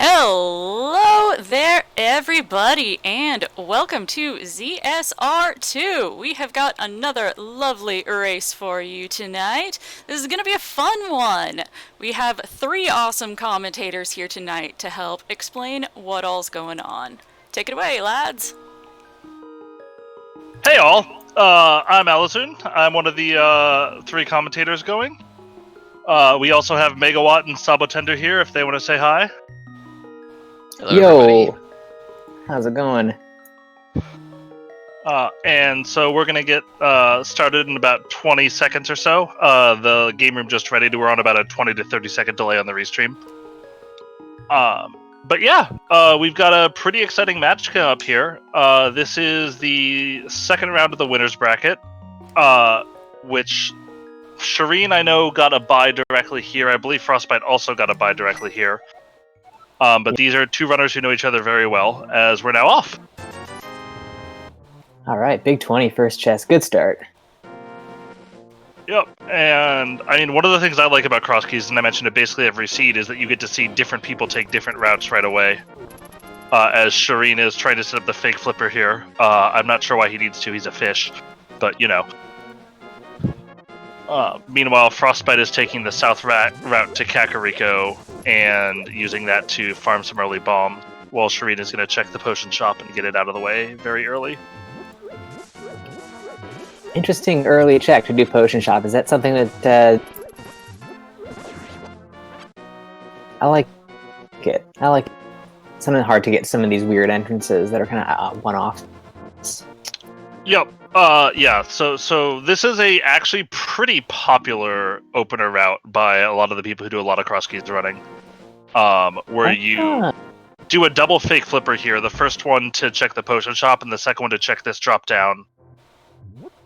Hello there, everybody, and welcome to ZSR2. We have got another lovely race for you tonight. This is going to be a fun one. We have three awesome commentators here tonight to help explain what all's going on. Take it away, lads. Hey all, I'm Allison. I'm one of the three commentators going. We also have Megawatt and Sabotender here if they want to say hi. Hello, Yo, everybody. how's it going? And so we're going to get started in about 20 seconds or so. The game room just ready. We're on about a 20 to 30 second delay on the restream. But yeah, we've got a pretty exciting match coming up here. This is the second round of the winner's bracket, which Shareen, I know, got a bye directly here. I believe Frostbite also got a bye directly here. But these are two runners who know each other very well, as we're now off. All right, big 20 first chest. Good start. Yep, and I mean, one of the things I like about cross keys, and I mentioned it basically every seed, is that you get to see different people take different routes right away. As Shareen is trying to set up the fake flipper here. I'm not sure why he needs to, he's a fish, but you know. Meanwhile, Frostbite is taking the south route to Kakariko and using that to farm some early bombs, while Shareen is going to check the potion shop and get it out of the way very early. Interesting early check to do potion shop. Is that something that I like it? I like something hard to get some of these weird entrances that are kind of one-off. Yep. Yeah. So this is a actually pretty popular opener route by a lot of the people who do a lot of cross keys running. Where you do a double fake flipper here. The first one to check the potion shop, and the second one to check this drop down.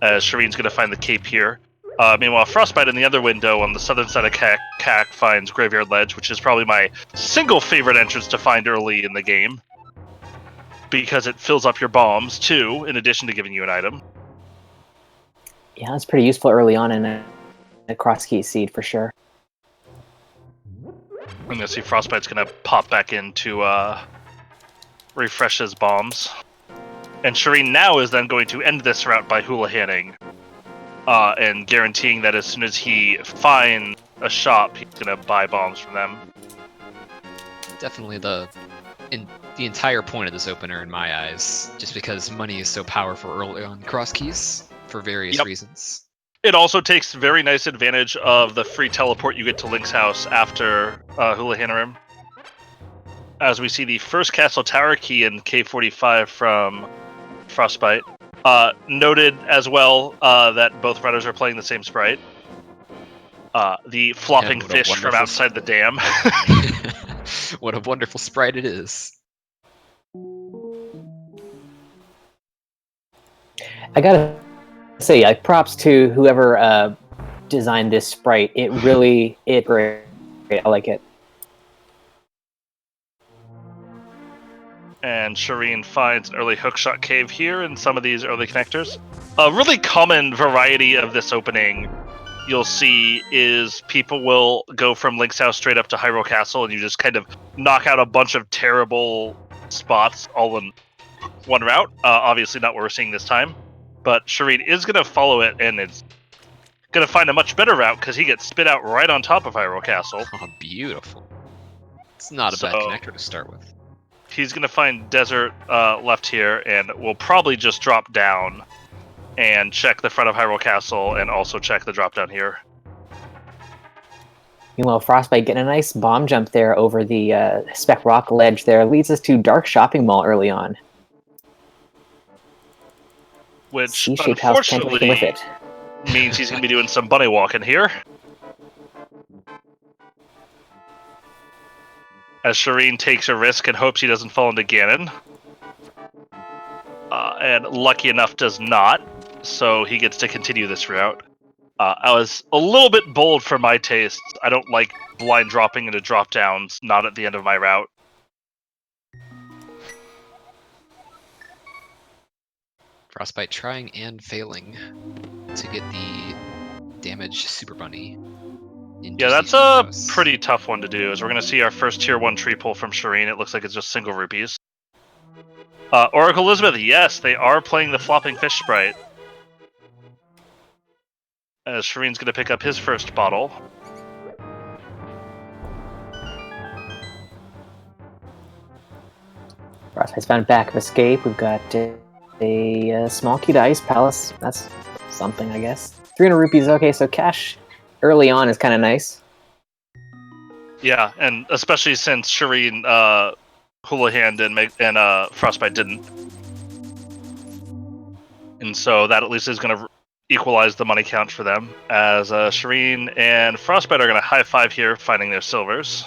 As Shareen's going to find the cape here. Meanwhile, Frostbite in the other window on the southern side of Cac finds Graveyard Ledge, which is probably my single favorite entrance to find early in the game. Because it fills up your bombs, too, in addition to giving you an item. Yeah, that's pretty useful early on in a cross key seed for sure. I'm going to see Frostbite's going to pop back in to refresh his bombs. And Shareen now is then going to end this route by hula-hanning. And guaranteeing that as soon as he finds a shop, he's going to buy bombs from them. Definitely the entire point of this opener in my eyes, just because money is so powerful early on cross keys for various reasons. It also takes very nice advantage of the free teleport you get to Link's house after hula-hanning. As we see the first castle tower key in K45 from Frostbite. Noted as well that both runners are playing the same sprite. The flopping fish from outside the dam. What a wonderful sprite it is. I gotta say, like, props to whoever designed this sprite. It really, great. I like it. And Shareen finds an early hookshot cave here in some of these early connectors. A really common variety of this opening you'll see is people will go from Link's house straight up to Hyrule Castle, and you just kind of knock out a bunch of terrible spots all in one route. Obviously not what we're seeing this time. But Shareen is going to follow it, and it's going to find a much better route because he gets spit out right on top of Hyrule Castle. Oh, beautiful. It's not a bad connector to start with. He's going to find desert left here, and will probably just drop down and check the front of Hyrule Castle, and also check the drop down here. Meanwhile, Frostbite getting a nice bomb jump there over the Spec Rock ledge there leads us to Dark Shopping Mall early on. Which, C-shaped house can't do anything with it. Means he's going to be doing some bunny walking here. As Shareen takes a risk and hopes he doesn't fall into Ganon. And lucky enough does not, so he gets to continue this route. I was a little bit bold for my tastes. I don't like blind dropping into drop downs, not at the end of my route. Frostbite trying and failing to get the damage Super Bunny Yeah, that's a pretty tough one to do, as we're going to see our first Tier 1 tree pull from Shareen. It looks like it's just single rupees. Oracle Elizabeth, yes, they are playing the flopping fish sprite. As Shareen's going to pick up his first bottle. Frostbite's found back of escape. We've got a small key to Ice Palace. That's something, I guess. 300 rupees. Okay, so cash early on is kind of nice. Yeah, and especially since Shareen Houlihan and Frostbite didn't. And so that at least is going to equalize the money count for them, as Shareen and Frostbite are going to high-five here, finding their silvers.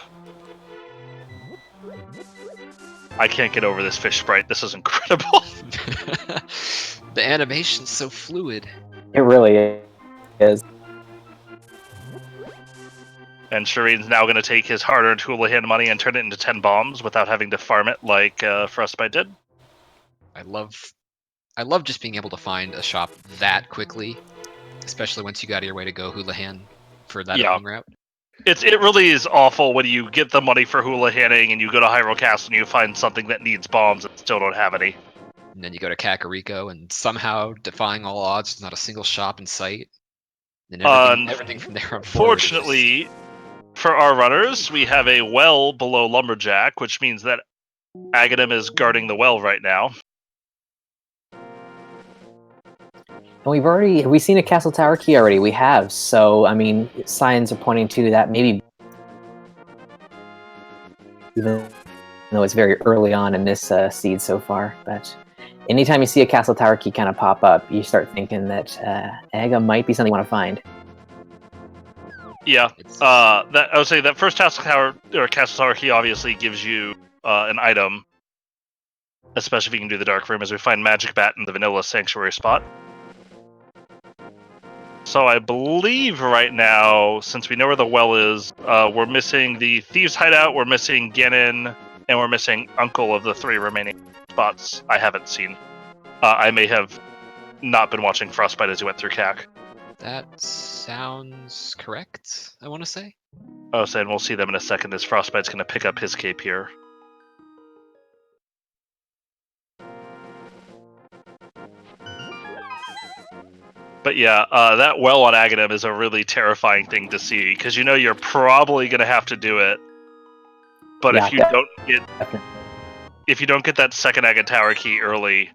I can't get over this fish sprite. This is incredible. The animation's so fluid. It really is. And Shareen's now going to take his hard-earned Houlihan money and turn it into 10 bombs without having to farm it like Frostbite did. I love just being able to find a shop that quickly, especially once you got your way to go Houlihan for that long route. It really is awful when you get the money for Houlihaning and you go to Hyrule Castle and you find something that needs bombs and still don't have any. And then you go to Kakariko and somehow, defying all odds, there's not a single shop in sight. And everything from there on forward. Unfortunately, for our runners, we have a well below Lumberjack, which means that Aghanim is guarding the well right now. And have we seen a Castle Tower key already? We have, so, I mean, signs are pointing to that maybe, even though it's very early on in this seed so far, but anytime you see a Castle Tower key kind of pop up, you start thinking that Aga might be something you want to find. Yeah, I would say that first Castle Tower key obviously gives you an item, especially if you can do the Dark Room, as we find Magic Bat in the Vanilla Sanctuary spot. So I believe right now, since we know where the well is, we're missing the Thieves' Hideout, we're missing Ganon, and we're missing Uncle of the 3 remaining spots I haven't seen. I may have not been watching Frostbite as he went through CAC. That sounds correct, I want to say. Oh, so and we'll see them in a second as Frostbite's going to pick up his cape here. But yeah, that well on Aghanim is a really terrifying thing to see, because you know you're probably going to have to do it. But Yeah, if you don't get that second Aghanim Tower key early,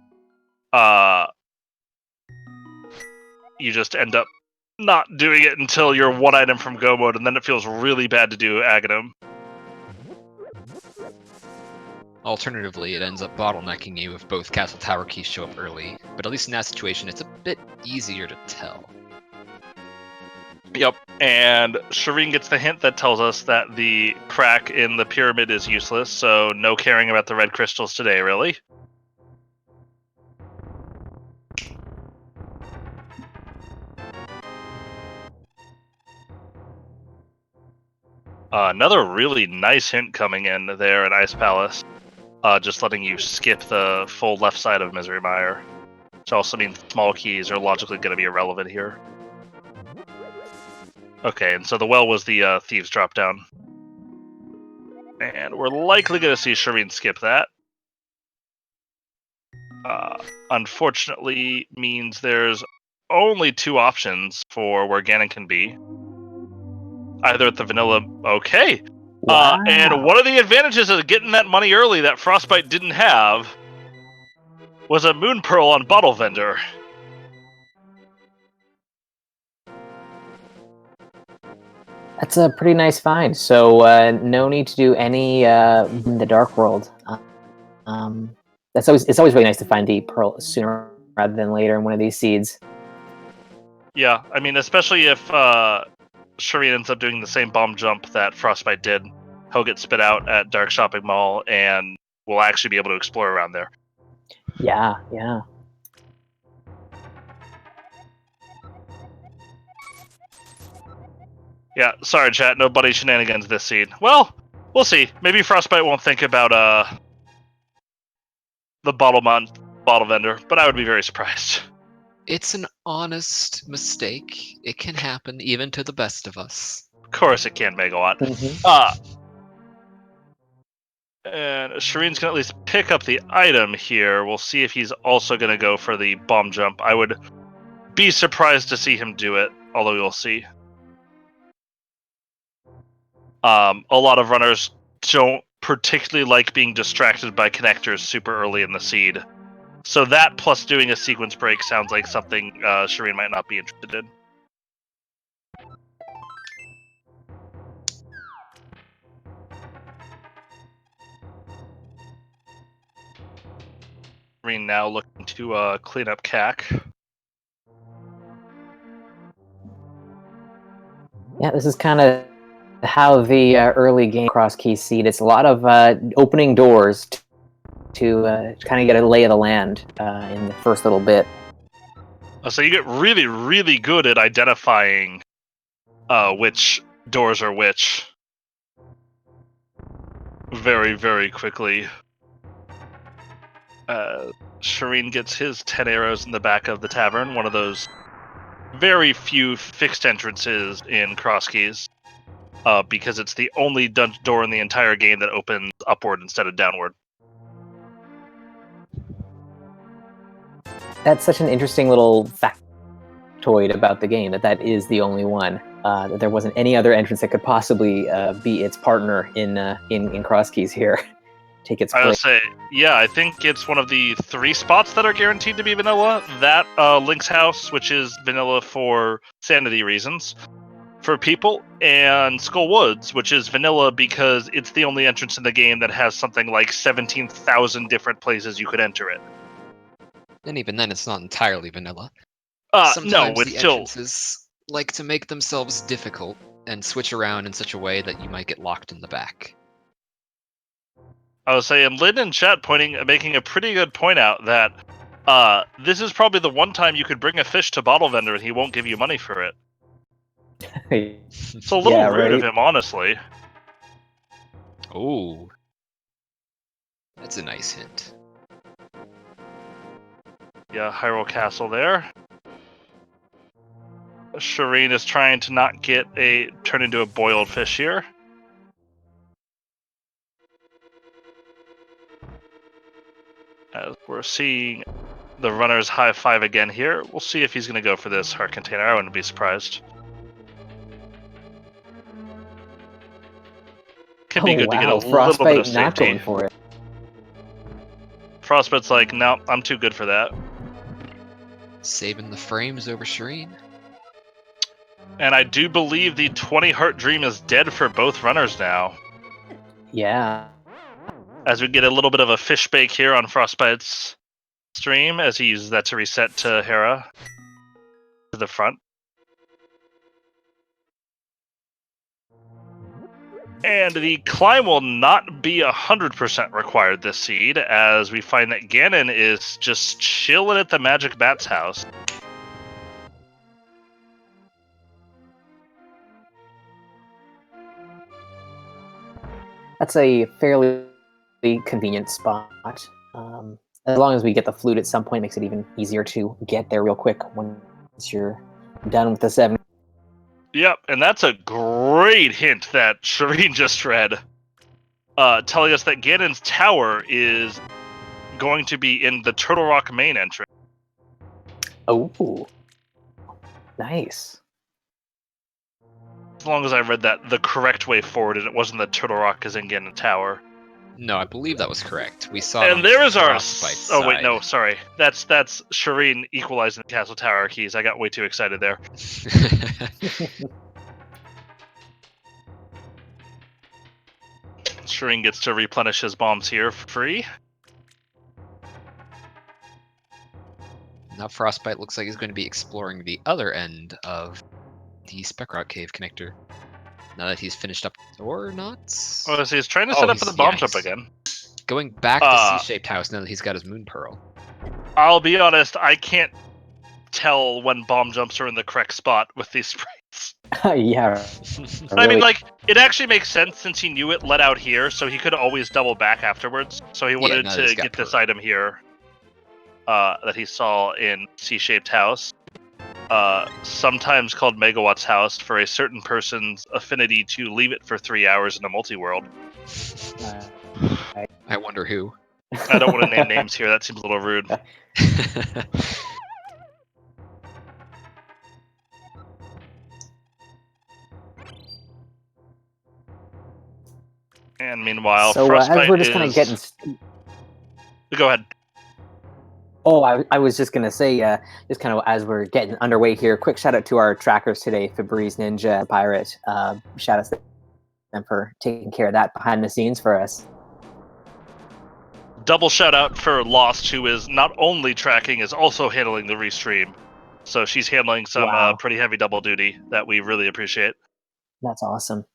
you just end up not doing it until you're one item from Go mode, and then it feels really bad to do Aghanim. Alternatively, it ends up bottlenecking you if both Castle Tower keys show up early, but at least in that situation, it's a bit easier to tell. Yep, and Shareen gets the hint that tells us that the crack in the pyramid is useless, so no caring about the red crystals today, really. Another really nice hint coming in there at Ice Palace. Just letting you skip the full left side of Misery Mire. Which also means small keys are logically going to be irrelevant here. Okay, and so the well was the Thieves drop down. And we're likely going to see Shareen skip that. Unfortunately, means there's only 2 options for where Ganon can be. Either at the vanilla... Okay! Wow. And one of the advantages of getting that money early that Frostbite didn't have was a Moon Pearl on Bottle Vendor. That's a pretty nice find. So no need to do any in the Dark World. It's always really nice to find the pearl sooner rather than later in one of these seeds. Yeah, I mean, especially if Shareen ends up doing the same bomb jump that Frostbite did. He'll get spit out at Dark Shopping Mall, and we'll actually be able to explore around there. Yeah. Yeah, sorry, chat. No buddy shenanigans this seed. Well, we'll see. Maybe Frostbite won't think about the bottle vendor, but I would be very surprised. It's an honest mistake. It can happen even to the best of us. course it can, Megawatt. Mhm. And Shareen's gonna at least pick up the item here. We'll see if he's also gonna go for the bomb jump. I would be surprised to see him do it, although we'll see. A lot of runners don't particularly like being distracted by connectors super early in the seed. So that plus doing a sequence break sounds like something Shareen might not be interested in. Shareen now looking to clean up CAC. Yeah, this is kind of how the early game cross key seed. It's a lot of opening doors to kind of get a lay of the land in the first little bit. So you get really, really good at identifying which doors are which very, very quickly. Shareen gets his 10 arrows in the back of the tavern, one of those very few fixed entrances in Cross Keys, because it's the only door in the entire game that opens upward instead of downward. That's such an interesting little factoid about the game, that is the only one. That there wasn't any other entrance that could possibly be its partner in Cross Keys here. Take its I would place. say, yeah, I think it's one of the 3 spots that are guaranteed to be vanilla. That Link's House, which is vanilla for sanity reasons for people, and Skull Woods, which is vanilla because it's the only entrance in the game that has something like 17,000 different places you could enter it. And even then, it's not entirely vanilla. No, Sometimes it's the still... entrances like to make themselves difficult and switch around in such a way that you might get locked in the back. I was saying, Lynn in chat making a pretty good point out that this is probably the one time you could bring a fish to Bottle Vendor and he won't give you money for it. It's a little rude of him, honestly. Oh, that's a nice hint. Yeah, Hyrule Castle there. Shareen is trying to not get turn into a boiled fish here. As we're seeing the runner's high five again here, we'll see if he's going to go for this heart container. I wouldn't be surprised. Can be good to get a little Frostbite bit of not safety. going for it. Frostbite's like, no, I'm too good for that. Saving the frames over Shareen. And I do believe the 20 heart dream is dead for both runners now. Yeah. As we get a little bit of a fish bake here on Frostbite's stream, as he uses that to reset to Hera to the front. And the climb will not be 100% required this seed, as we find that Ganon is just chilling at the Magic Bat's house. That's a fairly convenient spot. As long as we get the flute at some point, it makes it even easier to get there real quick once you're done with the 7. Yep, and that's a great hint that Shareen just read, telling us that Ganon's tower is going to be in the Turtle Rock main entrance. Oh, nice. As long as I read that the correct way forward, and it wasn't that Turtle Rock is in Ganon Tower. No, I believe that was correct. We saw it on And there is our... Frostbite's Oh, wait, side. no, sorry. That's Shareen equalizing the Castle Tower keys. I got way too excited there. Shareen gets to replenish his bombs here for free. Now Frostbite looks like he's going to be exploring the other end of the Spec Rock Cave connector. Now that he's finished up, or not? Oh, so he's trying to set up for the bomb jump again. Going back to C-shaped house now that he's got his Moon Pearl. I'll be honest, I can't tell when bomb jumps are in the correct spot with these sprites. Yeah. I mean, like, it actually makes sense since he knew it let out here, so he could always double back afterwards. So he wanted now that he's to got get this Pearl. item here that he saw in C-shaped house. sometimes called Megawatt's house, for a certain person's affinity to leave it for 3 hours in a multi-world. I wonder who. I don't want to name names here, that seems a little rude. And meanwhile, So Frostbite as we're just kind of getting. Go ahead. Oh, I was just gonna say, just kind of as we're getting underway here, quick shout out to our trackers today, Febreze Ninja, Pirate. Shout out to them for taking care of that behind the scenes for us. Double shout out for Lost, who is not only tracking, is also handling the restream. So she's handling some Wow. pretty heavy double duty that we really appreciate. That's awesome.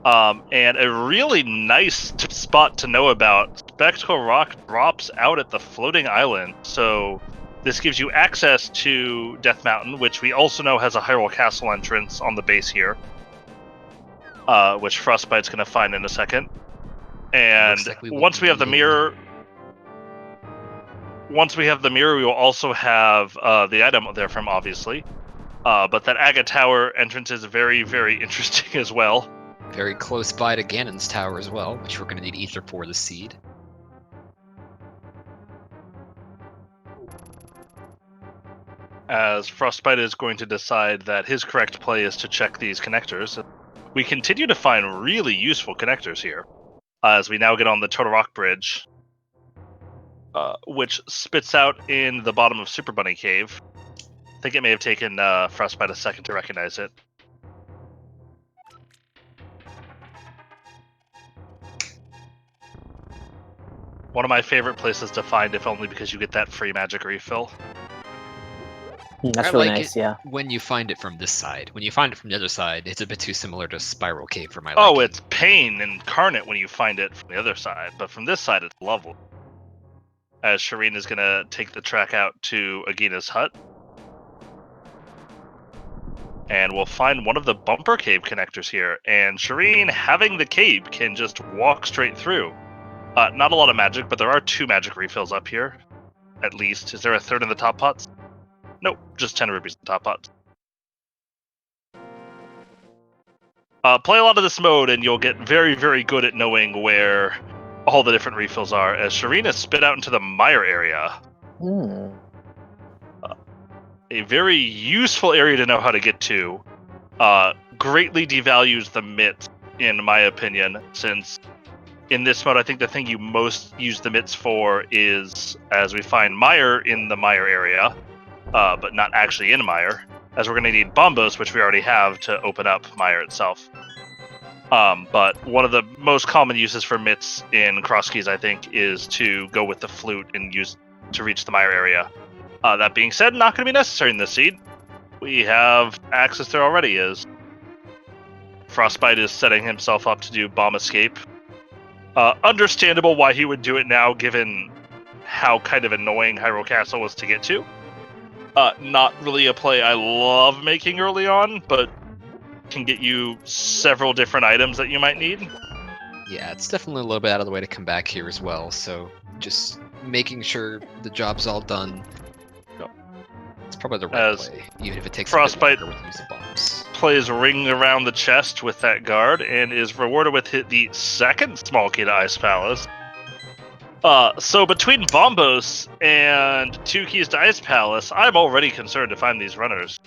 And a really nice spot to know about, Spectral Rock drops out at the floating island. So this gives you access to Death Mountain, which we also know has a Hyrule Castle entrance on the base here, which Frostbite's going to find in a second. And once we have the mirror, we will also have the item there from, obviously. But that Agate Tower entrance is very, very interesting as well. Very close by to Ganon's tower as well, which we're going to need Ether for the seed. As Frostbite is going to decide that his correct play is to check these connectors. We continue to find really useful connectors here, as we now get on the Total Rock Bridge, which spits out in the bottom of Super Bunny Cave. I think it may have taken Frostbite a second to recognize it. One of my favorite places to find, if only because you get that free magic refill. That's I really like nice, it yeah. when you find it from this side. When you find it from the other side, it's a bit too similar to Spiral Cave for my liking. Oh, it's pain incarnate when you find it from the other side, but from this side it's lovely. As Shareen is going to take the track out to Agina's hut. And we'll find one of the bumper cave connectors here, and Shareen, having the cape, can just walk straight through. Not a lot of magic, but there are 2 magic refills up here, at least. Is there a third in the top pots? Nope, just 10 rupees in the top pots. Play a lot of this mode, and you'll get very, very good at knowing where all the different refills are, as Shareen is spit out into the mire area. A very useful area to know how to get to. Greatly devalues the mitts, in my opinion, since in this mode, I think the thing you most use the mitts for is, as we find mire in the mire area, but not actually in mire, as we're going to need bombos, which we already have, to open up mire itself. But one of the most common uses for mitts in Cross Keys, I think, is to go with the flute and use to reach the mire area. That being said, not going to be necessary in this seed. We have access there already, as Frostbite is setting himself up to do bomb escape. Understandable why he would do it now, given how kind of annoying Hyrule Castle was to get to. Not really a play I love making early on, but can get you several different items that you might need. Yeah, it's definitely a little bit out of the way to come back here as well, so just making sure the job's all done. It's probably the right play, even if it takes Frostbite a bit longer with use of bombs. Plays ring around the chest with that guard and is rewarded with the second small key to Ice Palace. So between Bombos and 2 keys to Ice Palace, I'm already concerned to find these runners.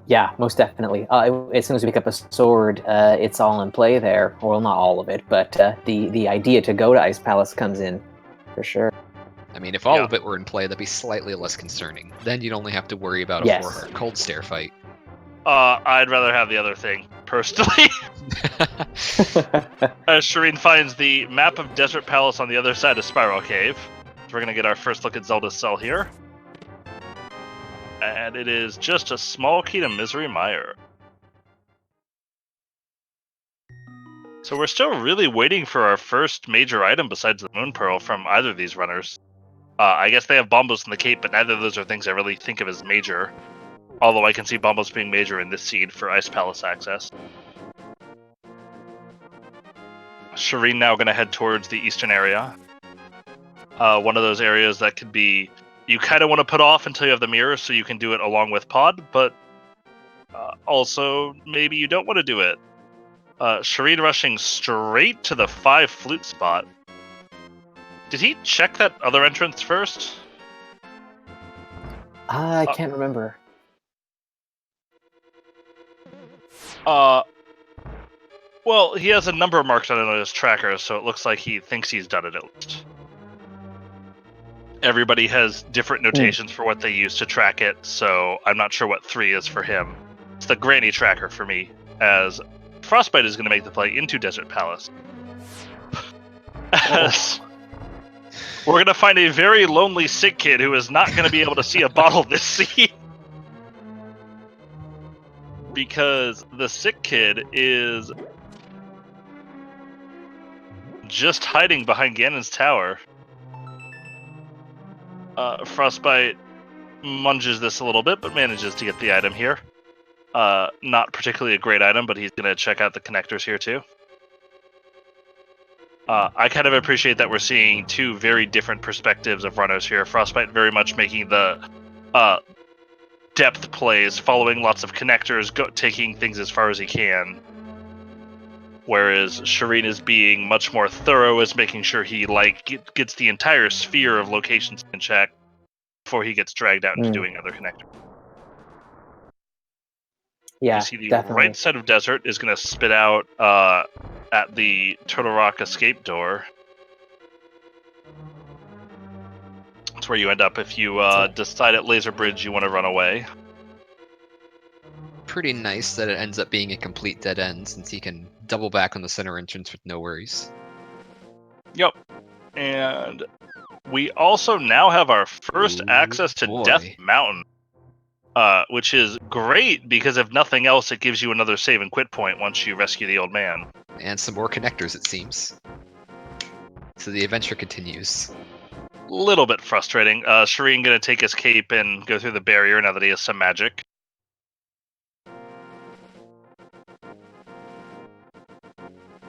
Yeah, most definitely. As soon as we pick up a sword, it's all in play there. Well, not all of it, but the idea to go to Ice Palace comes in, for sure. I mean, if all of it were in play, that'd be slightly less concerning. Then you'd only have to worry about a 4-heart cold stare fight. I'd rather have the other thing, personally. As Shareen finds the map of Desert Palace on the other side of Spiral Cave. We're going to get our first look at Zelda's cell here. And it is just a small key to Misery Mire. So we're still really waiting for our first major item besides the Moon Pearl from either of these runners. I guess they have Bombos in the Cape, but neither of those are things I really think of as major. Although I can see Bombos being major in this seed for Ice Palace access. Shareen now going to head towards the eastern area. One of those areas that could be you kind of want to put off until you have the mirror so you can do it along with Pod, but also maybe you don't want to do it. Shareen rushing straight to the 5 flute spot. Did he check that other entrance first? I can't remember. Well, he has a number marked on his tracker, so it looks like he thinks he's done it at least. Everybody has different notations for what they use to track it, so I'm not sure what 3 is for him. It's the granny tracker for me, as Frostbite is going to make the play into Desert Palace. As we're going to find a very lonely sick kid who is not going to be able to see a bottle this scene. Because the sick kid is just hiding behind Ganon's tower. Frostbite munges this a little bit, but manages to get the item here. Not particularly a great item, but he's going to check out the connectors here too. I kind of appreciate that we're seeing 2 very different perspectives of runners here. Frostbite very much making the depth plays, following lots of connectors, taking things as far as he can. Whereas Shareen is being much more thorough, is making sure he gets the entire sphere of locations in check before he gets dragged out into doing other connectors. Yeah, you see the definitely. right side of desert is going to spit out at the Turtle Rock escape door. That's where you end up if you decide at Laser Bridge you want to run away. Pretty nice that it ends up being a complete dead end, since he can double back on the center entrance with no worries. Yep. And we also now have our first access to Death Mountain, which is great because if nothing else, it gives you another save and quit point once you rescue the old man. And some more connectors, it seems. So the adventure continues. Little bit frustrating. Shareen gonna take his cape and go through the barrier now that he has some magic.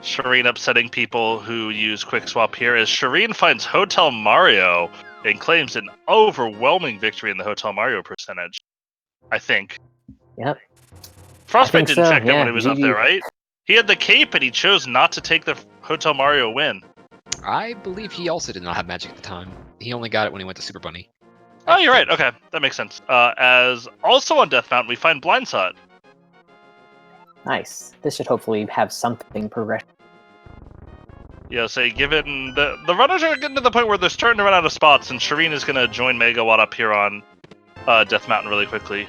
Shareen upsetting people who use Quick Swap here as Shareen finds Hotel Mario and claims an overwhelming victory in the Hotel Mario percentage. I think. Yep. Frostbite didn't check that yeah, when he was up there, right? He had the cape and he chose not to take the Hotel Mario win. I believe he also did not have magic at the time. He only got it when he went to Super Bunny. Oh, you're right. Okay, that makes sense. As also on Death Mountain, we find Blindside. Nice. This should hopefully have something progression. Yeah, say given the runners are getting to the point where they're starting to run out of spots, and Shareen is going to join Megawatt up here on Death Mountain really quickly.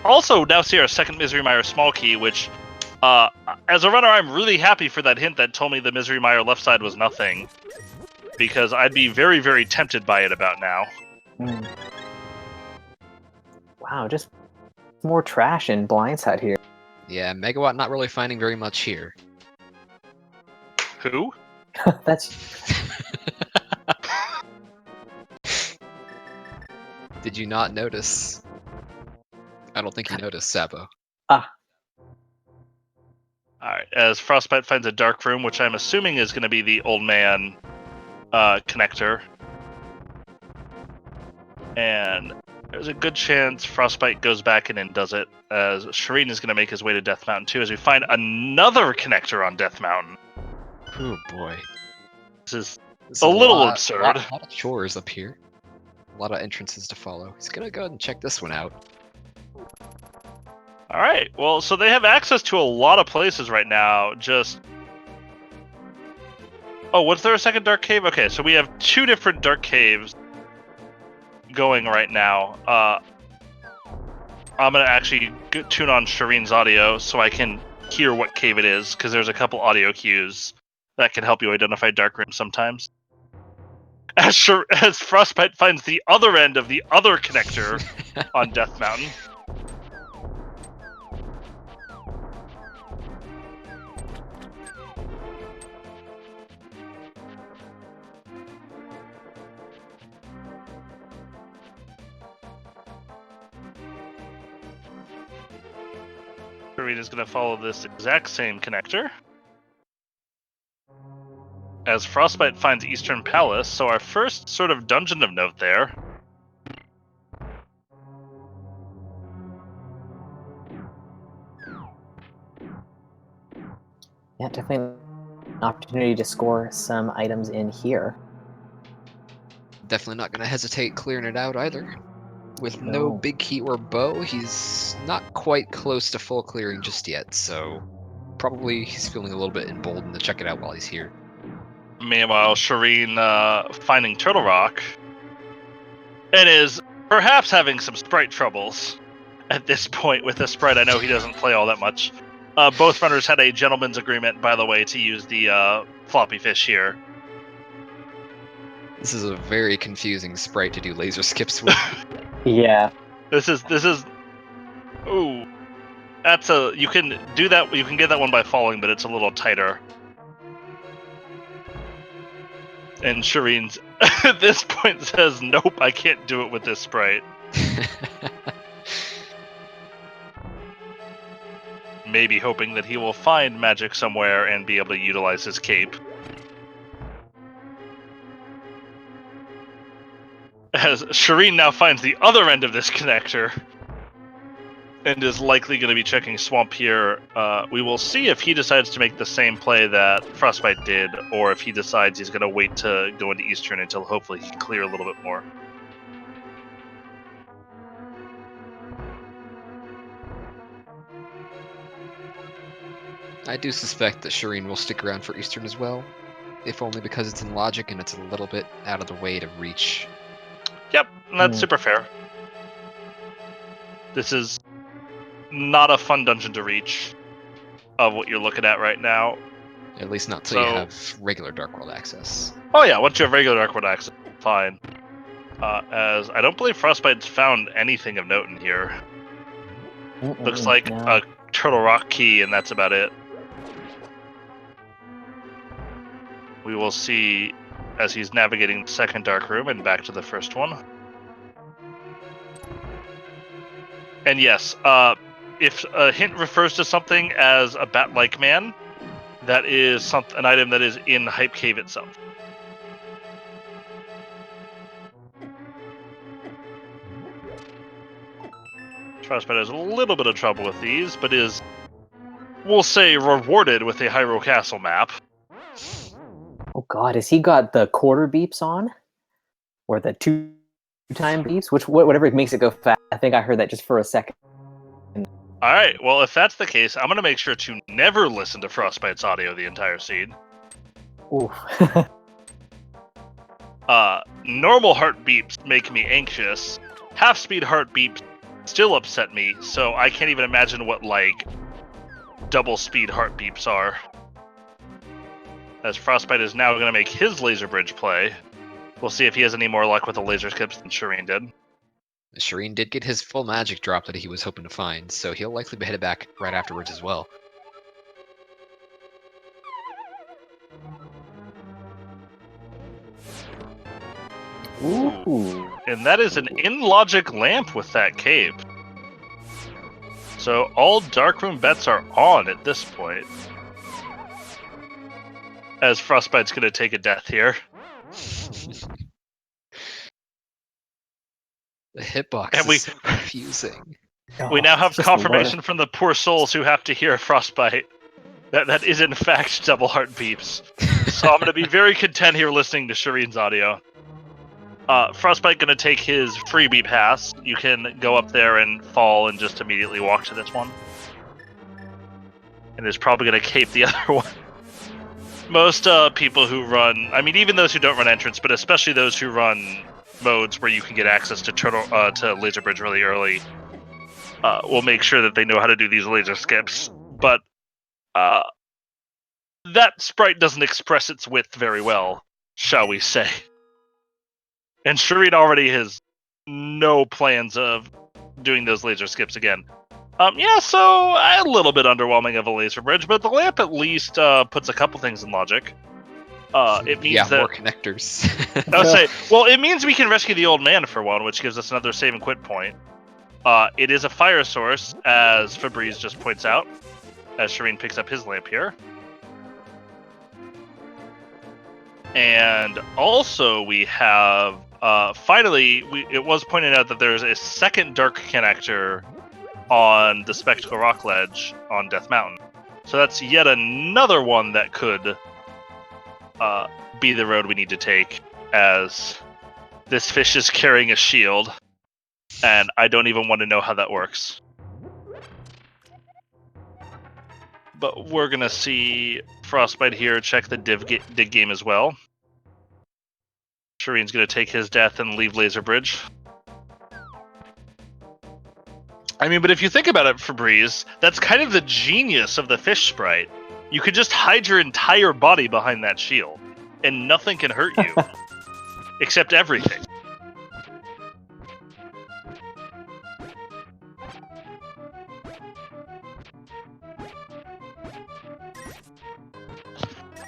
Also, now see our second Misery Mire small key, which, as a runner, I'm really happy for that hint that told me the Misery Mire left side was nothing, because I'd be very, very tempted by it about now. Wow, just more trash in Blindside here. Yeah, Megawatt not really finding very much here. Who? That's... Did you not notice? I don't think you noticed, Sabo. Alright, as Frostbite finds a dark room, which I'm assuming is going to be the old man connector. And there's a good chance Frostbite goes back in and does it, as Shareen is going to make his way to Death Mountain too, as we find another connector on Death Mountain. Oh boy. This is a little absurd. A lot of chores up here. A lot of entrances to follow. He's gonna go ahead and check this one out. Alright, well, so they have access to a lot of places right now, just... Oh, was there a second dark cave? Okay, so we have 2 different dark caves going right now. I'm gonna actually tune on Shareen's audio so I can hear what cave it is, because there's a couple audio cues that can help you identify dark rooms sometimes. As Frostbite finds the other end of the other connector on Death Mountain. Shareen is going to follow this exact same connector. as Frostbite finds Eastern Palace, so our first sort of dungeon of note there. Yeah, definitely an opportunity to score some items in here. Definitely not going to hesitate clearing it out either. With no No. big key or bow, he's not quite close to full clearing just yet, so probably he's feeling a little bit emboldened to check it out while he's here. Meanwhile, Shareen finding Turtle Rock and is perhaps having some sprite troubles at this point with the sprite. I know he doesn't play all that much. Both runners had a gentleman's agreement, by the way, to use the floppy fish here. This is a very confusing sprite to do laser skips with. Yeah. This is. Ooh, that's a. You can do that. You can get that one by falling, but it's a little tighter. And Shareen's at this point says, "Nope, I can't do it with this sprite." Maybe hoping that he will find magic somewhere and be able to utilize his cape. As Shareen now finds the other end of this connector and is likely going to be checking Swamp here. We will see if he decides to make the same play that Frostbite did, or if he decides he's going to wait to go into Eastern until hopefully he can clear a little bit more. I do suspect that Shareen will stick around for Eastern as well, if only because it's in logic and it's a little bit out of the way to reach. Yep, that's super fair. This is not a fun dungeon to reach of what you're looking at right now. At least not till you have regular Dark World access. Oh yeah, once you have regular Dark World access, fine. As I don't believe Frostbite's found anything of note in here. Looks like a Turtle Rock key, and that's about it. We will see as he's navigating the second dark room and back to the first one. And yes, if a hint refers to something as a bat-like man, that is an item that is in Hype Cave itself. Frostbite has a little bit of trouble with these, but is, we'll say, rewarded with a Hyrule Castle map. Oh god, has he got the quarter beeps on? Or the two-time beeps? Whatever makes it go fast. I think I heard that just for a second. Alright, well, if that's the case, I'm going to make sure to never listen to Frostbite's audio the entire seed. Oof. Normal heart beeps make me anxious. Half-speed heart beeps still upset me, so I can't even imagine what, like, double-speed heart beeps are. As Frostbite is now going to make his laser bridge play. We'll see if he has any more luck with the laser skips than Shareen did. Shareen did get his full magic drop that he was hoping to find, so he'll likely be headed back right afterwards as well. Ooh. And that is an in-logic lamp with that cape. So all Darkroom bets are on at this point. As Frostbite's going to take a death here. The hitbox And is so confusing. We now have Just confirmation from the poor souls who have to hear Frostbite that is in fact double heart beeps. So I'm going to be very content here listening to Shareen's audio. Frostbite going to take his freebie pass. You can go up there and fall and just immediately walk to this one. And is probably going to cape the other one. Most people who run, I mean, even those who don't run entrance, but especially those who run modes where you can get access to Laser Bridge really early, will make sure that they know how to do these laser skips. But that sprite doesn't express its width very well, shall we say. And Shareen already has no plans of doing those laser skips again. Yeah, so a little bit underwhelming of a laser bridge, but the lamp at least puts a couple things in logic. It means that more connectors. I would say, well, it means we can rescue the old man for one, which gives us another save and quit point. It is a fire source, as Febreze just points out, as Shareen picks up his lamp here. And also we have, finally, it was pointed out that there's a second dark connector on the Spectacle Rock Ledge on Death Mountain. So that's yet another one that could be the road we need to take, as this fish is carrying a shield, and I don't even want to know how that works. But we're going to see Frostbite here check the dig game as well. Shareen's going to take his death and leave Laser Bridge. I mean, but if you think about it, Febreze, that's kind of the genius of the fish sprite. You could just hide your entire body behind that shield, and nothing can hurt you. Except everything.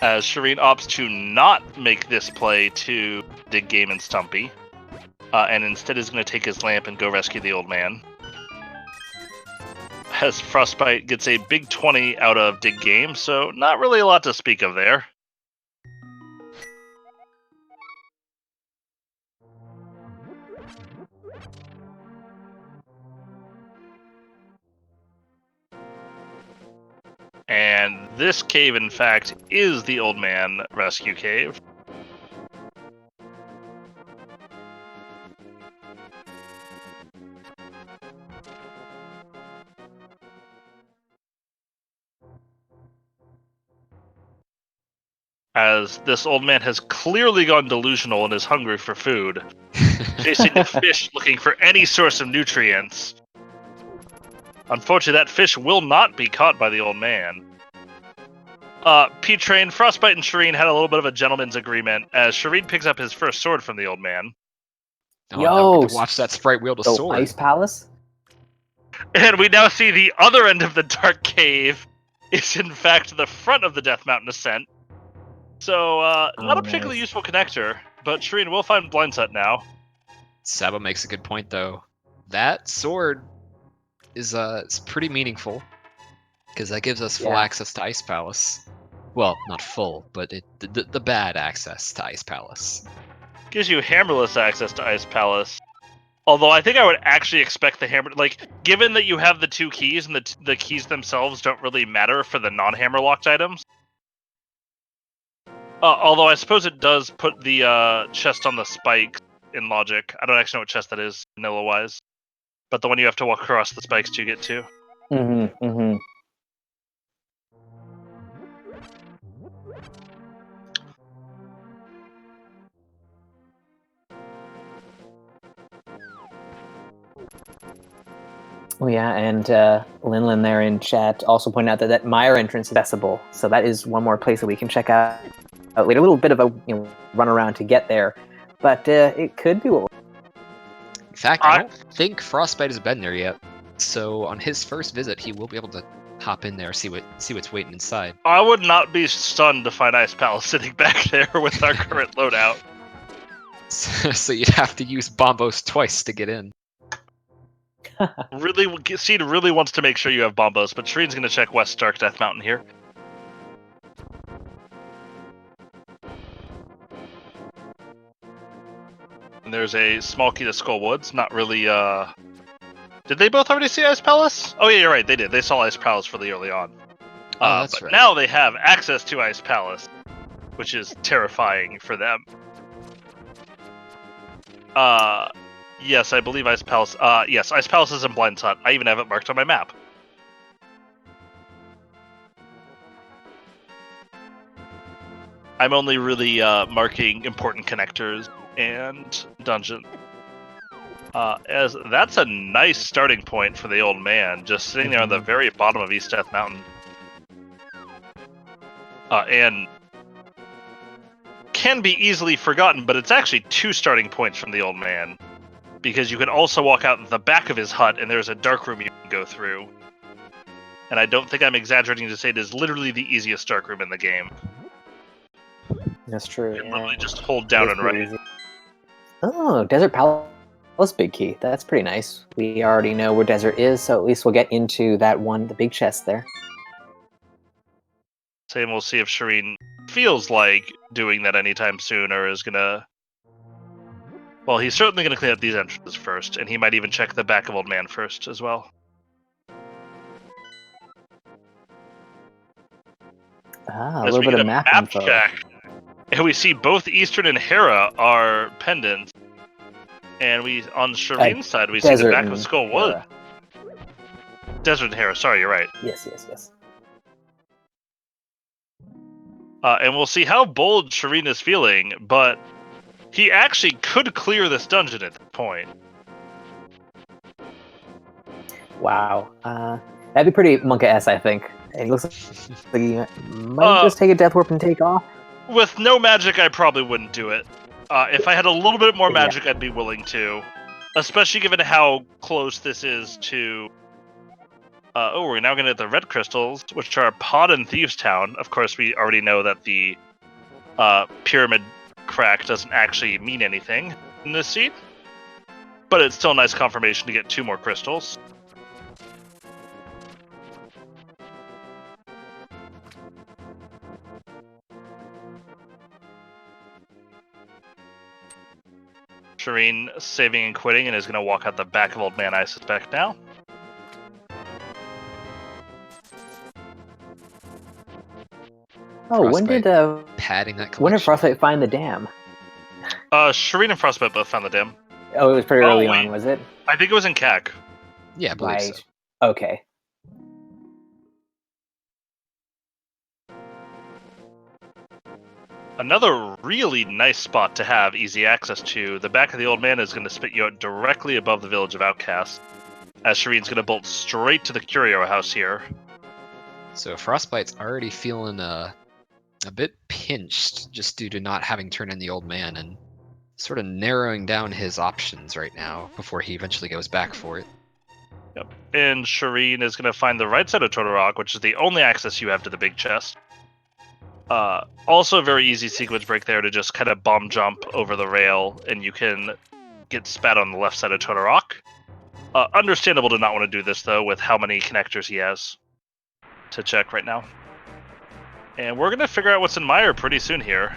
As Shareen opts to not make this play to dig game and Stumpy, and instead is going to take his lamp and go rescue the old man. As Frostbite gets a big 20 out of dig game, so not really a lot to speak of there. And this cave, in fact, is the old man rescue cave. As this old man has clearly gone delusional and is hungry for food, chasing the fish looking for any source of nutrients. Unfortunately, that fish will not be caught by the old man. P-Train, Frostbite, and Shareen had a little bit of a gentleman's agreement as Shareen picks up his first sword from the old man. Oh, now we get to watch that sprite wield a sword. Ice Palace? And we now see the other end of the dark cave is in fact the front of the Death Mountain ascent. So, not a particularly useful connector, but Shareen will find Blindsight now. Saba makes a good point, though. That sword is pretty meaningful, because that gives us full access to Ice Palace. Well, not full, but the bad access to Ice Palace. Gives you hammerless access to Ice Palace. Although I think I would actually expect the hammer, like, given that you have the two keys and the keys themselves don't really matter for the non-hammer locked items. Although I suppose it does put the chest on the spikes in logic. I don't actually know what chest that is, vanilla-wise. But the one you have to walk across the spikes to get to. Oh yeah, and Linlin there in chat also pointed out that Mire entrance is accessible, so that is one more place that we can check out later. A little bit of a run around to get there, but it could be what. In fact, I don't think Frostbite has been there yet, so on his first visit, he will be able to hop in there, see what's waiting inside. I would not be stunned to find Ice Palace sitting back there with our current loadout. So you'd have to use Bombos twice to get in. Seed really wants to make sure you have Bombos, but Shareen's going to check West Dark Death Mountain here. And there's a small key to Skullwoods. Not really, Did they both already see Ice Palace? Oh yeah, you're right, they did. They saw Ice Palace really early on. That's but right. Now they have access to Ice Palace, which is terrifying for them. Yes, I believe Ice Palace. Yes, Ice Palace is in Blindsight. I even have it marked on my map. I'm only really marking important connectors and dungeon. As that's a nice starting point for the old man, just sitting there on the very bottom of East Death Mountain. And can be easily forgotten, but it's actually 2 starting points from the old man. Because you can also walk out the back of his hut, and there's a dark room you can go through. And I don't think I'm exaggerating to say it is literally the easiest dark room in the game. That's true. You can literally just hold down and right. Easy. Oh, Desert Palace big key. That's pretty nice. We already know where Desert is, so at least we'll get into that one, the big chest there. Same, we'll see if Shareen feels like doing that anytime soon, or is gonna. Well, he's certainly gonna clean up these entrances first, and he might even check the back of Old Man first as well. Ah, a As little we bit get of a map map info. check, and we see both Eastern and Hera are pendants, and we on Shareen's side we see the Desert back of and Skull Wood. Hera. Desert and Hera. Sorry, you're right. Yes, yes, yes. And we'll see how bold Shareen is feeling, but he actually could clear this dungeon at that point. Wow. That'd be pretty Monka-esque, I think. It looks like he might just take a Death Warp and take off. With no magic, I probably wouldn't do it. If I had a little bit more Yeah. magic, I'd be willing to. Especially given how close this is to... we're now going to get the red crystals, which are Pod and Thieves Town. Of course, we already know that the pyramid crack doesn't actually mean anything in this scene. But it's still a nice confirmation to get 2 more crystals. Shareen saving and quitting and is going to walk out the back of Old Man, I suspect now. Oh, when did padding that when did collection. Frostbite find the dam? Shareen and Frostbite both found the dam. Oh, it was pretty early wait. on, was it? I think it was in CAC. Yeah, I believe so. Right. Okay. Another really nice spot to have easy access to. The back of the Old Man is going to spit you out directly above the village of Outcasts, as Shareen's going to bolt straight to the Curio house here. So Frostbite's already feeling a bit pinched just due to not having turned in the Old Man and sort of narrowing down his options right now before he eventually goes back for it. Yep. And Shareen is going to find the right side of Totorock, which is the only access you have to the big chest. Also a very easy sequence break there to just kind of bomb jump over the rail, and you can get spat on the left side of Totorock. Understandable to not want to do this, though, with how many connectors he has to check right now. And we're going to figure out what's in Meyer pretty soon here.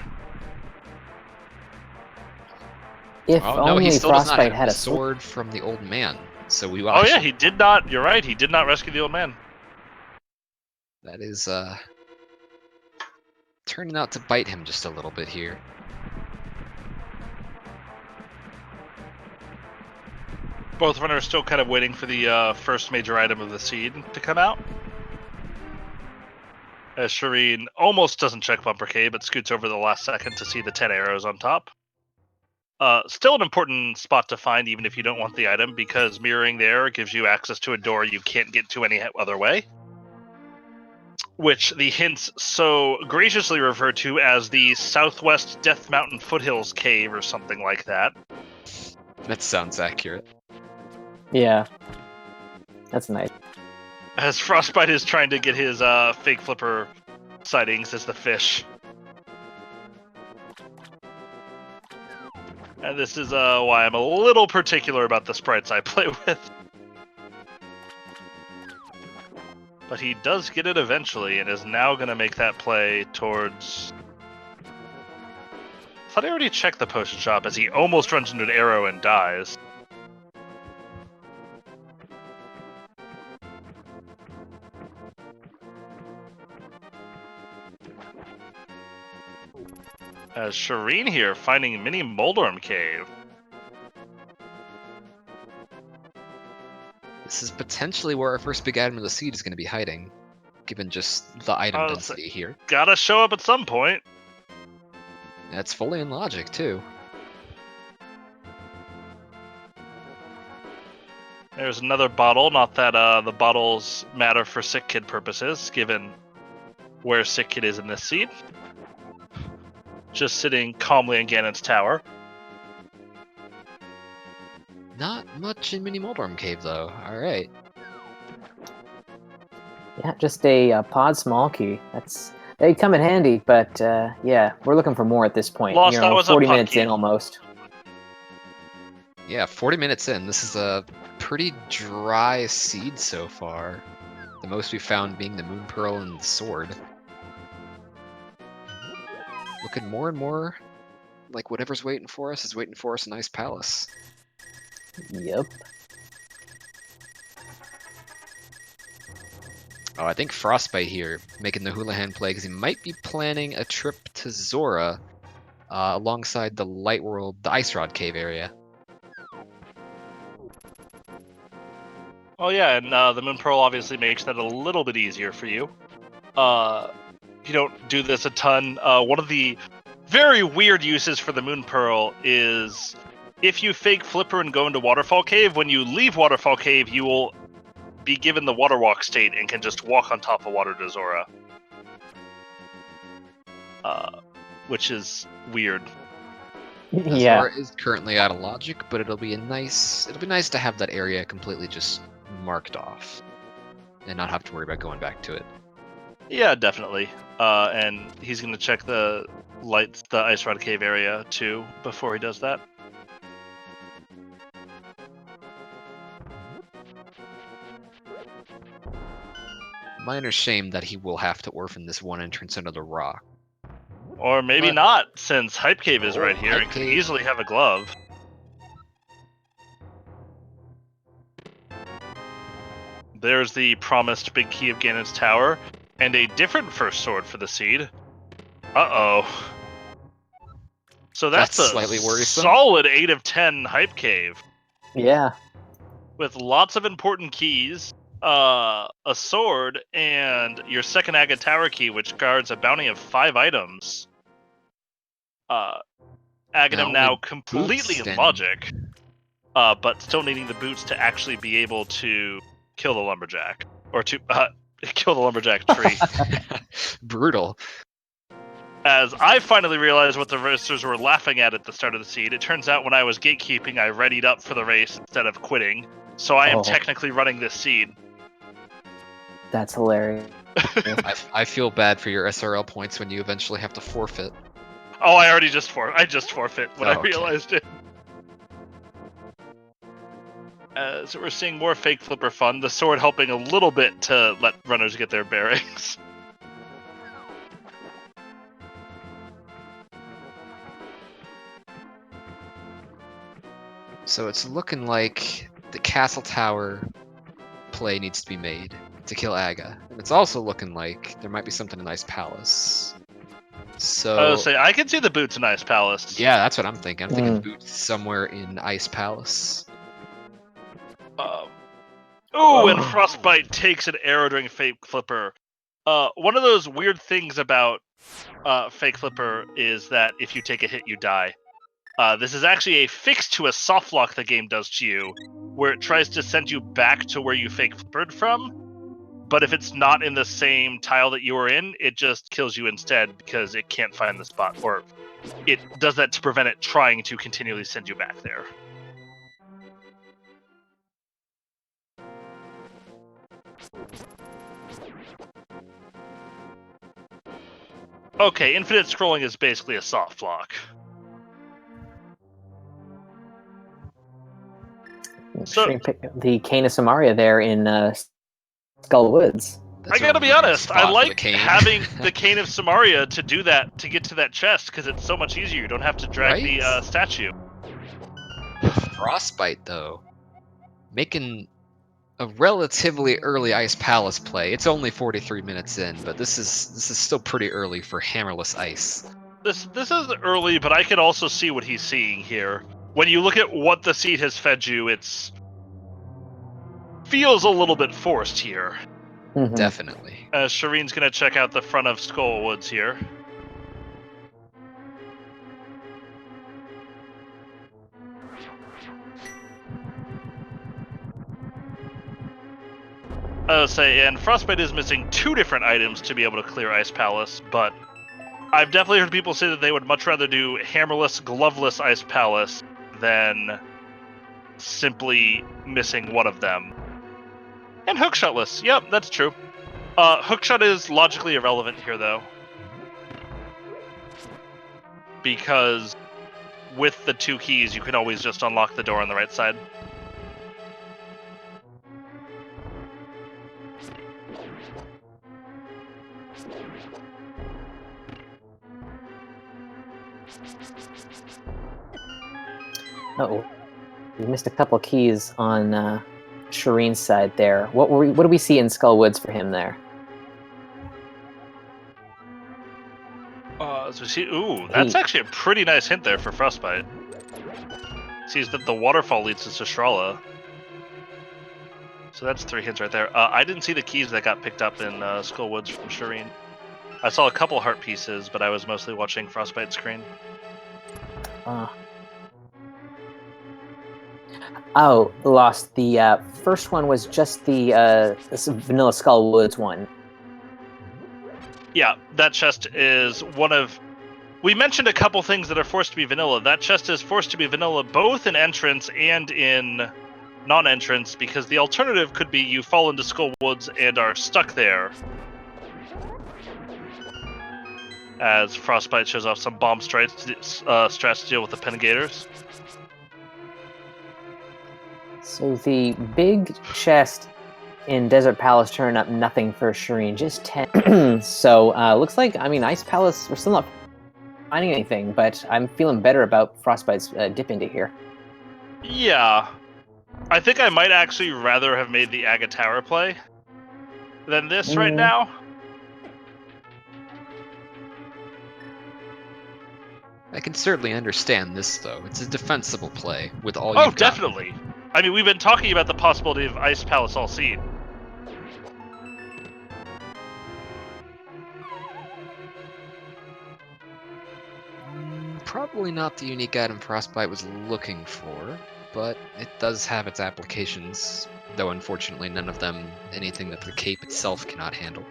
If Oh, no, only he still does not Frostbite have had a a sword. sword from the Old Man. So we Oh yeah, he did not. You're right. He did not rescue the Old Man. That is turning out to bite him just a little bit here. Both runners still kind of waiting for the first major item of the seed to come out. As Shareen almost doesn't check Bumper K, but scoots over the last second to see the 10 arrows on top. Still an important spot to find, even if you don't want the item, because mirroring there gives you access to a door you can't get to any other way. Which the hints so graciously refer to as the Southwest Death Mountain Foothills Cave or something like that. That sounds accurate. Yeah. That's nice. As Frostbite is trying to get his fake flipper sightings as the fish. And this is why I'm a little particular about the sprites I play with. But he does get it eventually, and is now going to make that play towards... I thought I already checked the potion shop, as he almost runs into an arrow and dies. As Shareen here, finding Mini Moldorm Cave. This is potentially where our first big item of the seed is going to be hiding, given just the item density here. Gotta show up at some point. That's fully in logic, too. There's another bottle, not that the bottles matter for Sick Kid purposes, given where Sick Kid is in this seed. Just sitting calmly in Ganon's tower. Not much in Mini Moldorm Cave, though. Alright. Yeah, just a pod small key. They come in handy, but yeah, we're looking for more at this point. Lost, that was a 40 puck minutes key. in almost. Yeah, 40 minutes in. This is a pretty dry seed so far. The most we found being the Moon Pearl and the sword. looking more and more like whatever's waiting for us is waiting for us in Ice Palace. Yep. Oh, I think Frostbite here making the Houlihan play because he might be planning a trip to Zora alongside the Light World, the Ice Rod Cave area. Oh yeah, and the Moon Pearl obviously makes that a little bit easier for you. You don't do this a ton. One of the very weird uses for the Moon Pearl is if you fake Flipper and go into Waterfall Cave, when you leave Waterfall Cave, you will be given the Water Walk state and can just walk on top of water to Zora. Which is weird. Yeah. Zora is currently out of logic, but it'll be nice to have that area completely just marked off and not have to worry about going back to it. Yeah, definitely. And he's going to check the Ice Rod Cave area too before he does that. Minor shame that he will have to orphan this one entrance into the rock. Or maybe But- not, since Hype Cave is Oh, right here Hype and could Cave. easily have a glove. There's the promised big key of Ganon's tower, and a different first sword for the seed. Uh-oh. So that's That's a slightly worrisome. solid 8 of 10 Hype Cave, Yeah. with lots of important keys, a sword, and your second Agate Tower key, which guards a bounty of 5 items. Aghanim now only completely boots in then. logic, but still needing the boots to actually be able to kill the lumberjack, or to kill the lumberjack tree. Brutal. As I finally realized what the racers were laughing at the start of the seed, it turns out when I was gatekeeping, I readied up for the race instead of quitting, so I am Oh. technically running this seed. That's hilarious. I feel bad for your SRL points when you eventually have to forfeit. Oh, I just forfeit when Oh, I okay. realized it. So we're seeing more fake Flipper fun, the sword helping a little bit to let runners get their bearings. So it's looking like the castle tower play needs to be made to kill Aga. And it's also looking like there might be something in Ice Palace. So I can see the boots in Ice Palace. yeah, that's what I'm thinking. I'm thinking Mm. boots somewhere in Ice Palace. And Frostbite takes an arrow during Fake Flipper. One of those weird things about Fake Flipper is that if you take a hit, you die. This is actually a fix to a soft lock the game does to you, where it tries to send you back to where you Fake Flippered from, but if it's not in the same tile that you were in, it just kills you instead because it can't find the spot, or it does that to prevent it trying to continually send you back there. Okay, infinite scrolling is basically a soft lock. So- Shareen picked the Cane of Samaria there in Skull Woods. That's I gotta a be great honest, I spot for the like cane. having the Cane of Samaria to do that, to get to that chest, because it's so much easier. You don't have to drag the Right? statue. Frostbite though, making a relatively early Ice Palace play. It's only 43 minutes in, but this is still pretty early for hammerless ice. This is early, but I can also see what he's seeing here. When you look at what the seed has fed you, it's feels a little bit forced here. Mhm. Definitely. Shireen's gonna check out the front of Skull Woods here. And Frostbite is missing 2 different items to be able to clear Ice Palace, but I've definitely heard people say that they would much rather do hammerless, gloveless Ice Palace than simply missing one of them. And hookshotless, yep, that's true. Hookshot is logically irrelevant here, though. Because with the 2 keys, you can always just unlock the door on the right side. Oh, we missed a couple keys on Shareen's side there. What do we see in Skullwoods for him there? So see, ooh, that's actually a pretty nice hint there for Frostbite. Sees that the waterfall leads to Sishrala. So that's 3 hints right there. I didn't see the keys that got picked up in Skullwoods from Shareen. I saw a couple heart pieces, but I was mostly watching Frostbite's screen. Oh, lost. The first one was just the Vanilla Skullwoods one. Yeah, that chest is one of... We mentioned a couple things that are forced to be vanilla. That chest is forced to be vanilla both in entrance and in non-entrance, because the alternative could be you fall into Skullwoods and are stuck there. As Frostbite shows off some bomb strats to deal with the Penegators. So the big chest in Desert Palace turned up nothing for Shareen, just 10. So looks like, I mean, Ice Palace, we're still not finding anything, but I'm feeling better about Frostbite's dip into here. Yeah. I think I might actually rather have made the Aga Tower play than this right now. I can certainly understand this, though. It's a defensible play with all Oh, you've got. definitely. I mean, we've been talking about the possibility of Ice Palace all seed. Probably not the unique item Frostbite was looking for, but it does have its applications, though unfortunately none of them anything that the cape itself cannot handle.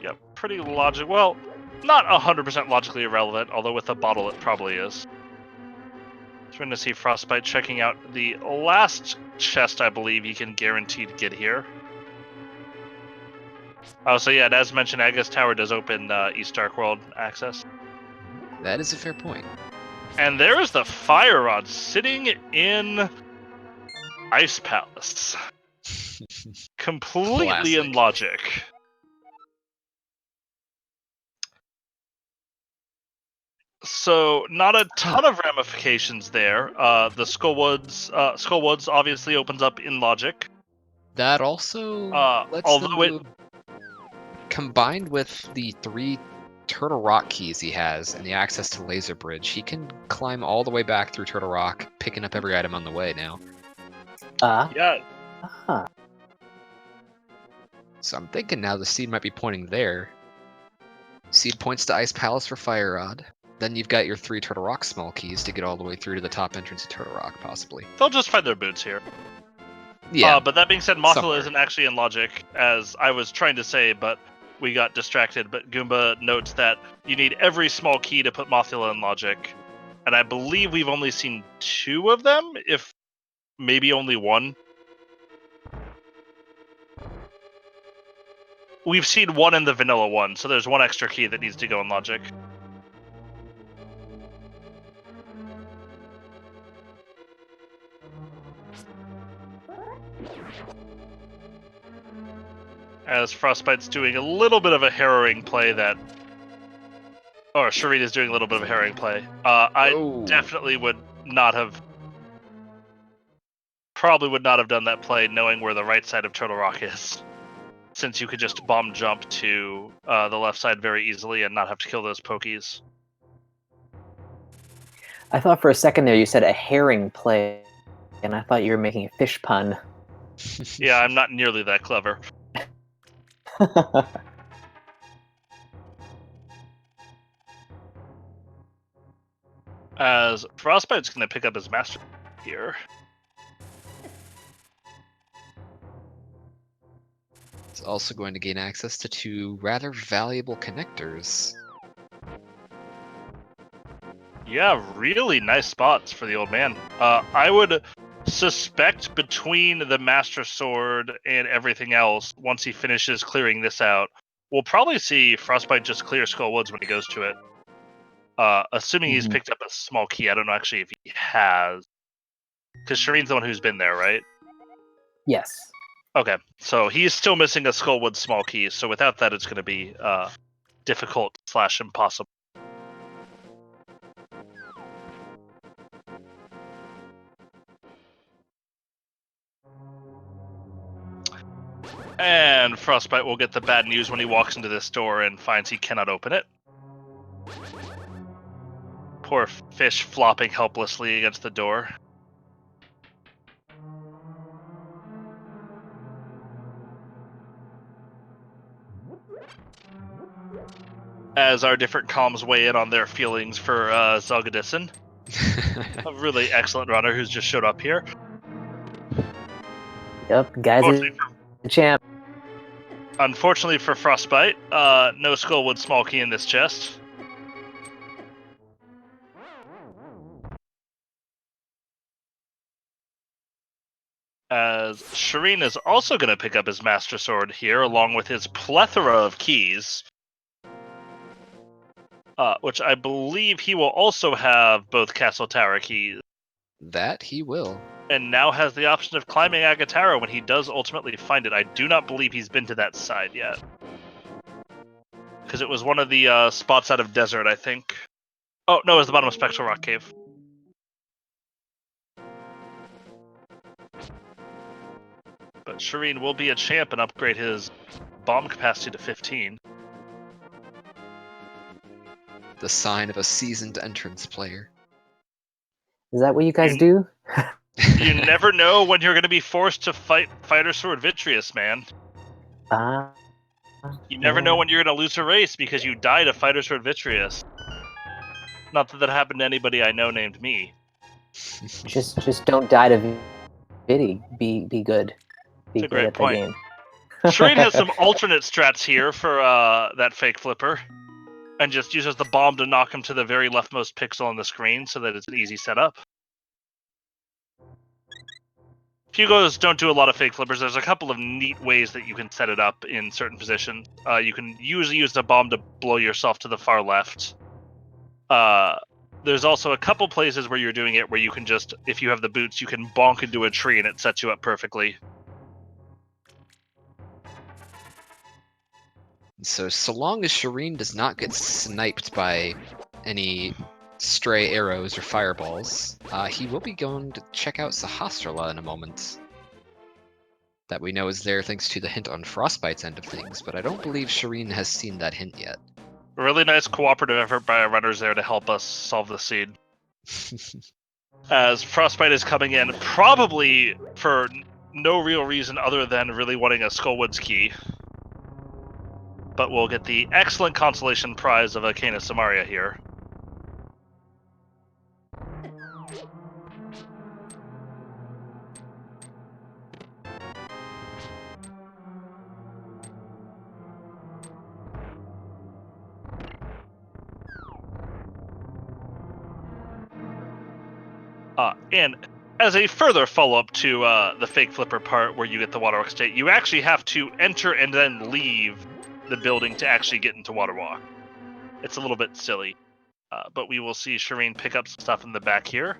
Yep, pretty logical. Well, not 100% logically irrelevant, although with a bottle it probably is. So we're going to see Frostbite checking out the last chest I believe he can guarantee to get here. Oh, so yeah, and as mentioned, Aga's Tower does open East Dark World access. That is a fair point. And there is the Fire Rod sitting in Ice Palace. Completely Classic. in logic. So, not a ton of ramifications there. The Skullwoods obviously opens up in logic. That also lets although them combined with the 3 Turtle Rock keys he has and the access to Laser Bridge, he can climb all the way back through Turtle Rock, picking up every item on the way now. Yeah. So I'm thinking now the seed might be pointing there. Seed points to Ice Palace for Fire Rod. Then you've got your 3 Turtle Rock small keys to get all the way through to the top entrance of Turtle Rock, possibly. They'll just find their boots here. Yeah. But that being said, Mothula somewhere. isn't actually in logic, as I was trying to say, but we got distracted. But Goomba notes that you need every small key to put Mothula in logic. And I believe we've only seen 2 of them, if maybe only 1. We've seen 1 in the vanilla one, so there's 1 extra key that needs to go in logic. As Frostbite's doing a little bit of a harrowing play that... Or Shareen is doing a little bit of a harrowing play. I definitely would not have... Probably would not have done that play knowing where the right side of Turtle Rock is. Since you could just bomb jump to the left side very easily and not have to kill those pokies. I thought for a second there you said a herring play, and I thought you were making a fish pun. Yeah, I'm not nearly that clever. As Frostbite's going to pick up his master here. It's also going to gain access to 2 rather valuable connectors. Yeah, really nice spots for the old man. I would suspect between the Master Sword and everything else, once he finishes clearing this out, we'll probably see Frostbite just clear Skullwoods when he goes to it. Assuming he's picked up a small key. I don't know actually if he has. Because Shareen's the one who's been there, right? Yes. Okay, so he's still missing a Skullwood small key, so without that it's going to be difficult / impossible. And Frostbite will get the bad news when he walks into this door and finds he cannot open it. Poor fish flopping helplessly against the door. As our different comms weigh in on their feelings for Zelgadison, a really excellent runner who's just showed up here. Yep, guys, a champ. Unfortunately for Frostbite, no Skullwood small key in this chest. As Shareen is also going to pick up his Master Sword here, along with his plethora of keys. Which I believe he will also have both Castle Tower keys. That he will. And now has the option of climbing Agatara when he does ultimately find it. I do not believe he's been to that side yet. Because it was one of the spots out of Desert, I think. Oh, no, it was the bottom of Spectral Rock Cave. But Shareen will be a champ and upgrade his bomb capacity to 15. The sign of a seasoned entrance player. Is that what you guys do? You never know when you're going to be forced to fight Fighter Sword Vitreous, man. You never know when you're going to lose a race because you died to Fighter Sword Vitreous. Not that that happened to anybody I know named me. Just don't die to Viddy. Be good. Be It's a good great at the point. game. Shareen has some alternate strats here for that fake flipper. And just uses the bomb to knock him to the very leftmost pixel on the screen so that it's an easy setup. Hugos don't do a lot of fake flippers. There's a couple of neat ways that you can set it up in certain positions. You can usually use the bomb to blow yourself to the far left. There's also a couple places where you're doing it where you can just, if you have the boots, you can bonk into a tree and it sets you up perfectly. So long as Shareen does not get sniped by any stray arrows or fireballs, he will be going to check out Sahasrara in a moment. That we know is there thanks to the hint on Frostbite's end of things, but I don't believe Shareen has seen that hint yet. A really nice cooperative effort by our runners there to help us solve the seed. As Frostbite is coming in, probably for no real reason other than really wanting a Skullwoods key. But we'll get the excellent consolation prize of a Canis Samaria here. And as a further follow-up to the fake flipper part where you get the Waterwalk state, you actually have to enter and then leave the building to actually get into Waterwalk. It's a little bit silly. But we will see Shareen pick up some stuff in the back here.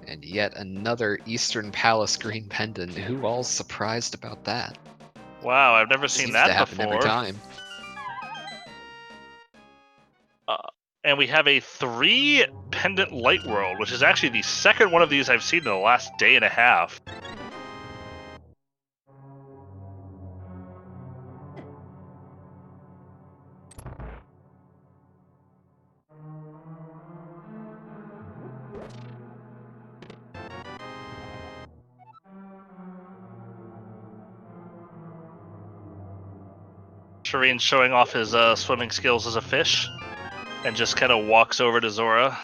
And yet another Eastern Palace green pendant. Who all's surprised about that? Wow, I've never seen Seems that to happen before. every time. And we have a 3 pendant light world, which is actually the second one of these I've seen in the last day and a half. Shareen's showing off his swimming skills as a fish, and just kind of walks over to Zora,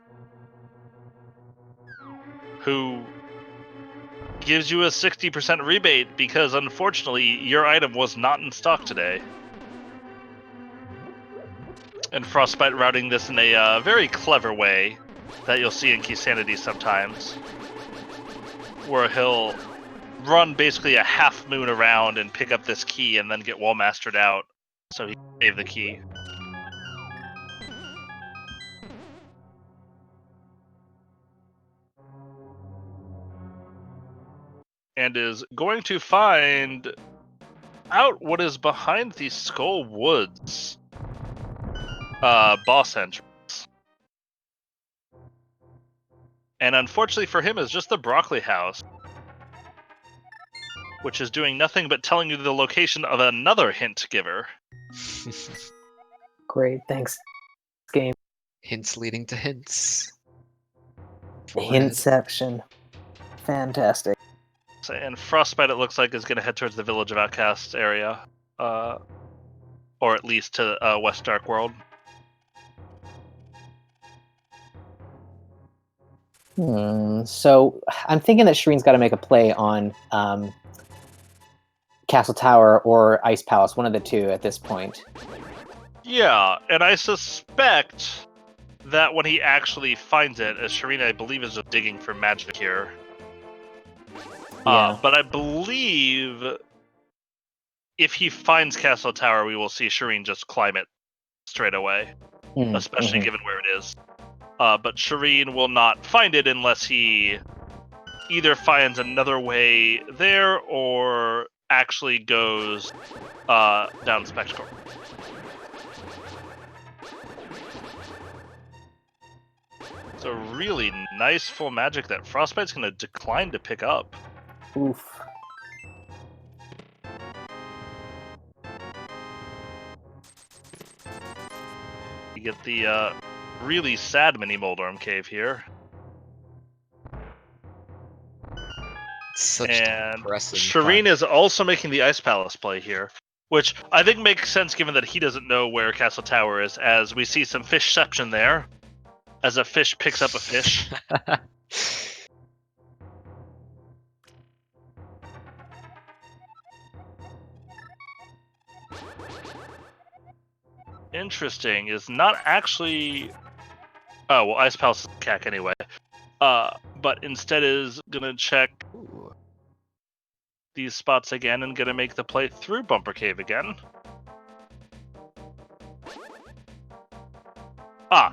who gives you a 60% rebate because unfortunately your item was not in stock today. And Frostbite routing this in a very clever way that you'll see in Keysanity sometimes, where he'll run basically a half moon around and pick up this key and then get wall mastered out, so he can save the key. And is going to find out what is behind the Skull Woods boss entrance. And unfortunately for him is just the Broccoli House, which is doing nothing but telling you the location of another hint giver. Great, thanks, game. Hints leading to hints. Forehead. Hintception. Fantastic. And Frostbite, it looks like, is going to head towards the Village of Outcasts area, or at least to West Dark World. So I'm thinking that Shareen's got to make a play on Castle Tower or Ice Palace, one of the two at this point. Yeah, and I suspect that when he actually finds it, as Shareen, I believe, is just digging for magic here. Yeah. But I believe if he finds Castle Tower, we will see Shareen just climb it straight away, especially given where it is. But Shareen will not find it unless he either finds another way there or actually goes down Spectacle. It's a really nice full magic that Frostbite's going to decline to pick up. Oof. You get the really sad mini Moldorm cave here. Such And depressing Shareen fun. is also making the Ice Palace play here, which I think makes sense given that he doesn't know where Castle Tower is, as we see some fishception there, as a fish picks up a fish. Interesting, is not actually... Oh, well, Ice Palace is cack anyway. But instead is gonna check Ooh. these spots again and gonna make the play through Bumper Cave again.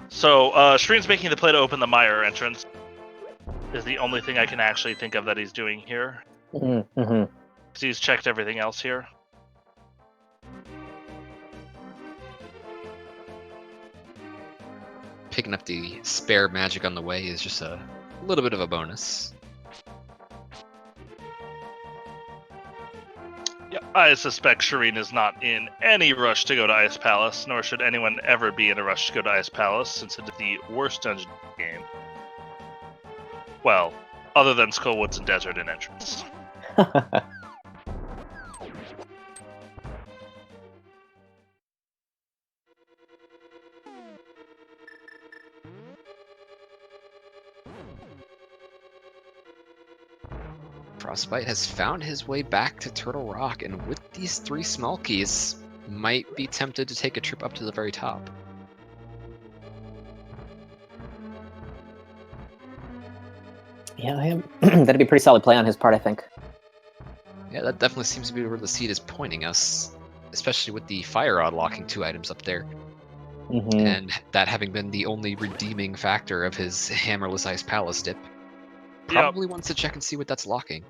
So Shareen's making the play to open the Mire entrance. Is the only thing I can actually think of that he's doing here. Mm-hmm. He's checked everything else here. Picking up the spare magic on the way is just a little bit of a bonus. Yeah, I suspect Shareen is not in any rush to go to Ice Palace, nor should anyone ever be in a rush to go to Ice Palace, since it's the worst dungeon game. Well, other than Skullwoods and Desert and Entrance. Frostbite has found his way back to Turtle Rock, and with these 3 small keys, might be tempted to take a trip up to the very top. Yeah, that'd be a pretty solid play on his part, I think. Yeah, that definitely seems to be where the seed is pointing us, especially with the fire rod locking 2 items up there. And that having been the only redeeming factor of his hammerless Ice Palace dip. Probably wants to check and see what that's locking.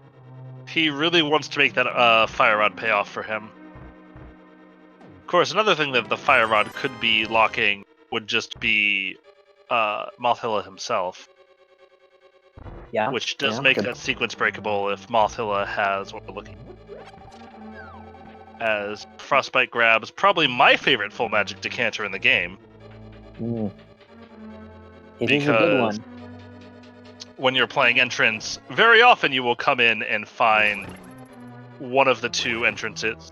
He really wants to make that fire rod pay off for him. Of course, another thing that the fire rod could be locking would just be Mothilla himself. Yeah. Which does make that sequence breakable if Mothilla has what we're looking for. As Frostbite grabs probably my favorite full magic decanter in the game. It is a good one. When you're playing entrance, very often you will come in and find one of the 2 entrances.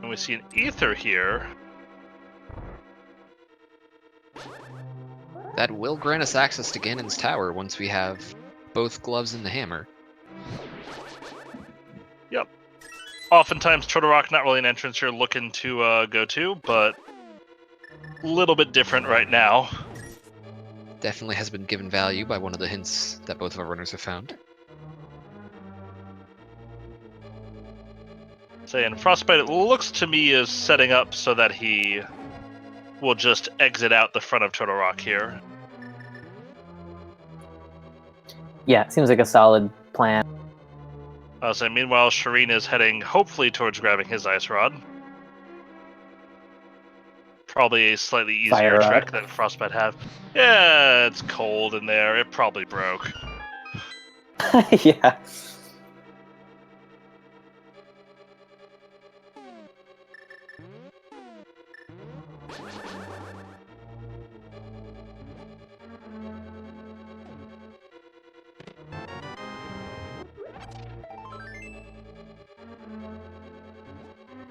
And we see an ether here. That will grant us access to Ganon's tower once we have both gloves and the hammer. Yep. Oftentimes, Turtle Rock, not really an entrance you're looking to go to, but a little bit different right now. Definitely has been given value by one of the hints that both of our runners have found. And Frostbite, it looks to me, is setting up so that he will just exit out the front of Turtle Rock here. Yeah, it seems like a solid plan. So meanwhile, Shareen is heading hopefully towards grabbing his ice rod. Probably a slightly easier Fire rod. track than Frostbite have. Yeah, it's cold in there. It probably broke. Yeah.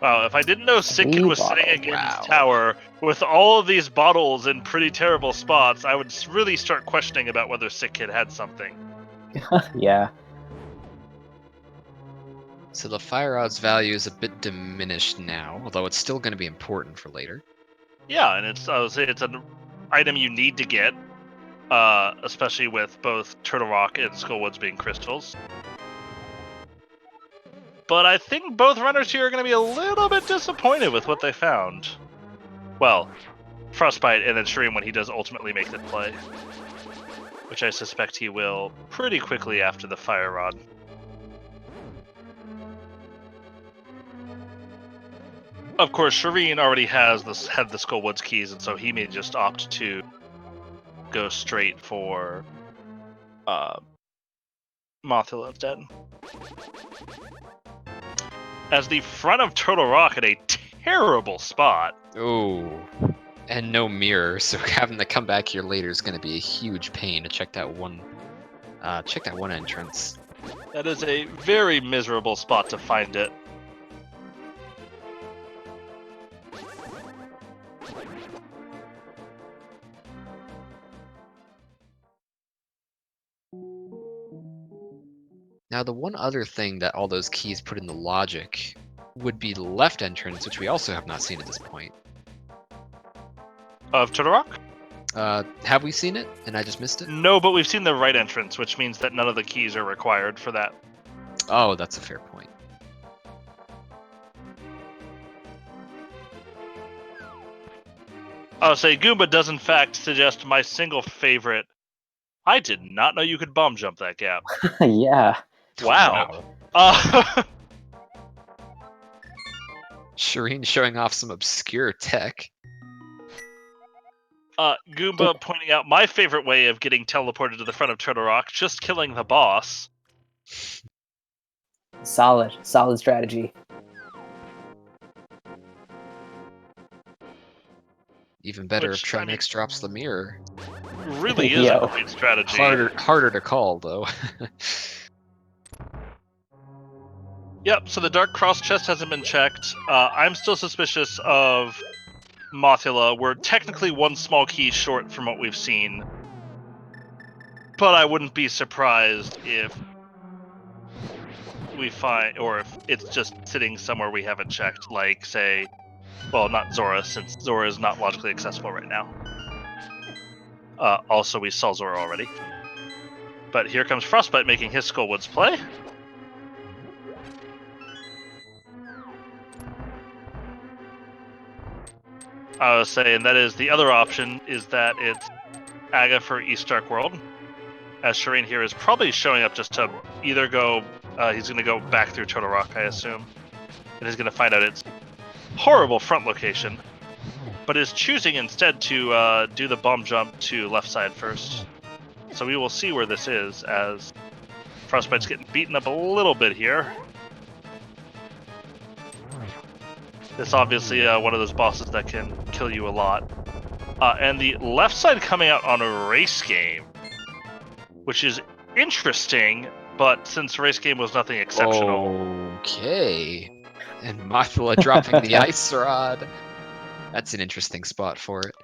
Wow, if I didn't know Sitkin was sitting bottle. against Wow. tower with all of these bottles in pretty terrible spots, I would really start questioning about whether Sitkin had something. Yeah. So the fire rod's value is a bit diminished now, although it's still going to be important for later. Yeah, and I would say it's an item you need to get, especially with both Turtle Rock and Skullwoods being crystals. But I think both runners here are going to be a little bit disappointed with what they found. Well, Frostbite and then Shareen when he does ultimately make the play. Which I suspect he will pretty quickly after the Fire Rod. Of course, Shareen already had the Skullwoods keys, and so he may just opt to go straight for Mothula instead. As the front of Turtle Rock at a terrible spot. Oh, and no mirror, so having to come back here later is going to be a huge pain to check that one entrance. That is a very miserable spot to find it. Now, the one other thing that all those keys put in the logic would be the left entrance, which we also have not seen at this point. Of Turtle Rock? Have we seen it, and I just missed it? No, but we've seen the right entrance, which means that none of the keys are required for that. Oh, that's a fair point. I'll say Goomba does in fact suggest my single favorite. I did not know you could bomb jump that gap. Yeah. Wow. Shareen showing off some obscure tech. Goomba pointing out my favorite way of getting teleported to the front of Turtle Rock, just killing the boss. Solid strategy. Even better Which, if Trinix drops the mirror. Really is a great strategy. Harder to call, though. Yep, so the Dark Cross chest hasn't been checked. I'm still suspicious of Mothula. We're technically one small key short from what we've seen. But I wouldn't be surprised if we find, or if it's just sitting somewhere we haven't checked, like, say, well, not Zora, since Zora is not logically accessible right now. Also, we saw Zora already. But here comes Frostbite making his Skullwoods play. I was saying that is the other option is that it's Aga for East Dark World. As Shareen here is probably showing up just to either go, he's going to go back through Turtle Rock, I assume. And he's going to find out its horrible front location. But is choosing instead to do the bomb jump to left side first. So we will see where this is as Frostbite's getting beaten up a little bit here. This obviously one of those bosses that can kill you a lot. And the left side coming out on a race game, which is interesting, but since race game was nothing exceptional. Okay. And Mothula dropping the ice rod. That's an interesting spot for it.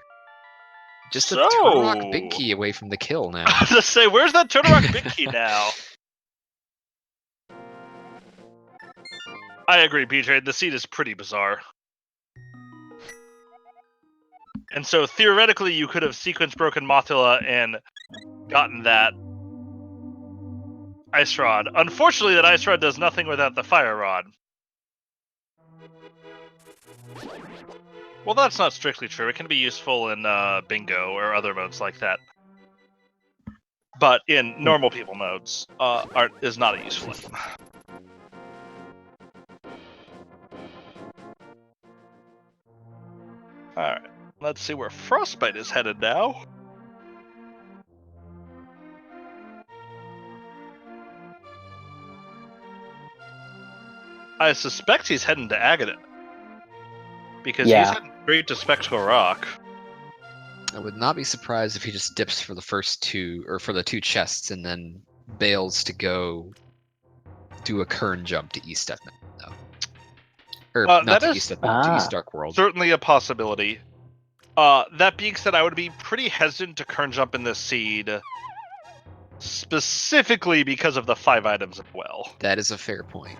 Just a Turtle Rock big key away from the kill now. I was gonna say, where's that Turtle Rock big key now? I agree, BJ. The seed is pretty bizarre. And so theoretically, you could have sequence broken Mothula and gotten that ice rod. Unfortunately, that ice rod does nothing without the fire rod. Well, that's not strictly true. It can be useful in bingo or other modes like that. But in normal people modes, art is not a useful item. Alright. Let's see where Frostbite is headed now. I suspect he's heading to Aghanim. Because he's heading straight to Spectral Rock. I would not be surprised if he just dips for the first two, or for the two chests, and then bails to go do a Kern jump to East Edmund. No. Or not to East Edmund, to East Dark World. Certainly a possibility. That being said, I would be pretty hesitant to Kern jump in this seed, specifically because of the 5 items as well. That is a fair point.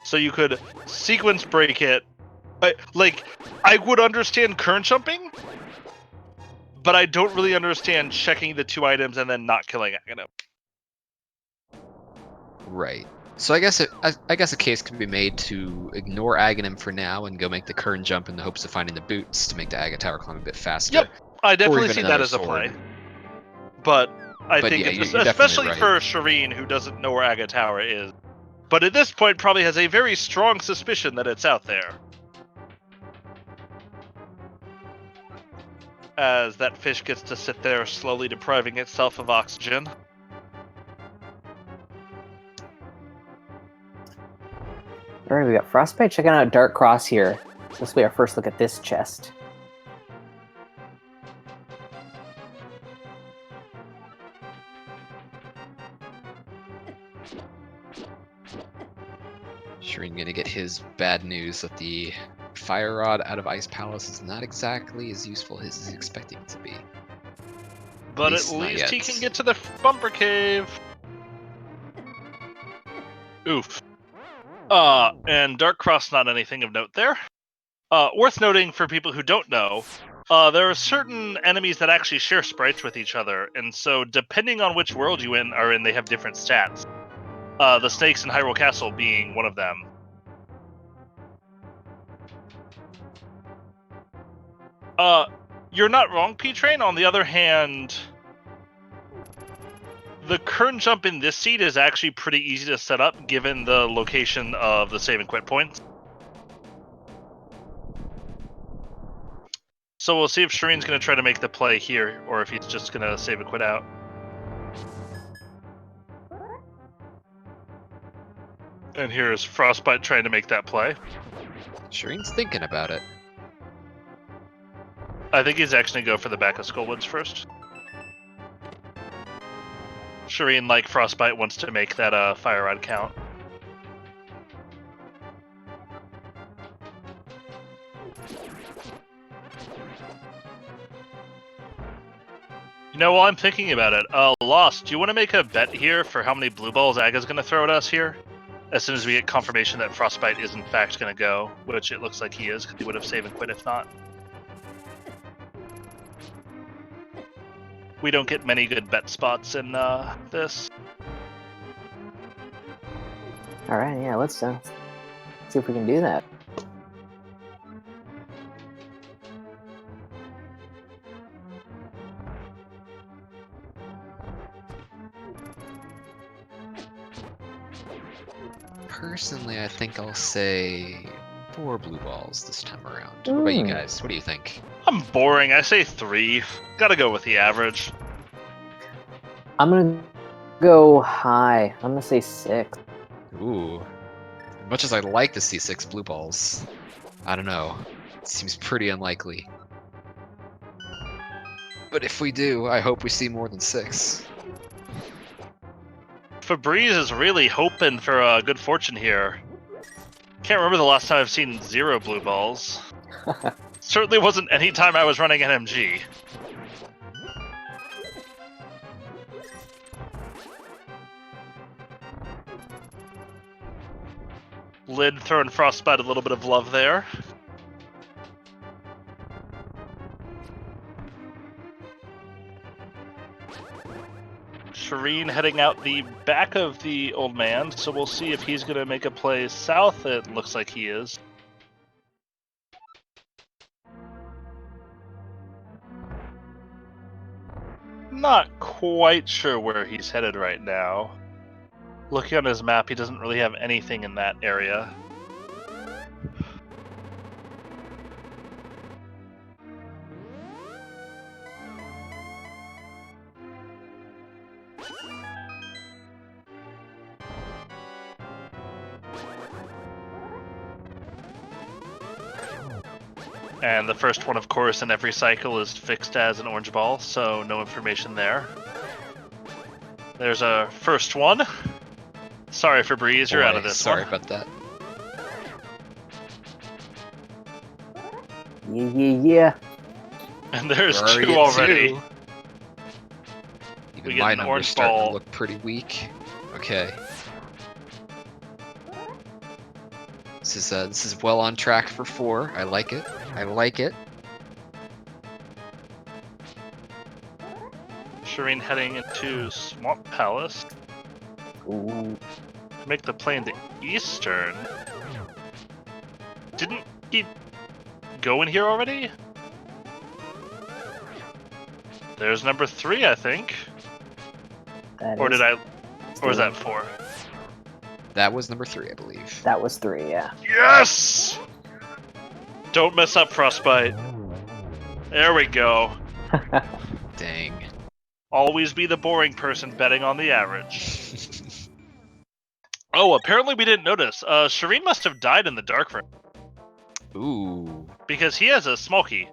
So you could sequence break it. I would understand Kern jumping, but I don't really understand checking the 2 items and then not killing Aghanim. Right. So I guess a case could be made to ignore Aghanim for now and go make the Kern jump in the hopes of finding the boots to make the Aga Tower climb a bit faster. Yep, I definitely see that as a play. But I think, especially right. For Shareen, who doesn't know where Aga Tower is, but at this point probably has a very strong suspicion that it's out there. As that fish gets to sit there slowly depriving itself of oxygen. Alright, we got Frostbite checking out Dark Cross here. This will be our first look at this chest. Shareen gonna get his bad news that the fire rod out of Ice Palace is not exactly as useful as he's expecting it to be. But at least he can get to the Bumper Cave. Oof. And Dark Cross, not anything of note there. Worth noting for people who don't know, there are certain enemies that actually share sprites with each other, and so depending on which world you are in, they have different stats. The snakes in Hyrule Castle being one of them. You're not wrong, P-Train. On the other hand, the Kern jump in this seed is actually pretty easy to set up, given the location of the save and quit points. So we'll see if Shareen's going to try to make the play here, or if he's just going to save and quit out. And here's Frostbite trying to make that play. Shareen's thinking about it. I think he's actually going to go for the back of Skullwoods first. Shareen, like Frostbite, wants to make that fire rod count. You know, while I'm thinking about it, Lost, do you want to make a bet here for how many blue balls Aga's going to throw at us here? As soon as we get confirmation that Frostbite is in fact going to go, which it looks like he is, because he would have save and quit if not. We don't get many good bet spots in this. Alright, yeah, let's see if we can do that. Personally, I think I'll say 4 blue balls this time around. What about you guys? What do you think? I'm boring. I say 3. Gotta go with the average. I'm gonna go high. I'm gonna say 6. Ooh. As much as I'd like to see 6 blue balls, I don't know. It seems pretty unlikely. But if we do, I hope we see more than 6. Febreze is really hoping for good fortune here. Can't remember the last time I've seen 0 blue balls. Certainly wasn't any time I was running NMG. Lid throwing Frostbite a little bit of love there. Shareen heading out the back of the old man, so we'll see if he's going to make a play south. It looks like he is. Not quite sure where he's headed right now. Looking on his map, he doesn't really have anything in that area. And the first one, of course, in every cycle is fixed as an orange ball, so no information there. There's a first one. Sorry for Breeze, you're out of this Sorry one. about that. Yeah. And there's We're already two at already. 2. Even We get my an numbers orange starting ball. to look pretty weak. Okay. This is well on track for 4. I like it. I like it. Shareen heading into Swamp Palace. Ooh. Make the plane to Eastern. Didn't he go in here already? There's number 3, I think. Or did I? Or was that 4? That was number 3, I believe. That was 3, yeah. Yes! Don't mess up, Frostbite. There we go. Dang. Always be the boring person betting on the average. Oh, apparently we didn't notice. Shareen must have died in the dark room. Ooh. Because he has a small key.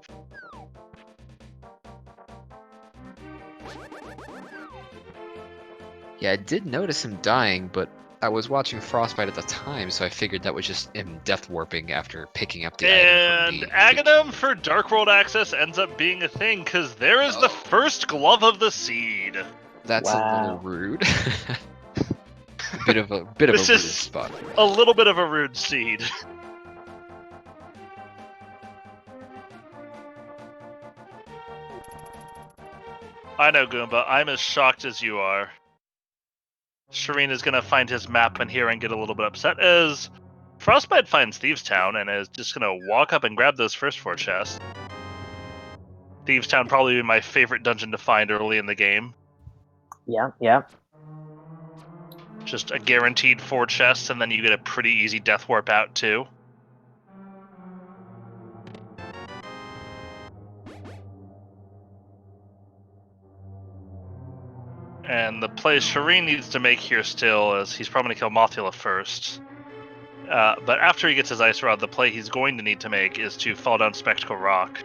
Yeah, I did notice him dying, but I was watching Frostbite at the time, so I figured that was just him death warping after picking up the And item from the... Aghanim for Dark World access ends up being a thing, because there is the first glove of the seed. That's a little Wow. rude. bit of a rude This is spot. a little bit of a rude seed. I know, Goomba. I'm as shocked as you are. Shareen is going to find his map in here and get a little bit upset as Frostbite finds Thieves Town and is just going to walk up and grab those first 4 chests. Thieves Town probably my favorite dungeon to find early in the game. Yeah. Just a guaranteed 4 chests, and then you get a pretty easy death warp out too. And the play Shareen needs to make here still is he's probably going to kill Mothula first. But after he gets his Ice Rod, the play he's going to need to make is to fall down Spectacle Rock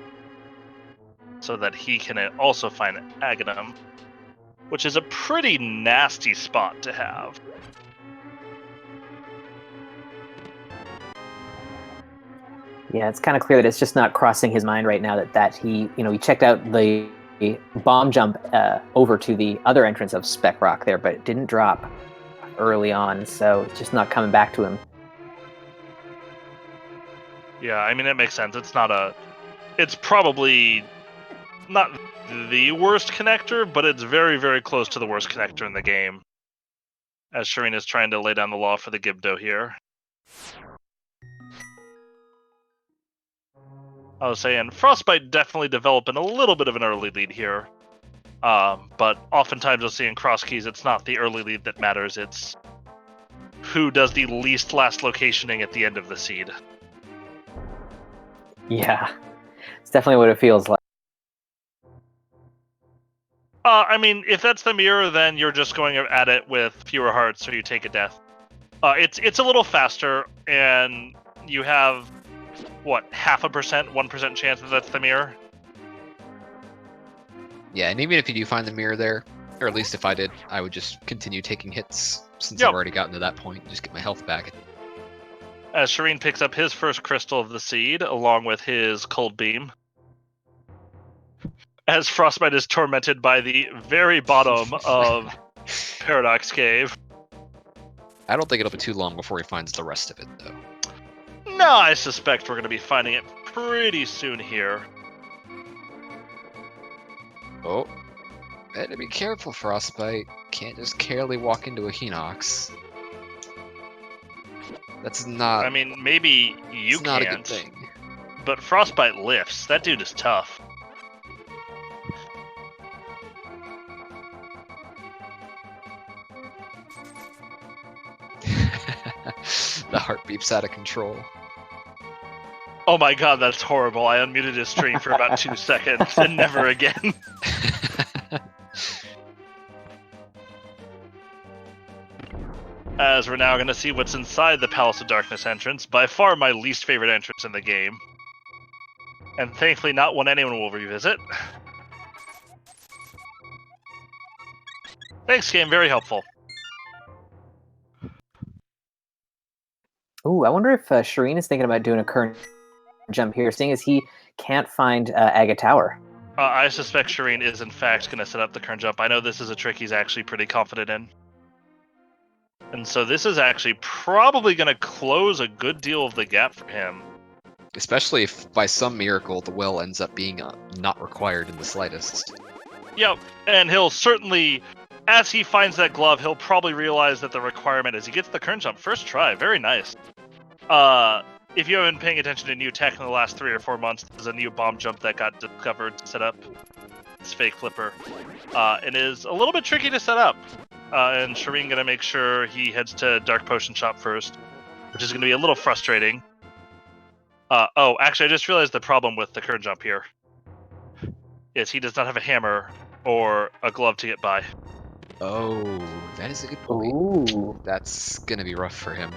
so that he can also find Aghanim, which is a pretty nasty spot to have. Yeah, it's kind of clear that it's just not crossing his mind right now that he checked out the bomb jump over to the other entrance of Spec Rock there, but it didn't drop early on, so it's just not coming back to him. Yeah, I mean, it makes sense. It's probably not the worst connector, but it's very, very close to the worst connector in the game. As Shareen is trying to lay down the law for the Gibdo here. I was saying, Frostbite definitely developing a little bit of an early lead here. But oftentimes you'll see in cross keys, it's not the early lead that matters, it's who does the least last locationing at the end of the seed. Yeah, it's definitely what it feels like. I mean, if that's the mirror, then you're just going at it with fewer hearts, so you take a death. It's a little faster, and you have, 0.5%, 1% chance that that's the mirror? Yeah, and even if you do find the mirror there, or at least if I did, I would just continue taking hits since I've already gotten to that point and just get my health back. As Shareen picks up his first crystal of the seed, along with his cold beam. As Frostbite is tormented by the very bottom of Paradox Cave. I don't think it'll be too long before he finds the rest of it, though. No, I suspect we're going to be finding it pretty soon here. Oh. Better be careful, Frostbite. Can't just carelessly walk into a Hinox. That's not... I mean, maybe you can't. Not a good thing. But Frostbite lifts. That dude is tough. The heart beeps out of control. Oh my god, that's horrible. I unmuted his stream for about 2 seconds and never again. As we're now going to see what's inside the Palace of Darkness entrance, by far my least favorite entrance in the game. And thankfully not one anyone will revisit. Thanks, game. Very helpful. Ooh, I wonder if Shareen is thinking about doing a current jump here, seeing as he can't find Aga Tower. I suspect Shareen is in fact going to set up the current jump. I know this is a trick he's actually pretty confident in. And so this is actually probably going to close a good deal of the gap for him. Especially if by some miracle the well ends up being not required in the slightest. Yep, and he'll certainly, as he finds that glove, he'll probably realize that the requirement is he gets the current jump first try. Very nice. If you haven't been paying attention to new tech in the last 3 or 4 months, there's a new bomb jump that got discovered to set up. It's fake flipper. It is a little bit tricky to set up. And Shareen gonna make sure he heads to Dark Potion Shop first, which is gonna be a little frustrating. Oh, actually, I just realized the problem with the current jump here is he does not have a hammer or a glove to get by. Oh, that is a good point. Ooh. That's gonna be rough for him.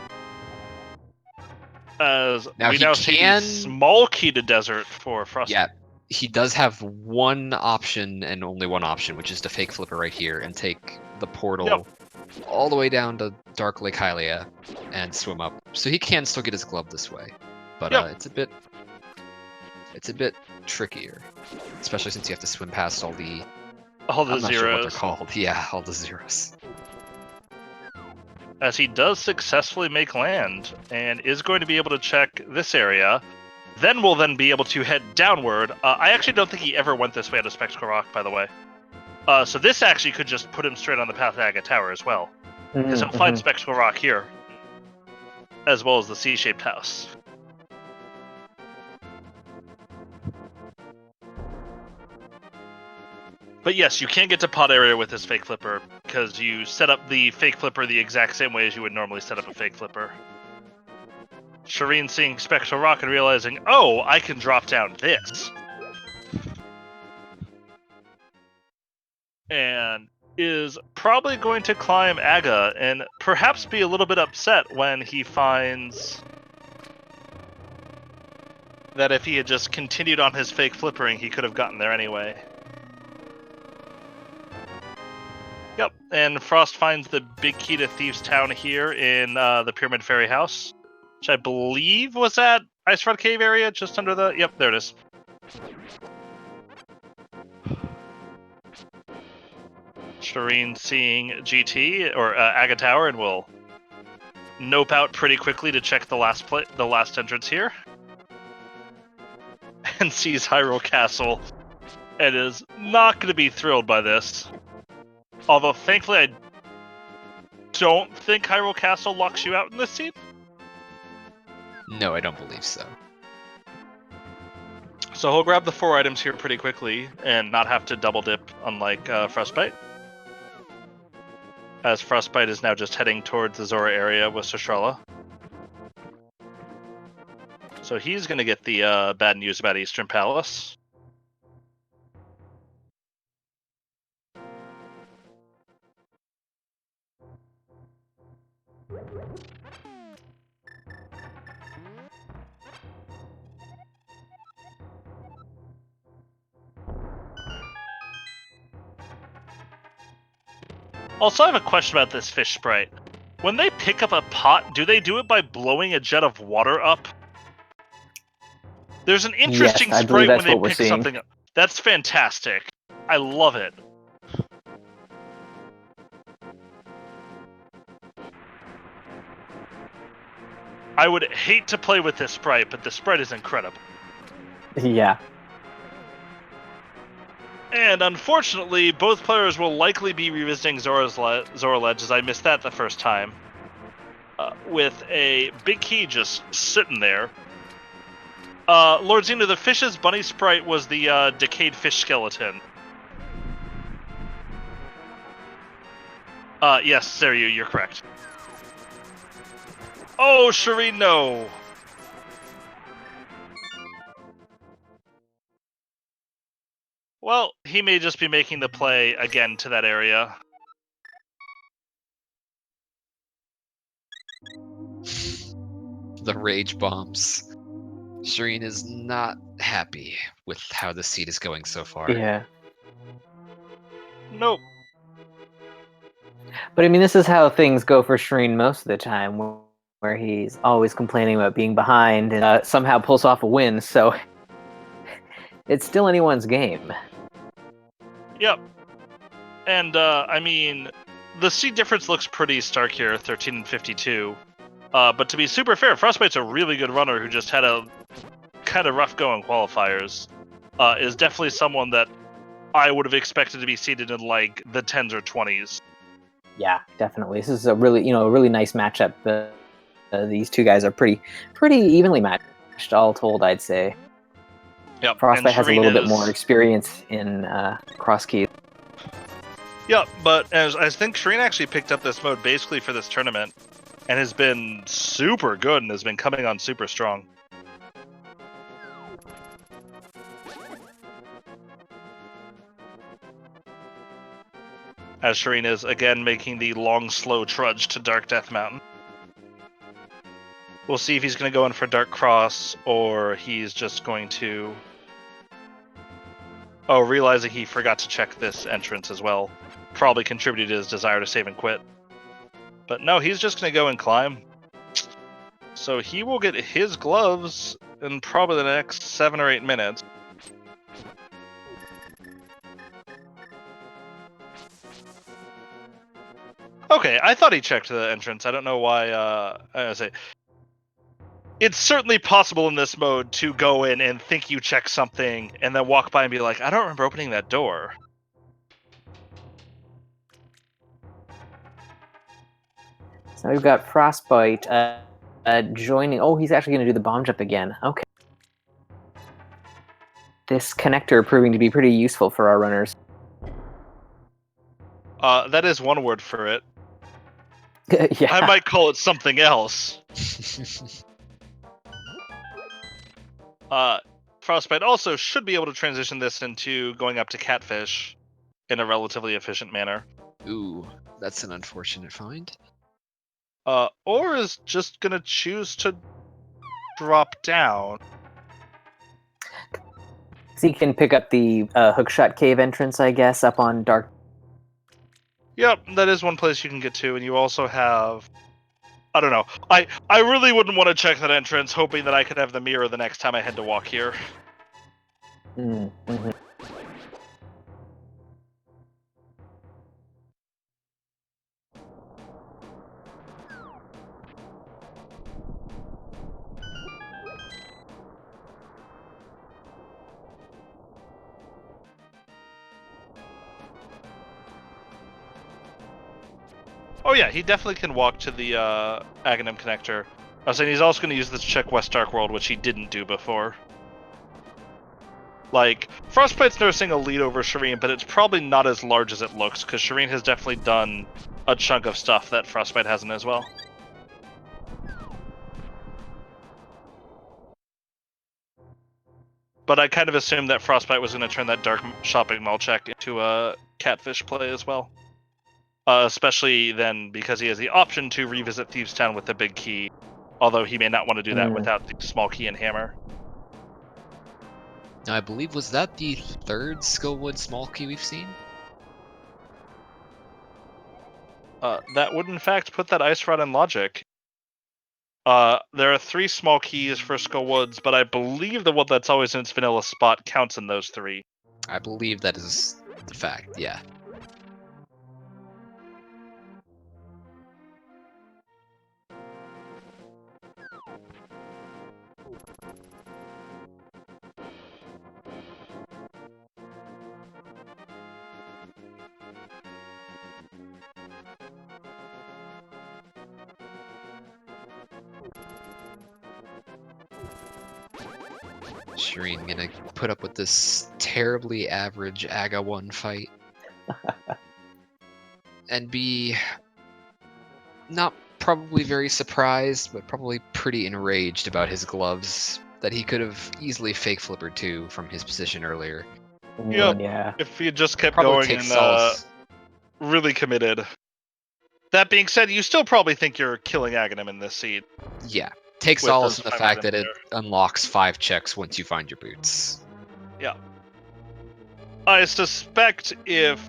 As Now we he now see can- the small key to desert for Frostbite. Yeah, he does have one option and only one option, which is to fake flipper right here and take the portal all the way down to Dark Lake Hylia and swim up. So he can still get his glove this way, but it's a bit trickier, especially since you have to swim past all the All the I'm not sure what they're zeros. called. Yeah, all the zeros. As he does successfully make land and is going to be able to check this area. Then we'll be able to head downward. I actually don't think he ever went this way out of Spectacle Rock, by the way. So this actually could just put him straight on the path to Aga Tower as well. Because he'll find Spectacle Rock here, as well as the C-shaped house. But yes, you can get to pot area with this fake flipper, because you set up the fake flipper the exact same way as you would normally set up a fake flipper. Shareen seeing Spectral Rock and realizing, oh, I can drop down this. And is probably going to climb Aga and perhaps be a little bit upset when he finds that if he had just continued on his fake flippering, he could have gotten there anyway. Yep, and Frost finds the big key to Thieves' Town here in the Pyramid Fairy House, which I believe was at Ice Rod Cave area, just under the... Yep, there it is. Shareen seeing GT, or Aga Tower, and will nope out pretty quickly to check the last entrance here. And sees Hyrule Castle, and is not going to be thrilled by this. Although, thankfully, I don't think Hyrule Castle locks you out in this scene. No, I don't believe so. So he'll grab the 4 items here pretty quickly and not have to double dip, unlike Frostbite. As Frostbite is now just heading towards the Zora area with Sashrala. So he's going to get the bad news about Eastern Palace. Also, I have a question about this fish sprite. When they pick up a pot, do they do it by blowing a jet of water up? There's an interesting Yes, I sprite believe when that's they what we're pick seeing. something up. That's fantastic. I love it. I would hate to play with this sprite, but the sprite is incredible. Yeah. And unfortunately, both players will likely be revisiting Zora Ledge, as I missed that the first time. With a big key just sitting there. Lord Xena, the fish's bunny sprite was the decayed fish skeleton. Yes, Seryu, you're correct. Oh, Shareen, no! Well, he may just be making the play again to that area. The rage bombs. Shareen is not happy with how the seed is going so far. Yeah. Nope. But I mean, this is how things go for Shareen most of the time, where he's always complaining about being behind and somehow pulls off a win. So it's still anyone's game. Yep. And I mean, the seed difference looks pretty stark here, 13 and 52. But to be super fair, Frostbite's a really good runner who just had a kind of rough go in qualifiers. Is definitely someone that I would have expected to be seeded in like the 10s or 20s. Yeah, definitely. This is a really nice matchup. These two guys are pretty evenly matched, all told, I'd say. Yep. Frostbite and has a Shareen little bit is- more experience in cross keys. Yep, but as I think Shareen actually picked up this mode basically for this tournament, and has been super good and has been coming on super strong. As Shareen is again making the long, slow trudge to Dark Death Mountain. We'll see if he's going to go in for Dark Cross, or he's just going to... Oh, realizing he forgot to check this entrance as well. Probably contributed to his desire to save and quit. But no, he's just going to go and climb. So he will get his gloves in probably the next 7 or 8 minutes. Okay, I thought he checked the entrance. I don't know why, it's certainly possible in this mode to go in and think you check something and then walk by and be like, I don't remember opening that door. So we've got Frostbite joining. Oh, he's actually going to do the bomb jump again. Okay. This connector proving to be pretty useful for our runners. That is one word for it. Yeah. I might call it something else. Frostbite also should be able to transition this into going up to Catfish in a relatively efficient manner. Ooh, that's an unfortunate find. Or is just gonna choose to drop down. So he can pick up the hookshot cave entrance, I guess, up on Dark. Yep, that is one place you can get to, and you also have... I don't know. I really wouldn't want to check that entrance, hoping that I could have the mirror the next time I had to walk here. Mm-hmm. Oh yeah, he definitely can walk to the Aghanim connector. I was saying he's also going to use this to check West Dark World, which he didn't do before. Like, Frostbite's nursing a lead over Shareen, but it's probably not as large as it looks, because Shareen has definitely done a chunk of stuff that Frostbite hasn't as well. But I kind of assumed that Frostbite was going to turn that Dark Shopping Mall check into a Catfish play as well. Especially then because he has the option to revisit Thieves' Town with the big key, although he may not want to do that without the small key and hammer. Now, I believe, was that the third Skillwood small key we've seen? That would in fact put that Ice Rod in logic. There are 3 small keys for Skull Woods, but I believe the one that's always in its vanilla spot counts in those 3. I believe that is the fact, yeah. Shareen gonna put up with this terribly average Aga 1 fight. And be not probably very surprised, but probably pretty enraged about his gloves that he could have easily fake flippered to from his position earlier. Yep. Yeah. If he just kept Probably going take and solace. really committed. That being said, you still probably think you're killing Aghanim in this seed. Yeah, Take with solace those in the 5 fact that items it unlocks 5 checks once you find your boots. Yeah. I suspect if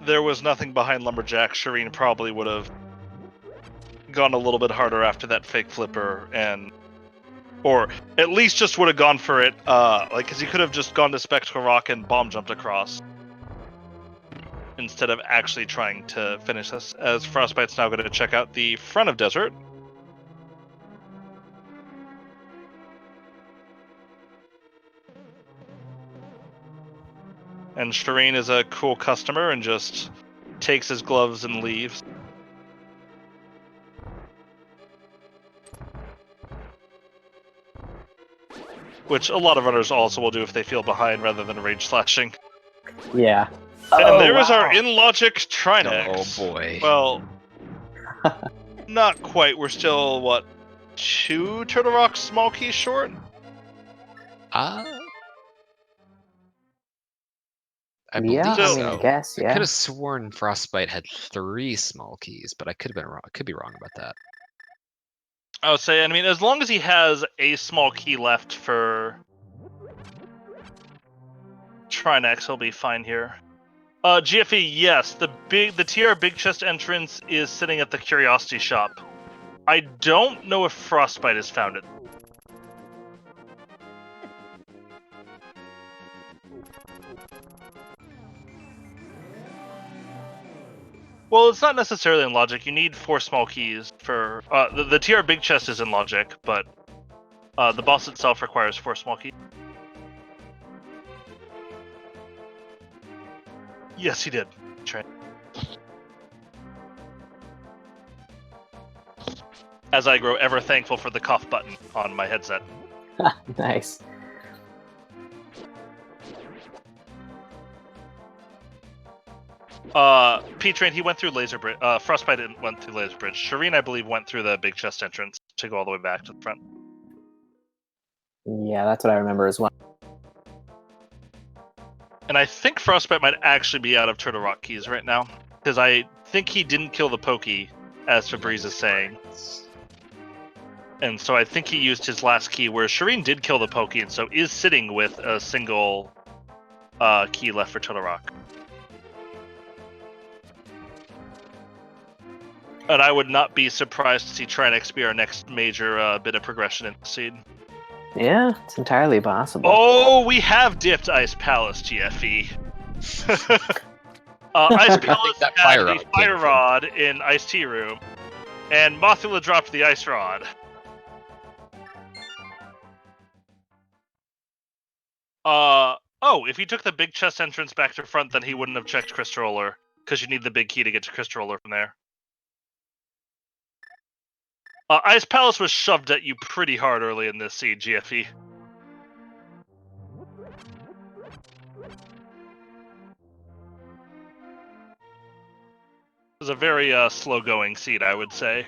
there was nothing behind Lumberjack, Shareen probably would have gone a little bit harder after that fake flipper, or at least just would have gone for it, because he could have just gone to Spectral Rock and bomb jumped across instead of actually trying to finish this. As Frostbite's now going to check out the front of Desert. And Shareen is a cool customer and just takes his gloves and leaves. Which a lot of runners also will do if they feel behind rather than rage slashing. Yeah. And there is wow. our in-logic Trinex. Oh boy. Well, not quite. We're still, what, 2 Turtle Rock small keys short? I believe Yeah, I So- mean, I so. guess, I yeah. could have sworn Frostbite had 3 small keys, but I could have been wrong. I could be wrong about that. I would say, I mean, as long as he has a small key left for Trinex, he'll be fine here. GFE, yes, the TR Big Chest entrance is sitting at the Curiosity Shop. I don't know if Frostbite has found it. Well, it's not necessarily in logic. You need 4 small keys for the TR Big Chest is in logic, but the boss itself requires 4 small keys. Yes, he did. Try. As I grow ever thankful for the cough button on my headset. Nice. P-Train, he went through Laser Bridge. Frostbite didn't went through Laser Bridge. Shareen, I believe, went through the big chest entrance to go all the way back to the front. Yeah, that's what I remember as well. And I think Frostbite might actually be out of Turtle Rock keys right now. Because I think he didn't kill the Pokey, as Febreze is saying. And so I think he used his last key, whereas Shareen did kill the Pokey, and so is sitting with a single key left for Turtle Rock. And I would not be surprised to see Trinex be our next major bit of progression in the seed. Yeah, it's entirely possible. Oh, we have dipped Ice Palace, GFE. Ice Palace that had fire the rod came fire from. rod in Ice Tea Room, and Mothula dropped the ice rod. Oh, if he took the big chest entrance back to front, then he wouldn't have checked Crystal Roller, because you need the big key to get to Crystal Roller from there. Ice Palace was shoved at you pretty hard early in this seed, GFE. It was a very slow-going seed, I would say.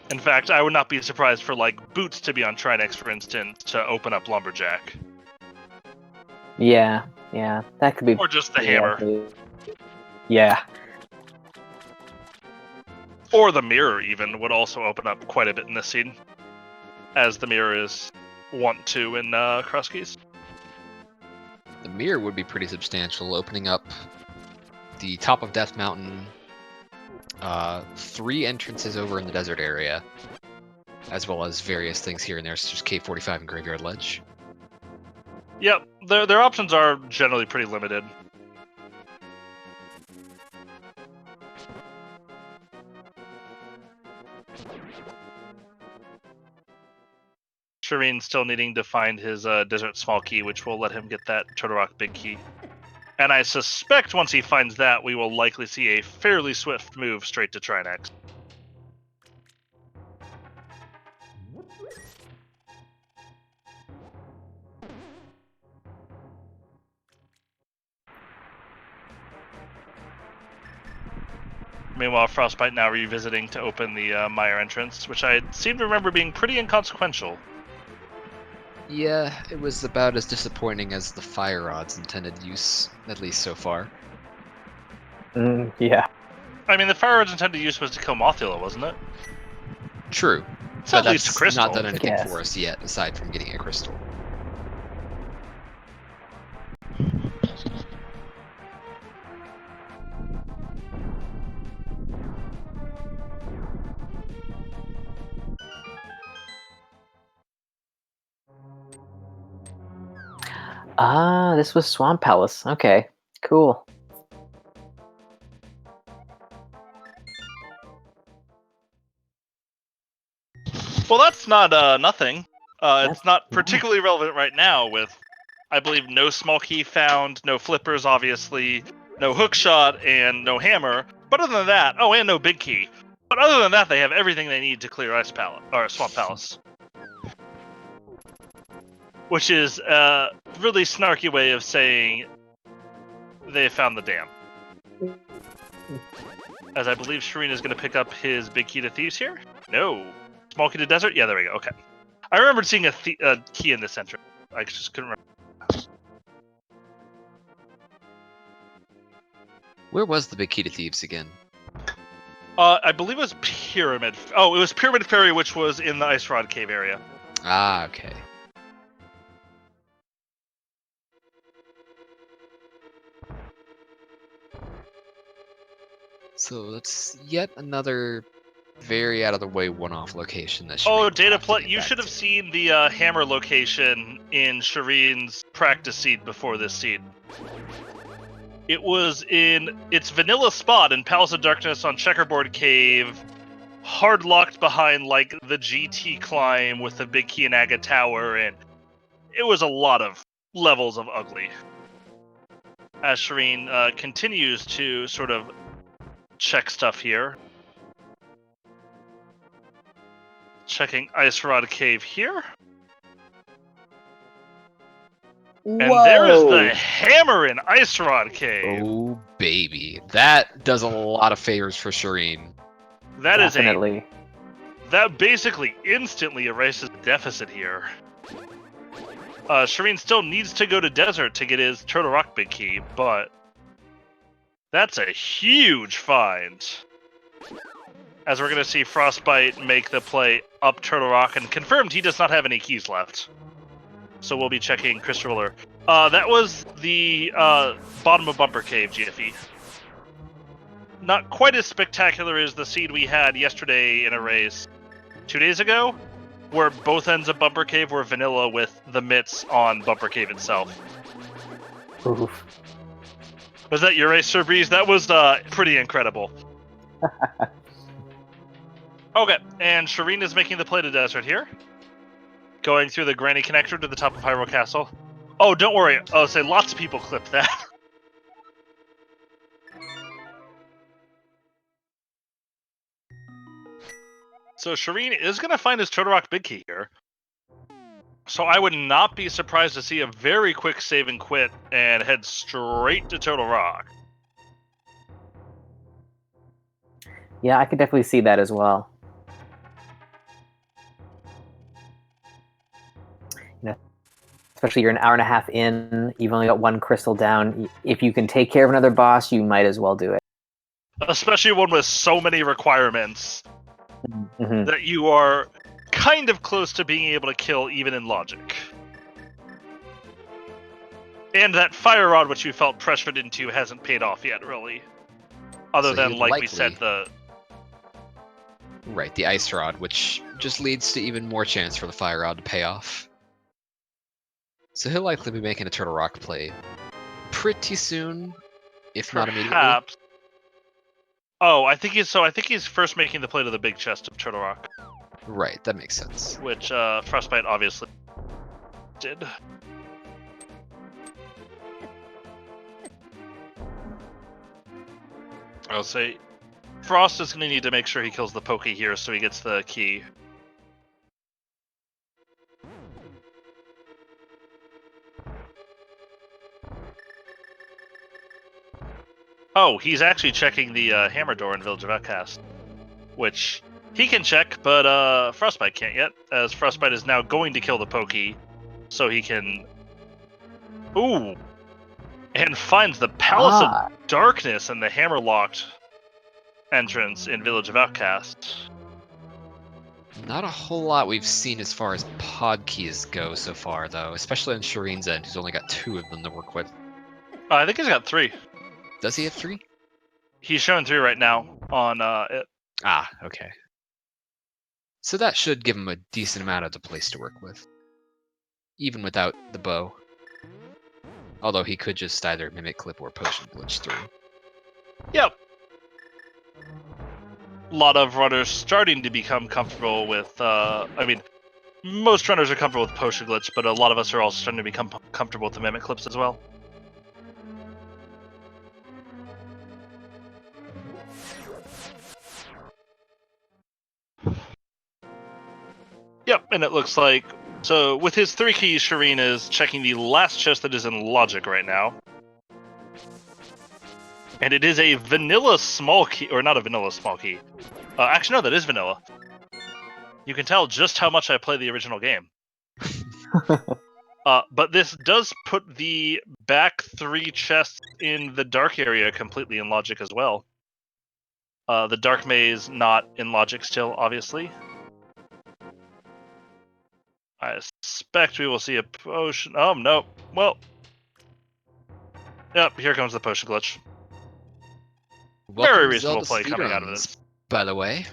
In fact, I would not be surprised for, like, Boots to be on Trinex, for instance, to open up Lumberjack. Yeah, that could be. Or just the pretty hammer. likely. Yeah. Or the mirror, even, would also open up quite a bit in this scene. As the mirror is wont to in Cross Keys. The mirror would be pretty substantial, opening up the top of Death Mountain, 3 entrances over in the desert area, as well as various things here and there, such as Cave 45 and Graveyard Ledge. Yep, their options are generally pretty limited. Shareen still needing to find his Desert Small Key, which will let him get that Turtle Rock Big Key. And I suspect once he finds that, we will likely see a fairly swift move straight to Trinex. Meanwhile, Frostbite now revisiting to open the Mire entrance, which I seem to remember being pretty inconsequential. Yeah, it was about as disappointing as the fire rod's intended use, at least so far. Yeah. I mean, the fire rod's intended use was to kill Mothula, wasn't it? True. It's But at least a that's crystal. not done anything Yes. for us yet, aside from getting a crystal. Ah, this was Swamp Palace. Okay, cool. Well, that's not nothing. That's- It's not particularly relevant right now with, I believe, no small key found, no flippers, obviously, no hook shot, and no hammer. But other than that, oh, and no big key. But other than that, they have everything they need to clear Ice Palace, or Swamp Palace. Which is a really snarky way of saying they found the dam. As I believe Shareen is going to pick up his big key to Thieves here? No. Small key to Desert? Yeah, there we go. Okay. I remembered seeing a key in this entrance. I just couldn't remember. Where was the big key to Thieves again? I believe it was Pyramid. Oh, it was Pyramid Ferry, which was in the Ice Rod Cave area. Ah, okay. So that's yet another very out of the way one-off location that. Oh, Shareen will Data have to Plot, get you back should have to. seen the hammer location in Shireen's practice seed before this seed. It was in its vanilla spot in Palace of Darkness on Checkerboard Cave, hard locked behind like the GT climb with the big key and Aga Tower, and it was a lot of levels of ugly. As Shareen continues to sort of check stuff here. Checking Ice Rod Cave here. And there is the hammer in Ice Rod Cave. Oh, baby. That does a lot of favors for Shareen. That is Definitely. that basically instantly erases the deficit here. Shareen still needs to go to Desert to get his Turtle Rock big key, but that's a huge find. As we're going to see Frostbite make the play up Turtle Rock, and confirmed he does not have any keys left. So we'll be checking Crystal Roller. That was the bottom of Bumper Cave, GFE. Not quite as spectacular as the seed we had yesterday in a race 2 days ago, where both ends of Bumper Cave were vanilla with the mitts on Bumper Cave itself. Oof. Was that your race, Sir Breeze? That was pretty incredible. Okay, and Shareen is making the play to Desert here. Going through the Granny Connector to the top of Hyrule Castle. Oh, don't worry. I'll say lots of people clipped that. So Shareen is going to find his Turtle Rock big key here. So I would not be surprised to see a very quick save and quit and head straight to Turtle Rock. Yeah, I could definitely see that as well. Especially you're an hour and a half in, you've only got one crystal down. If you can take care of another boss, you might as well do it. Especially one with so many requirements Mm-hmm. that you are kind of close to being able to kill even in logic. And that fire rod, which you felt pressured into, hasn't paid off yet, really. Other So than, you'd like we said, the... Right, the Ice Rod, which just leads to even more chance for the Fire Rod to pay off. So he'll likely be making a Turtle Rock play pretty soon, if not immediately. Perhaps. Oh, I think he's first making the play to the big chest of Turtle Rock, Right, that makes sense. which Frostbite obviously did. I'll say Frost is going to need to make sure he kills the Pokey here so he gets the key. Oh, he's actually checking the hammer door in Village of Outcast, which he can check, but Frostbite can't yet, as Frostbite is now going to kill the Pokey, so he can... Ooh! And finds the Palace of Darkness and the hammer locked. entrance in Village of Outcast? Not a whole lot we've seen as far as pod keys go so far, though, especially on Shareen's end, who's only got 2 of them to work with. I think he's got 3. Does he have 3? He's showing 3 right now on it. Ah, okay. So that should give him a decent amount of the place to work with, even without the bow. Although he could just either Mimic Clip or Potion Glitch through. Yep. A lot of runners starting to become comfortable with, I mean, most runners are comfortable with Potion Glitch, but a lot of us are also starting to become comfortable with the Mimic Clips as well. Yep, and it looks like, so with his 3 keys, Shareen is checking the last chest that is in Logic right now. And it is a vanilla small key, or not a vanilla small key. Actually, no, that is vanilla. You can tell just how much I play the original game. But this does put the back 3 chests in the dark area completely in Logic as well. The dark maze not in Logic still, obviously. I suspect we will see a potion. Oh, no. Well. Yep, here comes the potion glitch. Welcome Very to reasonable Zelda play coming out of speedruns, this. by the way.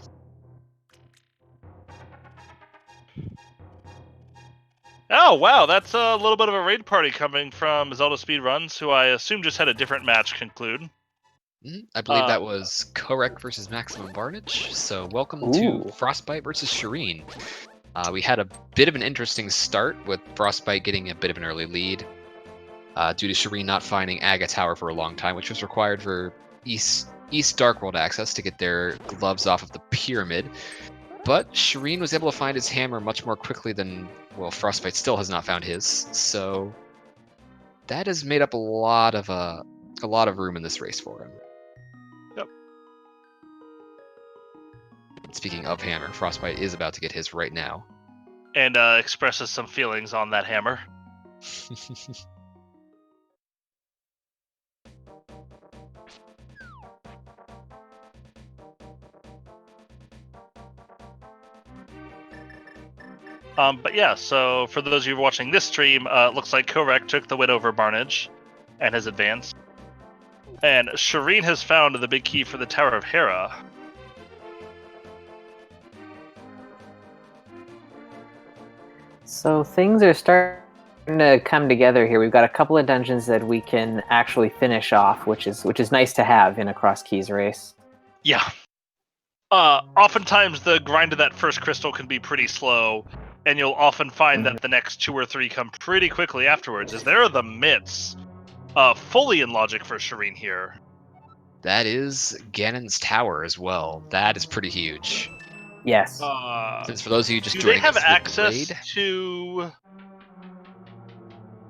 Oh, wow, that's a little bit of a raid party coming from Zelda Speedruns, who I assume just had a different match conclude. I believe that was Korek versus Maximum Barnage. So welcome to Frostbite versus Shareen. We had a bit of an interesting start with Frostbite getting a bit of an early lead due to Shareen not finding Aga Tower for a long time, which was required for East Dark World access to get their gloves off of the pyramid. But Shareen was able to find his hammer much more quickly than, well, Frostbite still has not found his. So that has made up a lot of room in this race for him. Yep. Speaking of hammer, Frostbite is about to get his right now. And expresses some feelings on that hammer. But yeah, so for those of you watching this stream, it looks like Korek took the win over Barnage and has advanced. And Shareen has found the big key for the Tower of Hera. So things are starting to come together here. We've got a couple of dungeons that we can actually finish off, which is nice to have in a cross keys race. Yeah. Oftentimes the grind of that first crystal can be pretty slow, and you'll often find that the next 2 or 3 come pretty quickly afterwards, as there are the mitts fully in Logic for Shareen here. That is Ganon's Tower as well. That is pretty huge. Yes. Since for those of you just do they joining have us with the access raid, to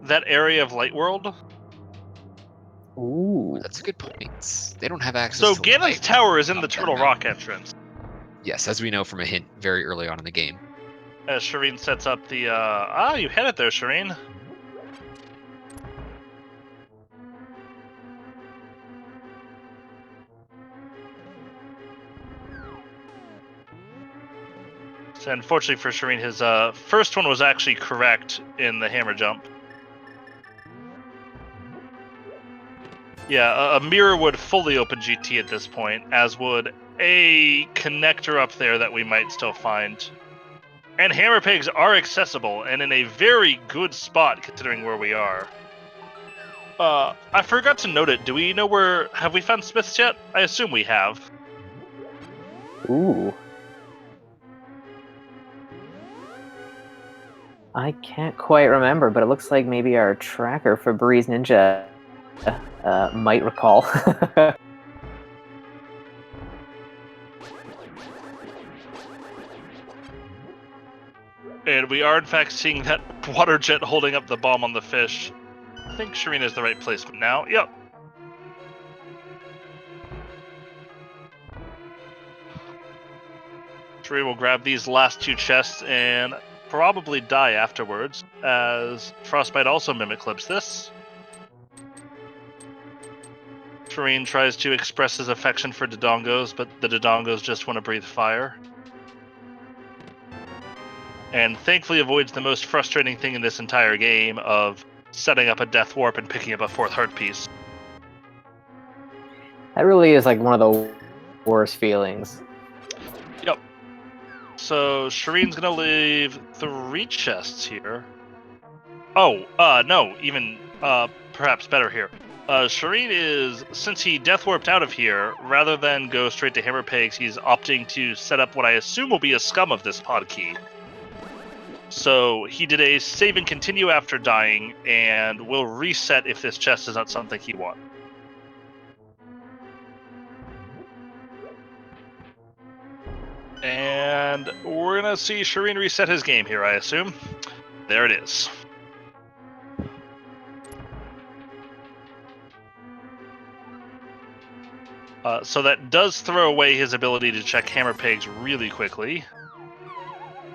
that area of Light World? Ooh. that's a good point. They don't have access So to Ganon's Light Tower is in up the that Turtle mountain. Rock entrance. Yes, as we know from a hint very early on in the game. As Shareen sets up the you had it there, Shareen. So unfortunately for Shareen, his first one was actually correct in the hammer jump. Yeah, a mirror would fully open GT at this point, as would a connector up there that we might still find. And hammer pegs are accessible and in a very good spot considering where we are. I forgot to note it. Do we know where... Have we found smiths yet? I assume we have. Ooh. I can't quite remember, but it looks like maybe our tracker for Breeze Ninja might recall. And we are in fact seeing that water jet holding up the bomb on the fish. I think Shareen is the right placement now. Yep. Shareen will grab these last 2 chests and probably die afterwards, as Frostbite also Mimic Clips this. Shareen tries to express his affection for Dodongos, but the Dodongos just want to breathe fire. And thankfully avoids the most frustrating thing in this entire game of setting up a death warp and picking up a 4th heart piece. That really is like one of the worst feelings. Yep. So Shareen's gonna leave 3 chests here. Oh, no, even perhaps better here. Shareen is, since he death warped out of here, rather than go straight to Hammer Pegs, he's opting to set up what I assume will be a scum of this pod key. So he did a save and continue after dying, and will reset if this chest is not something he wants. And we're gonna see Shareen reset his game here, I assume. There it is. So that does throw away his ability to check Hammer Pegs really quickly.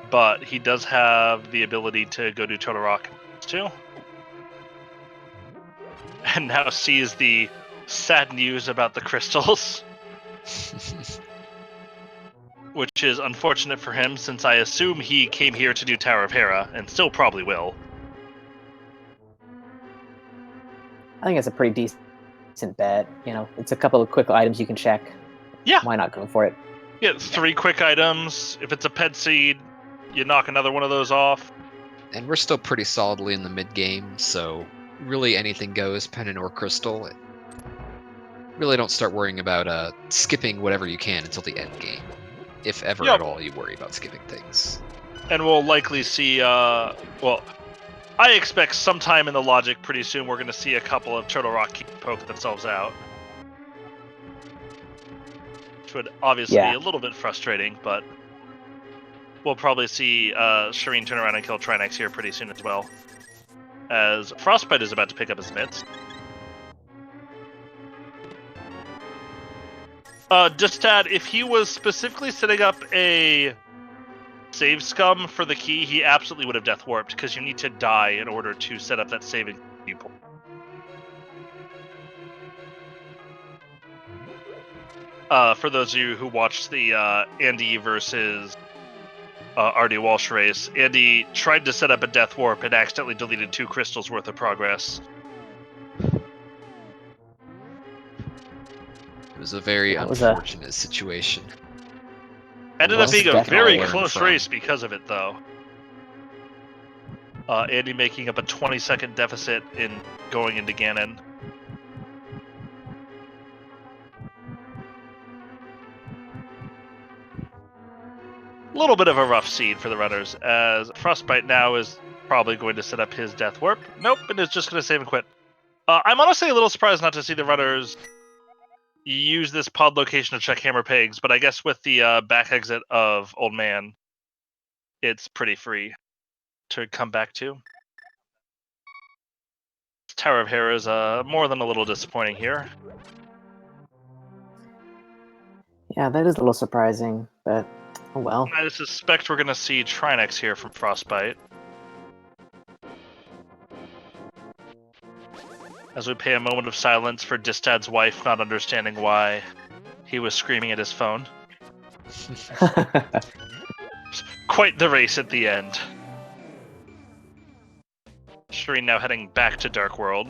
But he does have the ability to go do Total Rock too. And now sees the sad news about the crystals. Which is unfortunate for him, since I assume he came here to do Tower of Hera, and still probably will. I think it's a pretty decent bet. You know, it's a couple of quick items you can check. Yeah. Why not go for it? Yeah, 3 quick items. If it's a pet seed, you knock another one of those off. And we're still pretty solidly in the mid-game, so really anything goes, pen or crystal. Really don't start worrying about skipping whatever you can until the end game. If ever at all you worry about skipping things. And we'll likely see, well, I expect sometime in the logic pretty soon we're going to see a couple of Turtle Rock poke themselves out. Which would obviously be a little bit frustrating, but we'll probably see Shareen turn around and kill Trinex here pretty soon as well. As Frostbite is about to pick up his mitts. Just to add, if he was specifically setting up a save scum for the key, he absolutely would have death warped, because you need to die in order to set up that saving viewpoint. For those of you who watched the Andy versus RD Walsh race, Andy tried to set up a death warp and accidentally deleted 2 crystals worth of progress. It was a very unfortunate situation. Ended up being a very close from. race because of it, though. Andy making up a 20-second deficit in going into Ganon. A little bit of a rough seed for the runners, as Frostbite now is probably going to set up his death warp. Nope, and is just going to save and quit. I'm honestly a little surprised not to see the runners use this pod location to check Hammer Pegs, but I guess with the back exit of Old Man, it's pretty free to come back to. Tower of Hera is more than a little disappointing here. Yeah, that is a little surprising, but oh well. I suspect we're going to see Trinex here from Frostbite. As we pay a moment of silence for Distad's wife not understanding why he was screaming at his phone. Quite the race at the end. Shareen now heading back to Dark World.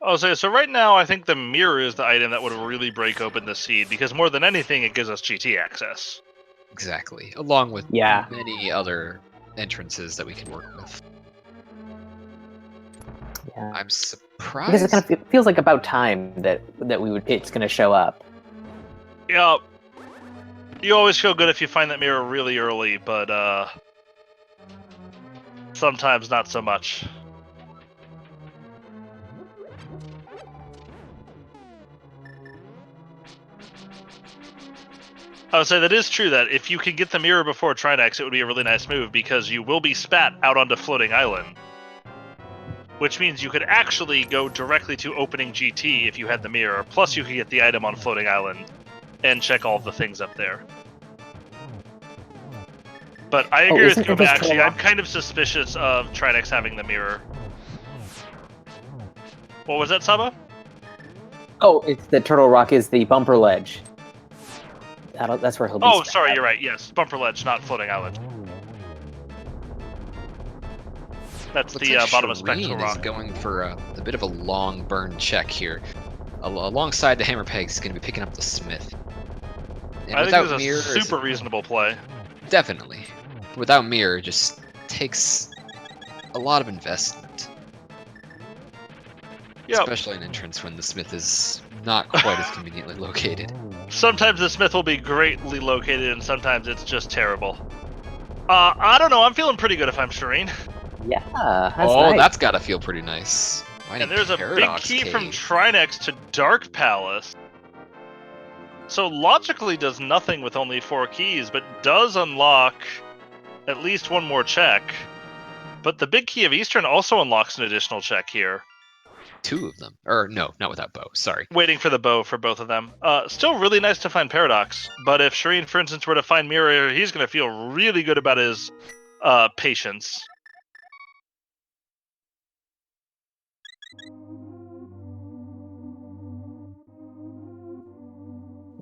I'll say, so right now I think the mirror is the item that would really break open the seed, because more than anything it gives us GT access. Exactly, along with many other entrances that we can work with. Yeah. I'm surprised. Because it kind of feels like about time that it's going to show up. Yeah. You always feel good if you find that mirror really early, but sometimes not so much. I would say that is true, that if you can get the mirror before Trinex, it would be a really nice move, because you will be spat out onto Floating Island. which means you could actually go directly to opening GT if you had the mirror, plus you could get the item on Floating Island and check all of the things up there. But I agree with you, actually. I'm kind of suspicious of Trinex having the mirror. What was that, Saba? Oh, it's the Turtle Rock is the bumper ledge. That's where he'll be. Oh, sorry, you're right. Yes, bumper ledge, not Floating Island. That's the bottom of Spectral Rock. Is going for a bit of a long burn check here. Alongside the hammer pegs, is going to be picking up the smith. And I think this is a super reasonable play. Definitely. Without mirror, just takes a lot of investment. Yep. Especially an entrance when the smith is not quite as conveniently located. Sometimes the smith will be greatly located, and sometimes it's just terrible. I don't know. I'm feeling pretty good if I'm Shareen. Yeah. Nice. That's got to feel pretty nice. And there's a big key from Trinex to Dark Palace. So logically does nothing with only 4 keys, but does unlock at least one more check. But the big key of Eastern also unlocks an additional check here. 2 of them. Or no, not without bow, sorry. Waiting for the bow for both of them. Still really nice to find Paradox, but if Shareen, for instance, were to find Mirror, he's going to feel really good about his patience.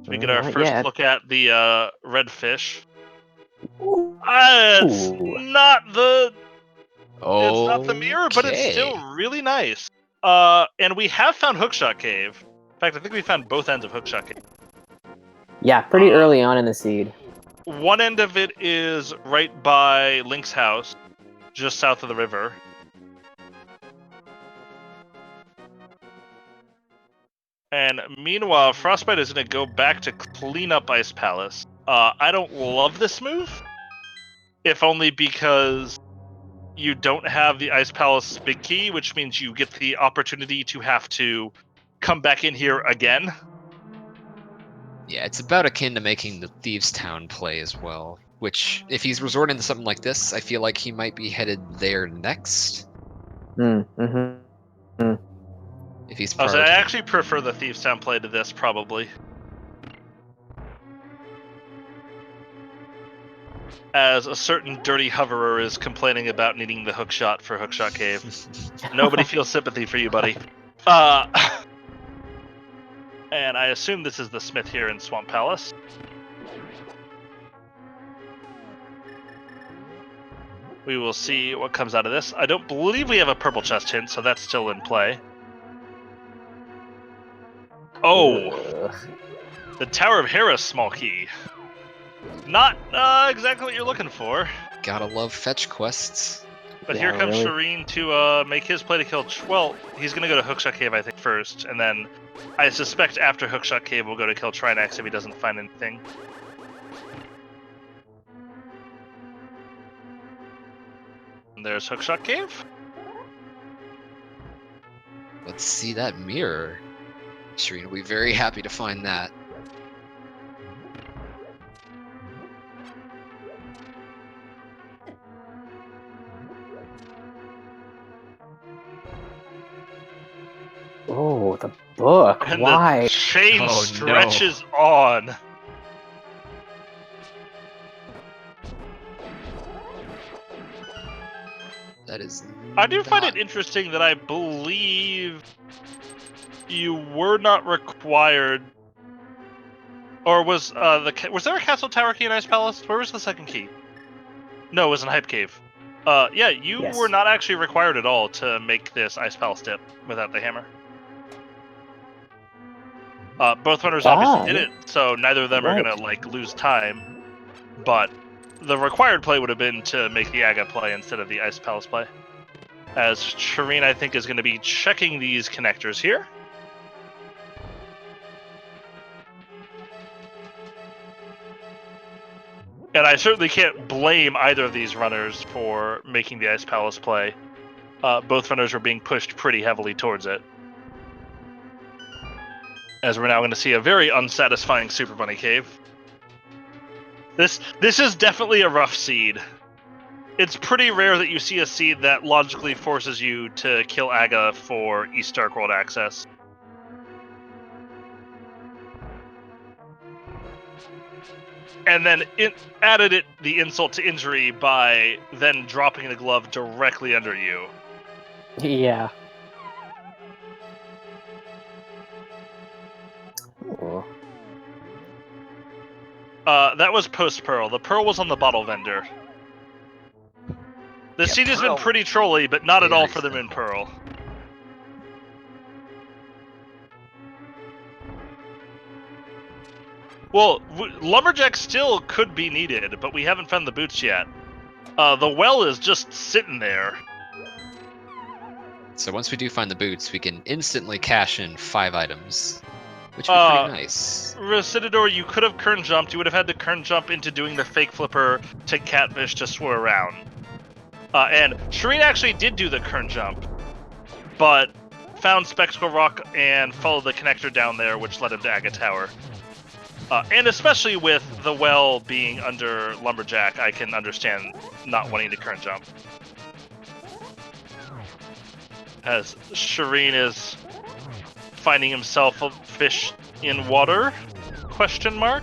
We get our first look at the red fish. It's not the it's not the mirror, but it's still really nice. And we have found Hookshot Cave. In fact, I think we found both ends of Hookshot Cave. Yeah, pretty early on in the seed. One end of it is right by Link's house, just south of the river. And meanwhile, Frostbite is going to go back to clean up Ice Palace. I don't love this move, if only because you don't have the Ice Palace big key, which means you get the opportunity to have to come back in here again. Yeah, it's about akin to making the Thieves' Town play as well, which, if he's resorting to something like this, I feel like he might be headed there next. If he's I actually prefer the Thieves' Town play to this, probably. As a certain dirty hoverer is complaining about needing the hookshot for Hookshot Cave. Nobody feels sympathy for you, buddy. And I assume this is the smith here in Swamp Palace. We will see what comes out of this. I don't believe we have a purple chest hint, so that's still in play. Oh! The Tower of Hera small key. Not exactly what you're looking for. Gotta love fetch quests. But here comes Shareen to make his play to kill... Well, he's going to go to Hookshot Cave, I think, first. And then I suspect after Hookshot Cave, we'll go to kill Trinex if he doesn't find anything. And there's Hookshot Cave. Let's see that mirror. Shareen will be very happy to find that. Oh, the book. And why? The chain stretches on. That is. I do find it interesting that I believe you were not required, or was was there a castle tower key in Ice Palace? Where was the second key? No, it was in Hype Cave. Yeah, you were not actually required at all to make this Ice Palace dip without the hammer. Both runners obviously did it, so neither of them are gonna lose time. But the required play would have been to make the Aga play instead of the Ice Palace play. As Shareen, I think, is going to be checking these connectors here. And I certainly can't blame either of these runners for making the Ice Palace play. Both runners were being pushed pretty heavily towards it. As we're now going to see a very unsatisfying Super Bunny Cave. This is definitely a rough seed. it's pretty rare that you see a seed that logically forces you to kill Aga for East Dark World access. And then it added the insult to injury by then dropping the glove directly under you. Yeah. Ooh. That was post-Pearl. The Pearl was on the bottle vendor. The seed has been Pearl. pretty trolly, but not at all Very for the Moon simple. Pearl. Well, Lumberjack still could be needed, but we haven't found the boots yet. The well is just sitting there. So once we do find the boots, we can instantly cash in 5 items, which would be pretty nice. Recidador, you could have kern jumped. You would have had to kern jump into doing the fake flipper to catfish to swirl around. And Shareen actually did do the kern jump, but found Spectacle Rock and followed the connector down there, which led him to Aga Tower. And especially with the well being under Lumberjack, I can understand not wanting to kern jump. As Shareen is finding himself a fish in water? Question mark?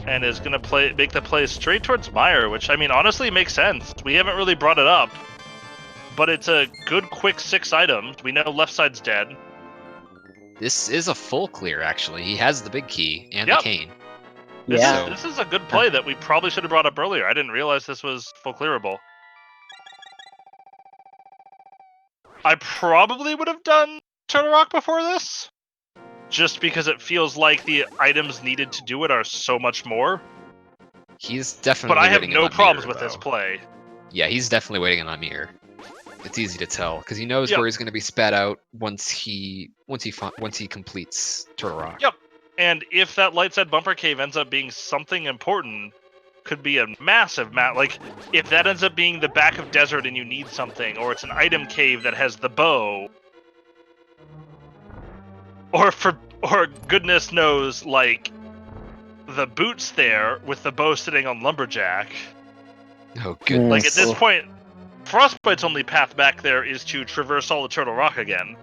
And is gonna make the play straight towards Meyer, which I mean honestly makes sense. We haven't really brought it up, but it's a good quick 6 items. We know left side's dead. This is a full clear, actually. He has the big key and Yep. the cane. Yeah. This is a good play that we probably should have brought up earlier. I didn't realize this was full clearable. I probably would have done Turtle Rock before this, just because it feels like the items needed to do it are so much more. He's definitely. But I have waiting no on problems mirror, with this though. play. Yeah, he's definitely waiting on mirror. It's easy to tell because he knows Yep. where he's going to be spat out once he completes Turtle Rock. Yep. And if that light side bumper cave ends up being something important, could be a massive like if that ends up being the back of desert and you need something, or it's an item cave that has the bow, or goodness knows, like the boots there with the bow sitting on Lumberjack. Oh goodness! Like at this point, Frostbite's only path back there is to traverse all the Turtle Rock again.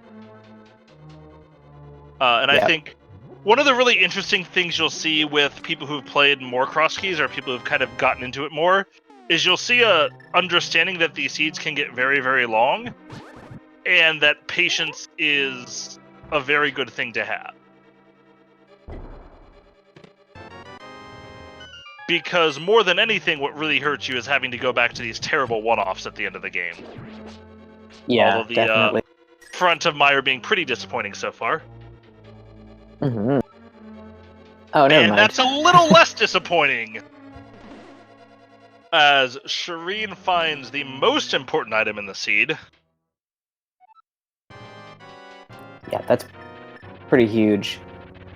And I think one of the really interesting things you'll see with people who've played more cross keys, or people who've kind of gotten into it more, is you'll see a understanding that these seeds can get very, very long, and that patience is a very good thing to have. Because more than anything, what really hurts you is having to go back to these terrible one-offs at the end of the game. Yeah, Although the definitely. front of Meyer being pretty disappointing so far. Mm-hmm. Oh, never And mind. that's a little less disappointing, as Shareen finds the most important item in the seed. Yeah, that's pretty huge.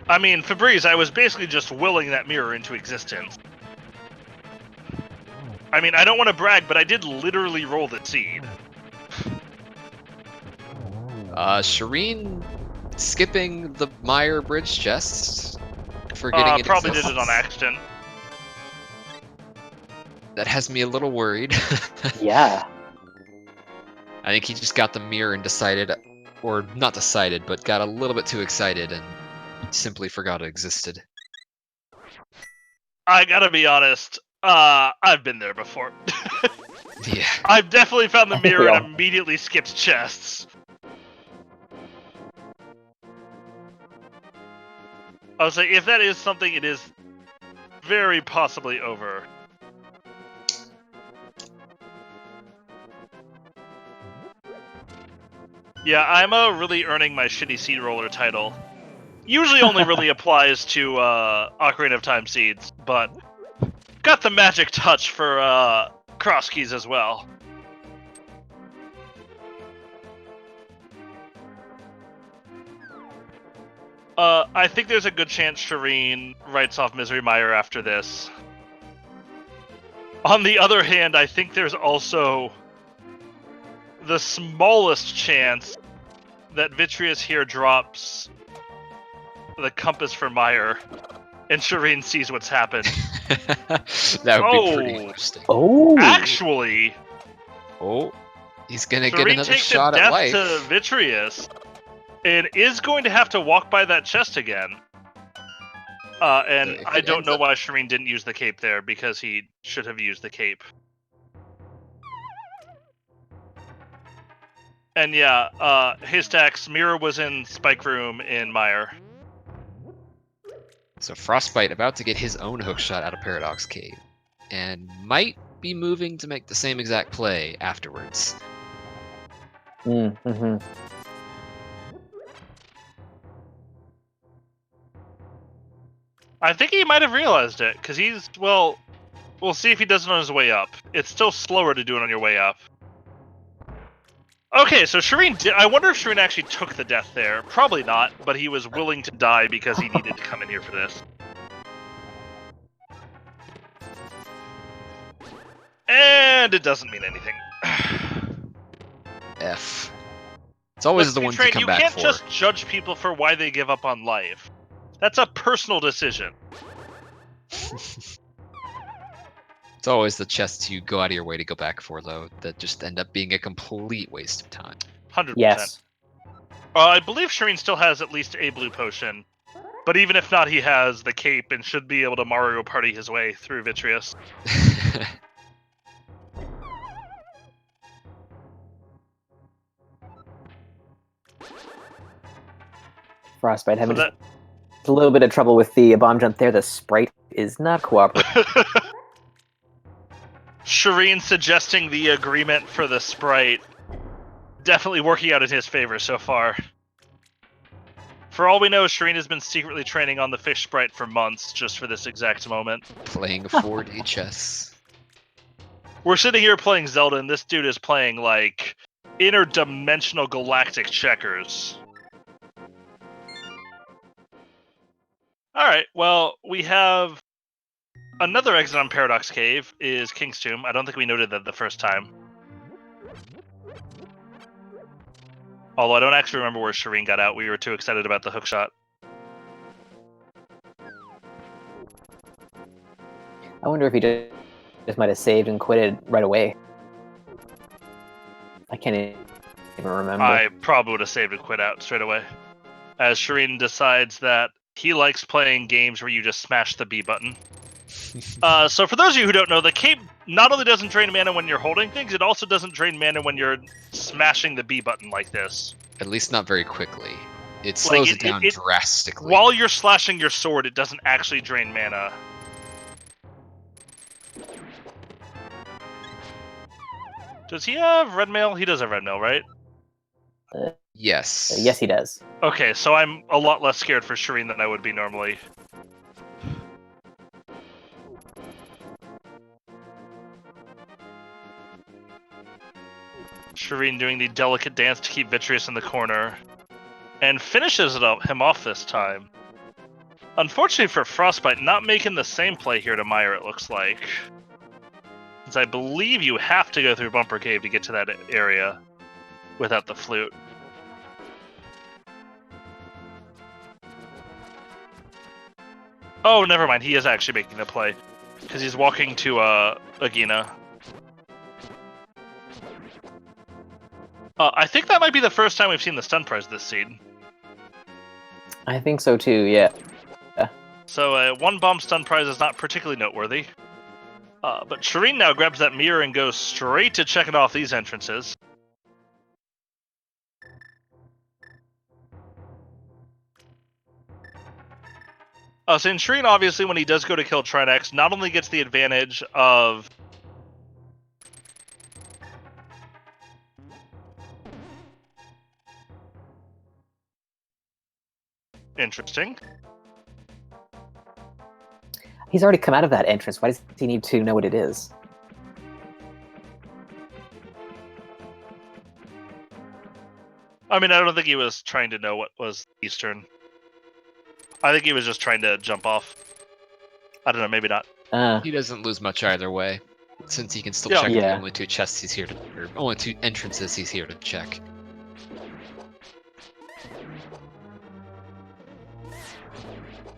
I mean, Febreze, I was basically just willing that mirror into existence. I mean, I don't want to brag, but I did literally roll the seed. Shireen skipping the Meyer bridge chest, forgetting it probably exists. did it on accident. That has me a little worried. Yeah. I think he just got the mirror and decided, or not decided, but got a little bit too excited and simply forgot it existed. I gotta be honest, I've been there before. Yeah. I've definitely found the I think mirror we and all- immediately skipped chests. I would say, if that is something, it is very possibly over. Yeah, I'm really earning my shitty seed roller title. Usually only really applies to Ocarina of Time seeds, but got the magic touch for cross keys as well. I think there's a good chance Shareen writes off Misery Meyer after this. On the other hand, I think there's also the smallest chance that Vitreous here drops the compass for Meyer. and Shareen sees what's happened. That would be pretty Oh. interesting. Oh, Actually, Oh, he's gonna get Shareen another takes shot a at death life. to Vitreous, and is going to have to walk by that chest again. And So if I it don't ends know up- why Shareen didn't use the cape there, because he should have used the cape. And yeah, Haystack's mirror was in Spike Room in Meyer. So Frostbite about to get his own hookshot out of Paradox Cave, and might be moving to make the same exact play afterwards. mm-hmm. I think he might have realized it, because we'll see if he does it on his way up. It's still slower to do it on your way up. Okay, so I wonder if Shareen actually took the death there. Probably not, but he was willing to die because he needed to come in here for this. And it doesn't mean anything. F. It's always Let's the be ones you trained, come you back can't for. just judge people for why they give up on life. That's a personal decision. It's always the chests you go out of your way to go back for, though, that just end up being a complete waste of time. 100%. Yes. I believe Shareen still has at least a blue potion. But even if not, he has the cape and should be able to Mario Party his way through Vitreous. Frostbite having So just a little bit of trouble with the bomb jump there. The sprite is not cooperating. Shareen suggesting the agreement for the sprite. Definitely working out in his favor so far. For all we know, Shareen has been secretly training on the fish sprite for months just for this exact moment. Playing 4D chess. We're sitting here playing Zelda, and this dude is playing, like, interdimensional galactic checkers. Alright, well, we have another exit on Paradox Cave, is King's Tomb. I don't think we noted that the first time. Although I don't actually remember where Shareen got out. We were too excited about the hookshot. I wonder if he just might have saved and quitted right away. I can't even remember. I probably would have saved and quit out straight away. As Shareen decides that he likes playing games where you just smash the B button. So for those of you who don't know, the cape not only doesn't drain mana when you're holding things, it also doesn't drain mana when you're smashing the B button like this. At least not very quickly. It slows it down drastically. While you're slashing your sword, it doesn't actually drain mana. Does he have red mail? He does have red mail, right? Yes. Yes, he does. Okay, so I'm a lot less scared for Shareen than I would be normally. Shareen doing the delicate dance to keep Vitreous in the corner. And finishes him off this time. Unfortunately for Frostbite, not making the same play here to Meyer, it looks like. Since I believe you have to go through Bumper Cave to get to that area without the flute. Oh, never mind. He is actually making the play. Because he's walking to Agina. I think that might be the first time we've seen the stun prize this seed. I think so too, yeah. So one bomb stun prize is not particularly noteworthy. But Shareen now grabs that mirror and goes straight to checking off these entrances. So in Shareen, obviously, when he does go to kill Trinex, not only gets the advantage of... Interesting. He's already come out of that entrance. Why does he need to know what it is? I mean, I don't think he was trying to know what was Eastern. I think he was just trying to jump off. I don't know, maybe not. He doesn't lose much either way, since he can still Yeah. check Yeah. the only two chests he's here to, or only two entrances he's here to check.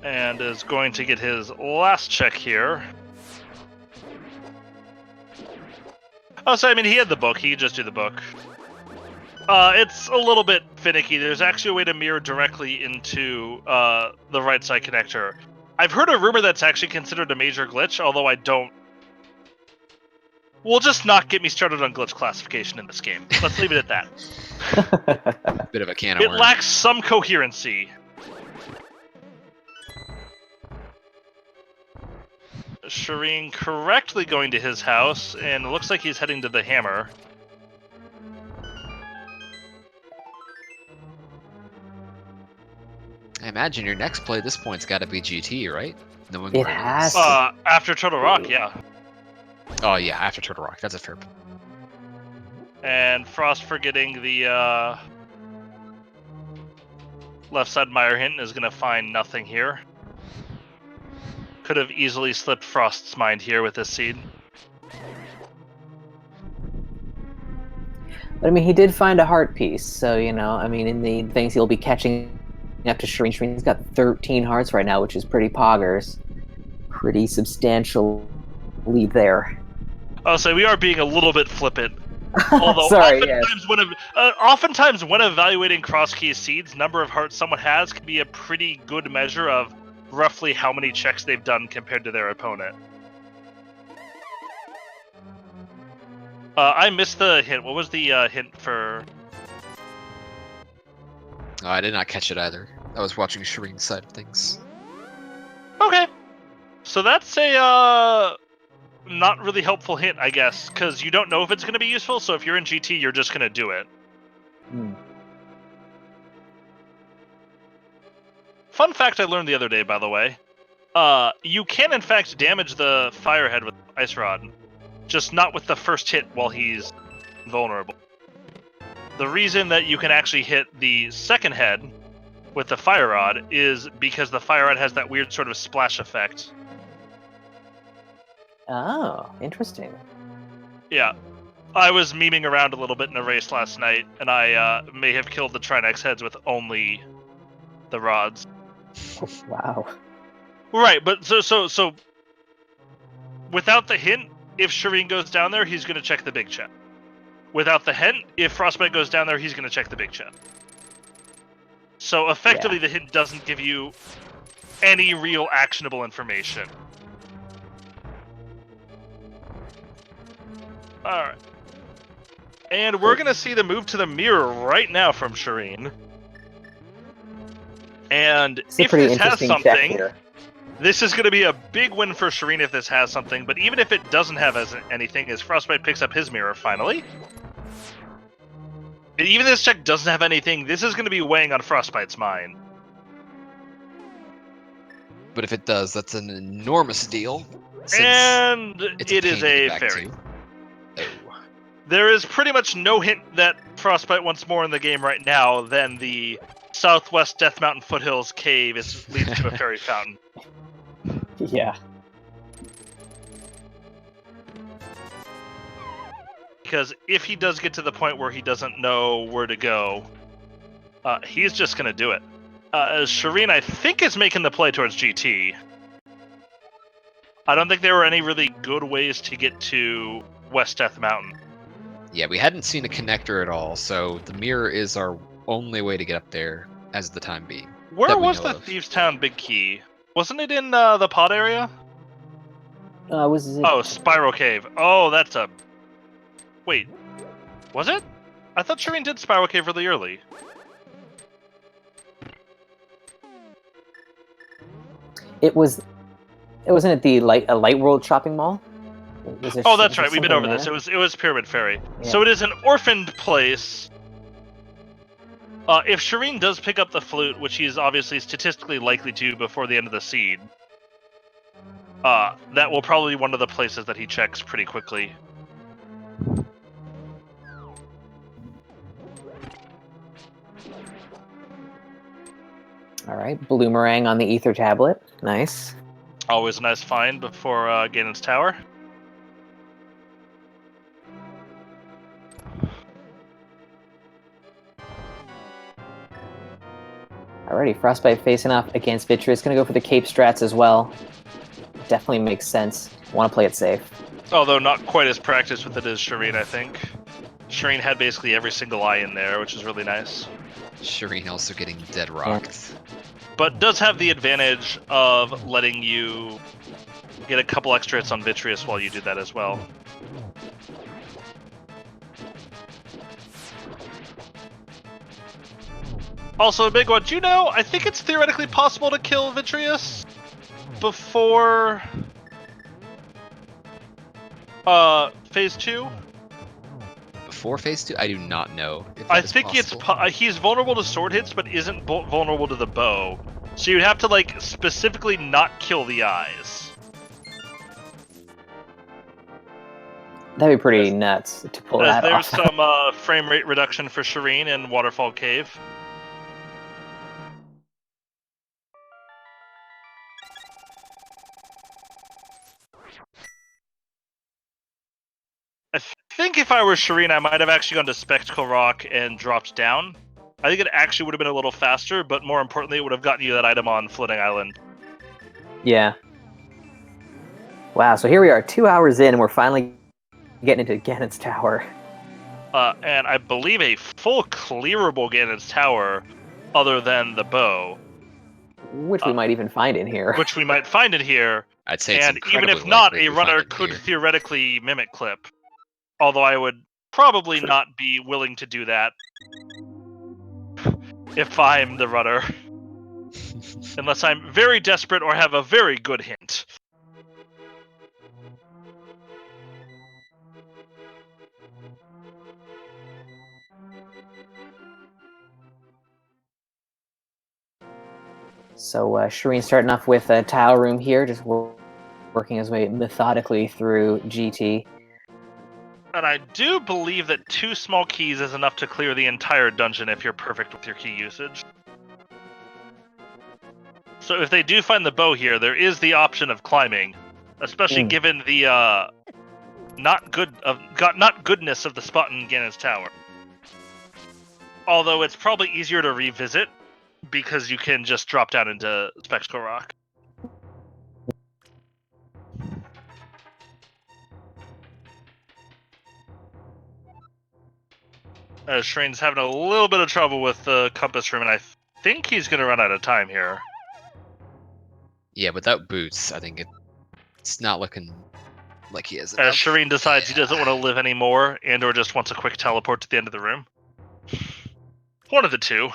and is going to get his last check here. Oh, so I mean, he had the book. He could just do the book. It's a little bit finicky. There's actually a way to mirror directly into the right side connector. I've heard a rumor that's actually considered a major glitch, although I don't. We'll just not get me started on glitch classification in this game. Let's leave it at that. Bit of a can of It worms. lacks some coherency. Shareen correctly going to his house, and it looks like he's heading to the hammer. I imagine your next play at this point's got to be GT, right? Knowing It where has is. to. After Turtle Rock, yeah. Oh yeah, after Turtle Rock. That's a fair point. And Frost forgetting the left side Mire Hint is going to find nothing here. Could have easily slipped Frost's mind here with this seed. But I mean, he did find a heart piece, so you know. I mean, in the things he'll be catching up to Shareen. Shareen's got 13 hearts right now, which is pretty poggers. Pretty substantial lead there. Oh, so we are being a little bit flippant. Although Sorry, yes. oftentimes when evaluating cross key seeds, number of hearts someone has can be a pretty good measure of roughly how many checks they've done compared to their opponent. I missed the hint. What was the hint for? Oh, I did not catch it either. I was watching Shareen's side of things. Okay, so that's a not really helpful hint, I guess, because you don't know if it's going to be useful. So if you're in GT, you're just going to do it. Hmm. Fun fact I learned the other day, by the way. You can, in fact, damage the Firehead with Ice Rod. Just not with the first hit while he's vulnerable. The reason that you can actually hit the second head with the Fire Rod is because the Fire Rod has that weird sort of splash effect. Oh, interesting. Yeah. I was memeing around a little bit in a race last night, and I may have killed the Trinex heads with only the rods. Wow. Right, but so without the hint, if Shareen goes down there, he's going to check the big chest. Without the hint, if Frostbite goes down there, he's going to check the big chest. So effectively, the hint doesn't give you any real actionable information. Alright. And we're going to see the move to the mirror right now from Shareen. And It's a if pretty this has interesting check something, here. this is going to be a big win for Shareen if this has something. But even if it doesn't have anything, as Frostbite picks up his mirror finally. And even if this check doesn't have anything, this is going to be weighing on Frostbite's mind. But if it does, that's an enormous deal. Since And it's it pain is to get a back fairy. to. Oh. There is pretty much no hint that Frostbite wants more in the game right now than the Southwest Death Mountain Foothills cave leads to a fairy fountain. Yeah. Because if he does get to the point where he doesn't know where to go, he's just going to do it. Shareen, I think, is making the play towards GT. I don't think there were any really good ways to get to West Death Mountain. Yeah, we hadn't seen a connector at all, so the mirror is our only way to get up there as the time being. Where that we was know the of. Thieves Town Big Key? Wasn't it in the pod area? Was it? Oh, Spiral Cave. Oh, that's a... Wait. Was it? I thought Shareen did Spiral Cave really early. It was. It wasn't at the Light World shopping mall. Was there Oh, that's was right. there We've been something over this. there? It was Pyramid Fairy. Yeah. So it is an orphaned place. If Shareen does pick up the flute, which he's obviously statistically likely to before the end of the seed, that will probably be one of the places that he checks pretty quickly. All right, Bloomerang on the Ether tablet. Nice. Always a nice find before Ganon's Tower. Alrighty, Frostbite facing off against Vitreous. Gonna go for the cape strats as well. Definitely makes sense. Want to play it safe. Although not quite as practiced with it as Shareen, I think. Shareen had basically every single eye in there, which is really nice. Shareen also getting dead rocked. But does have the advantage of letting you get a couple extra hits on Vitreous while you do that as well. Also, a big one. Do you know, I think it's theoretically possible to kill Vitreous before phase 2? Before phase 2, I do not know if that I is think possible. he's vulnerable to sword hits, but isn't vulnerable to the bow. So you'd have to like specifically not kill the eyes. That'd be pretty nuts to pull that There's off. some frame rate reduction for Shareen in Waterfall Cave. I think if I were Shareen, I might have actually gone to Spectacle Rock and dropped down. I think it actually would have been a little faster, but more importantly, it would have gotten you that item on Floating Island. Yeah. Wow, so here we are, 2 hours in, and we're finally getting into Ganon's Tower. And I believe a full clearable Ganon's Tower, other than the bow. Which we might even find in here. Which we might find in here. I'd say it's And even incredibly if not, likely a we find runner it could here. theoretically mimic clip. Although I would probably not be willing to do that if I'm the runner. Unless I'm very desperate or have a very good hint. So Shareen starting off with a tile room here, just working his way methodically through GT. And I do believe that 2 small keys is enough to clear the entire dungeon if you're perfect with your key usage. So if they do find the bow here, there is the option of climbing, especially given the not goodness of the spot in Ganon's Tower. Although it's probably easier to revisit because you can just drop down into Spectacle Rock. Shreen's having a little bit of trouble with the compass room, and I think he's going to run out of time here. Yeah, without boots, I think it's not looking like he has As enough. Shareen decides he doesn't want to live anymore, and or just wants a quick teleport to the end of the room. One of the two.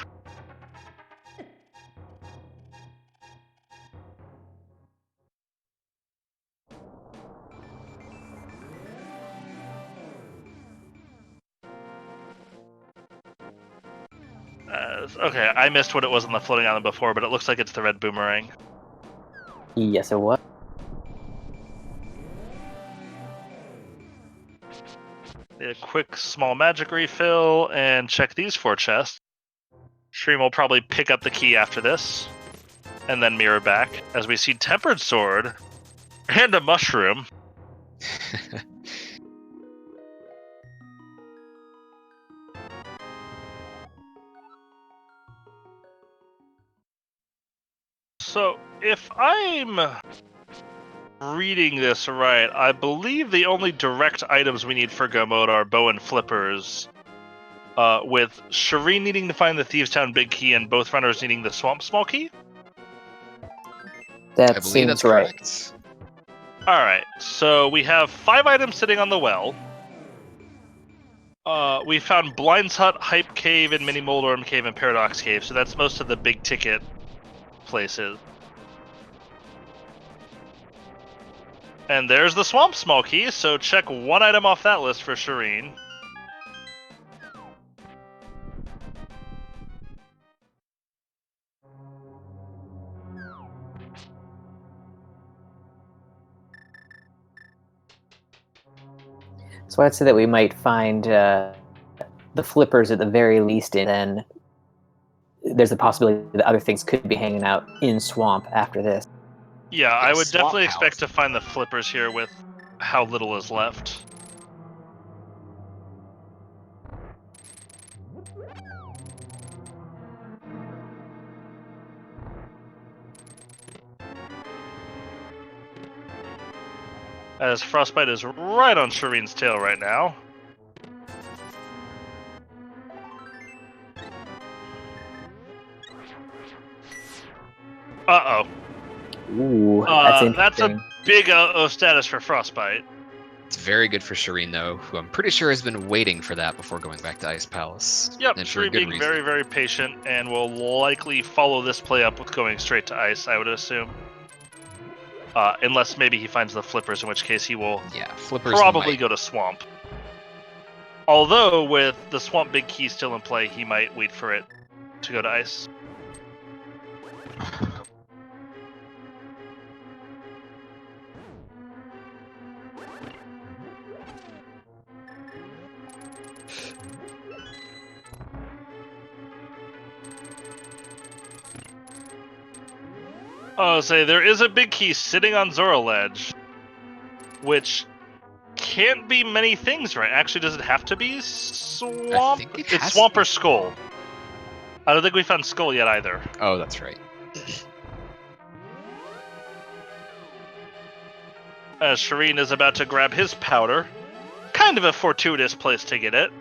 Okay, I missed what it was on the floating island before, but it looks like it's the red boomerang. Yes, it was. A quick small magic refill, and check these 4 chests. Shreem will probably pick up the key after this, and then mirror back, as we see Tempered Sword, and a mushroom. So, if I'm reading this right, I believe the only direct items we need for Gomode are bow and flippers, with Shareen needing to find the Thieves' Town big key and both runners needing the Swamp small key? That I believe seems that's right. correct. Alright, so we have 5 items sitting on the well. We found Blind's Hut, Hype Cave, and Mini Moldorm Cave, and Paradox Cave, so that's most of the big ticket places. And there's the Swamp small key, so check 1 item off that list for Shareen. So I'd say that we might find the flippers at the very least, and then there's a possibility that other things could be hanging out in Swamp after this. Yeah, I would Swamp definitely House. expect to find the flippers here with how little is left. As Frostbite is right on Shareen's tail right now. Uh-oh. Ooh, that's That's interesting. a big O status for Frostbite. It's very good for Shareen, though, who I'm pretty sure has been waiting for that before going back to Ice Palace. Yep, And for a Shareen good being reason. very, very patient and will likely follow this play up with going straight to Ice, I would assume. Unless maybe he finds the flippers, in which case he will Yeah, flippers probably might. go to Swamp. Although, with the Swamp Big Key still in play, he might wait for it to go to Ice. Oh, say there is a Big Key sitting on Zora Ledge, which can't be many things, right? Actually, does it have to be Swamp? think it It's has Swamp to or be. Skull. I don't think we found Skull yet either. Oh, that's right. As Shareen is about to grab his powder. Kind of a fortuitous place to get it.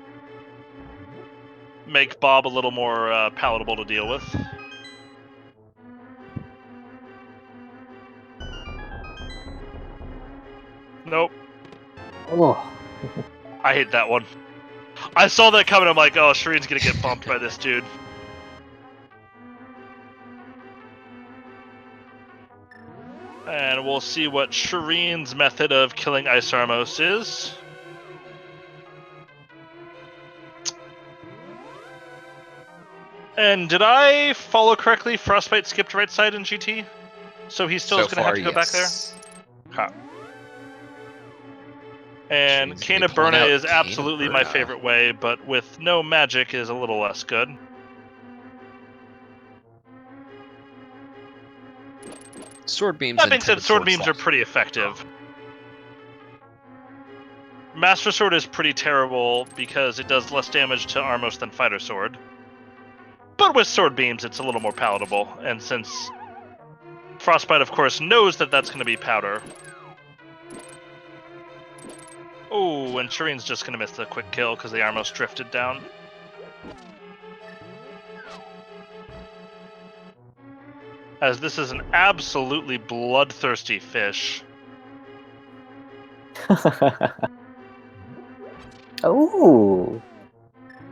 Make Bob a little more palatable to deal with. Nope. Oh, I hate that one. I saw that coming, I'm like, oh, Shareen's gonna get bumped by this dude. And we'll see what Shareen's method of killing Ice Armos is. And did I follow correctly? Frostbite skipped right side in GT? So he still is going to have to go back there? Huh. And Shareen's Cane gonna of be pulling Burna out is Cane of absolutely my Burna. favorite way, but with no magic is a little less good. Sword beams. That and being said, Tempered sword beams Slash. are pretty effective. Master Sword is pretty terrible because it does less damage to Armos than Fighter Sword. But with sword beams, it's a little more palatable, and since Frostbite, of course, knows that that's going to be powder. Oh, and Shareen's just going to miss the quick kill because the Armos drifted down. As this is an absolutely bloodthirsty fish. oh,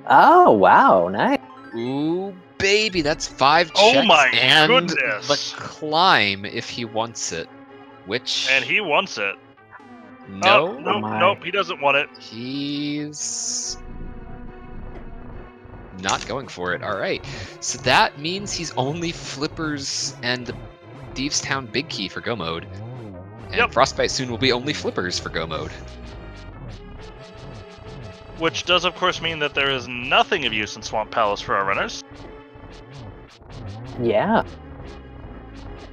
oh, wow, nice. Ooh, baby, that's 5 Oh checks my and goodness. the climb if he wants it. Which And he wants it. no, Oh, nope, my. nope, he doesn't want it. he's not going for it. All right, so that means he's only flippers and the Thieves Town Big Key for Go mode, and Yep. Frostbite soon will be only flippers for Go mode. Which does, of course, mean that there is nothing of use in Swamp Palace for our runners. Yeah.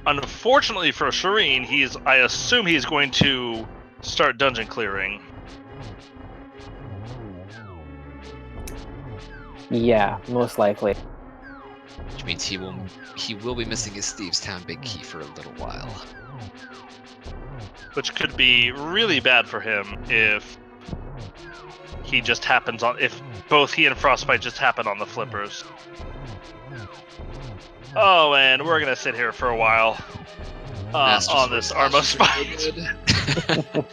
Unfortunately for Shareen, I assume he's going to start dungeon clearing. Yeah, most likely. Which means he will be missing his Thieves Town Big Key for a little while. Which could be really bad for him if he just happens on, if both he and Frostbite just happen on the flippers. Oh, and we're gonna sit here for a while Master on Sword this Slashes Armos are fight. good.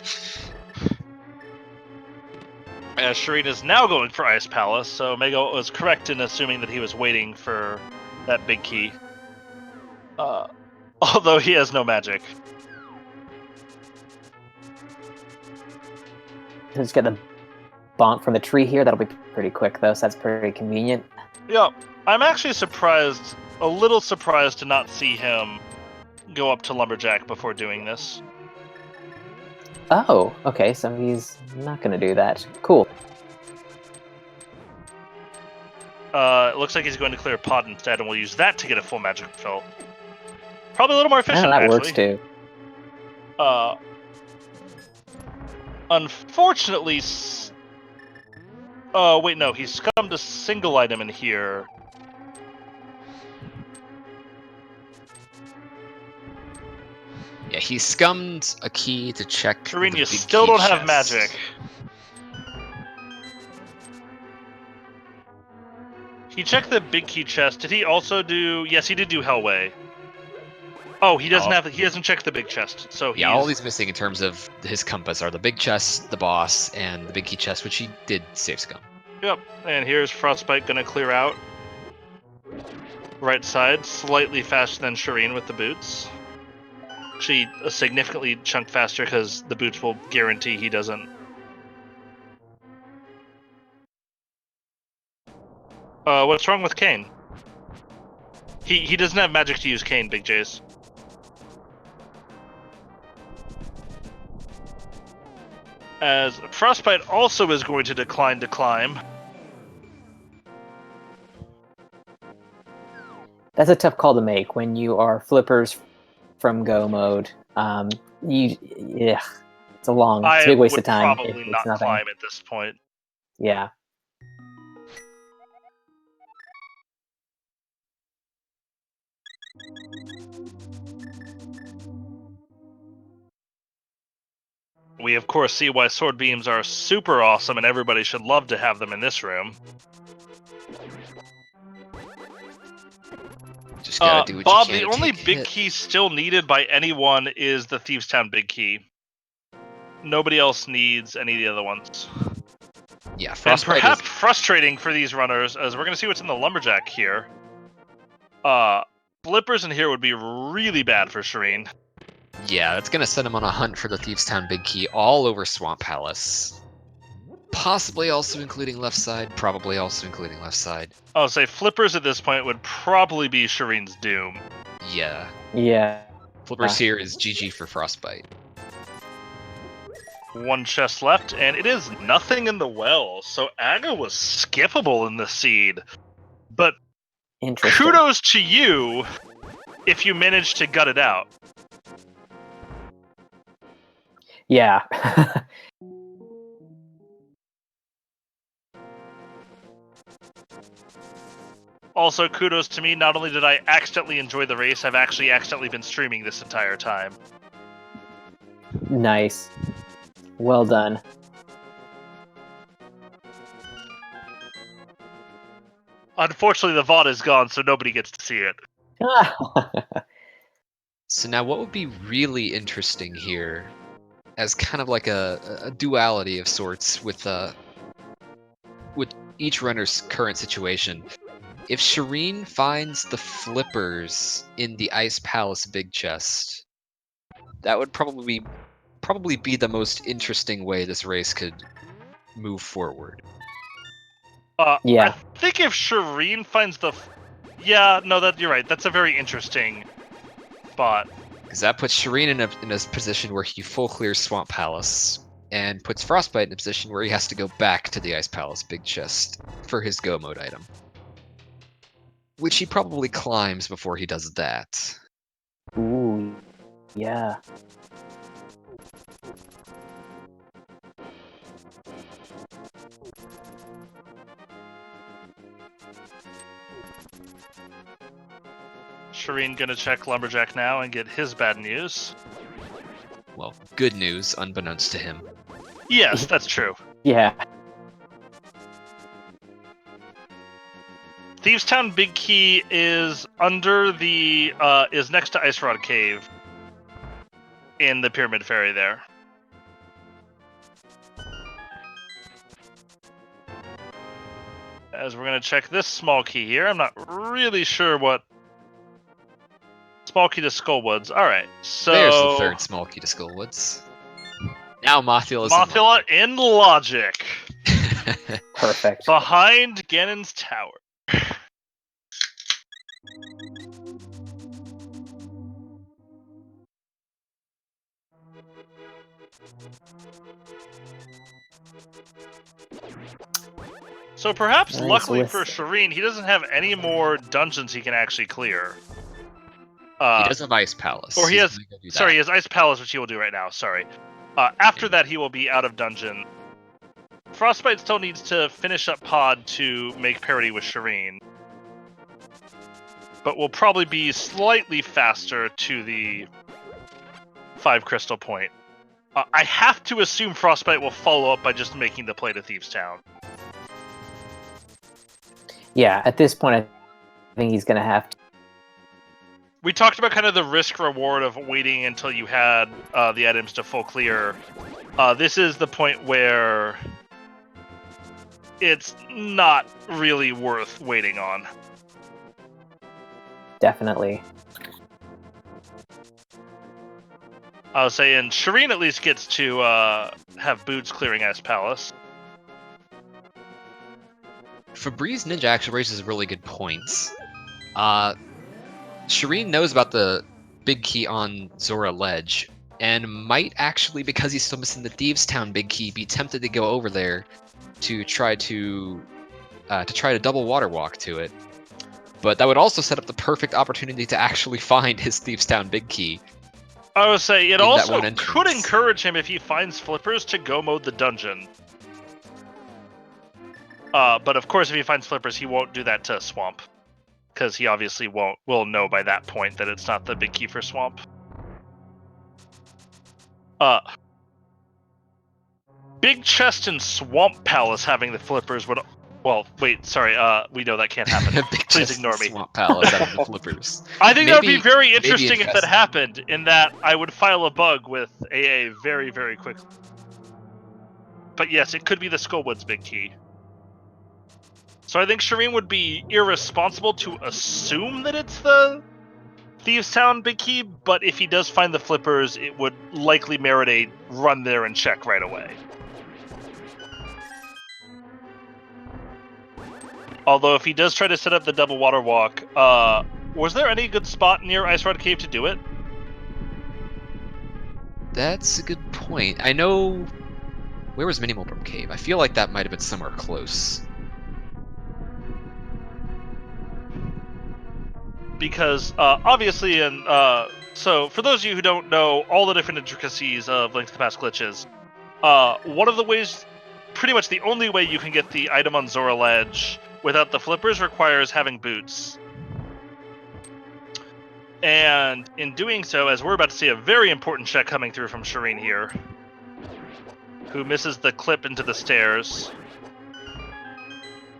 As Shareen is now going for Ice Palace, so Mega was correct in assuming that he was waiting for that big key. Although he has no magic. Just get the bonk from the tree here. That'll be pretty quick, though, so that's pretty convenient. Yeah, I'm actually surprised, a little surprised to not see him go up to Lumberjack before doing this. Oh, okay, so he's not going to do that. Cool. It looks like he's going to clear Pod instead, and we'll use that to get a full magic fill. Probably a little more efficient, that actually. works, too. Unfortunately... Oh, wait, no, he's scummed a single item in here. Yeah, he scummed a key to check. Shareen, the you big still key don't have chest. magic. He checked the big key chest. Did he also do? Yes, he did do Hellway. Oh, he doesn't have. He hasn't checked the big chest. So Yeah, all he's missing in terms of his compass are the big chest, the boss, and the big key chest, which he did save scum. Yep. And here's Frostbite gonna clear out. Right side, slightly faster than Shareen with the boots. Actually, a significantly chunk faster because the boots will guarantee he doesn't. What's wrong with Kane? He doesn't have magic to use Kane, Big J's. As Frostbite also is going to decline to climb. That's a tough call to make when you are flippers from go mode. Yeah, it's a big waste would of time. probably It's not nothing. climb at this point. Yeah. We of course see why sword beams are super awesome and everybody should love to have them in this room. Just gotta do what Bob, you can the to only take a big hit. key still needed by anyone is the Thieves' Town big key. Nobody else needs any of the other ones. Yeah, And Frostbite perhaps is... frustrating for these runners, as we're going to see what's in the Lumberjack here. Flippers in here would be really bad for Shareen. Yeah, that's gonna send him on a hunt for the Thieves' Town big key all over Swamp Palace. Possibly also including left side, probably also including left side. I'll say Flippers at this point would probably be Shareen's doom. Yeah. Yeah. Flippers here is GG for Frostbite. One chest left, and it is nothing in the well, so Aga was skippable in the seed. But Interesting. kudos to you if you managed to gut it out. Yeah. Also, kudos to me, not only did I accidentally enjoy the race, I've actually accidentally been streaming this entire time. Nice. Well done. Unfortunately, the VOD is gone, so nobody gets to see it. So now what would be really interesting here, as kind of like a duality of sorts with each runner's current situation, if Shareen finds the flippers in the Ice Palace big chest, that would probably be the most interesting way this race could move forward. Yeah. I think if Shareen finds the... Yeah, no, you're right. That's a very interesting spot. Because that puts Shareen in a position where he full clears Swamp Palace, and puts Frostbite in a position where he has to go back to the Ice Palace big chest for his go mode item. Which he probably climbs before he does that. Ooh. Yeah. Shareen gonna check Lumberjack now and get his bad news. Well, good news, unbeknownst to him. Yes, that's true. Yeah. Thieves' Town Big Key is under the is next to Ice Rod Cave in the Pyramid Ferry there. As we're gonna check this small key here, I'm not really sure what small key to Skullwoods. All right, so There's the third small key to Skullwoods. Now Mothula's Mothula in logic Perfect. behind Ganon's tower. So perhaps, Nice, luckily with- for Shareen, he doesn't have any more dungeons he can actually clear. He does have Ice Palace. Or he He's has, gonna go do sorry, he that. has Ice Palace, which he will do right now, sorry. After that, he will be out of dungeon. Frostbite still needs to finish up Pod to make parity with Shareen. But will probably be slightly faster to the 5 crystal point. I have to assume Frostbite will follow up by just making the play to Thieves' Town. Yeah, at this point, I think he's going to have to. We talked about kind of the risk-reward of waiting until you had the items to full clear. This is the point where it's not really worth waiting on. Definitely. I was saying, Shareen at least gets to have boots clearing Ice Palace. Febreze Ninja actually raises really good points. Shareen knows about the big key on Zora Ledge, and might actually, because he's still missing the Thieves' Town big key, be tempted to go over there to try to double water walk to it. But that would also set up the perfect opportunity to actually find his Thieves' Town big key. I would say it also that could encourage him, if he finds flippers, to go mode the dungeon. But of course, if he finds flippers, he won't do that to Swamp, because he obviously will know by that point that it's not the big key for Swamp. Big Chest and Swamp Palace having the flippers would. Well, wait, sorry. We know that can't happen. Please ignore me. Swamp Palace out of the flippers. I think that would be very maybe interesting if that happened, in that I would file a bug with AA very, very quickly. But yes, it could be the Skullwoods big key. So I think Shareen would be irresponsible to assume that it's the Thieves' Town big key, but if he does find the flippers, it would likely merit a run there and check right away. Although if he does try to set up the double water walk, was there any good spot near Ice Rod Cave to do it? That's a good point. I know... Where was Minimulbrum Cave? I feel like that might have been somewhere close. Because, obviously, so for those of you who don't know all the different intricacies of Link to the Past glitches, one of the ways, pretty much the only way you can get the item on Zora Ledge without the flippers requires having boots. And in doing so, as we're about to see a very important check coming through from Shareen here, who misses the clip into the stairs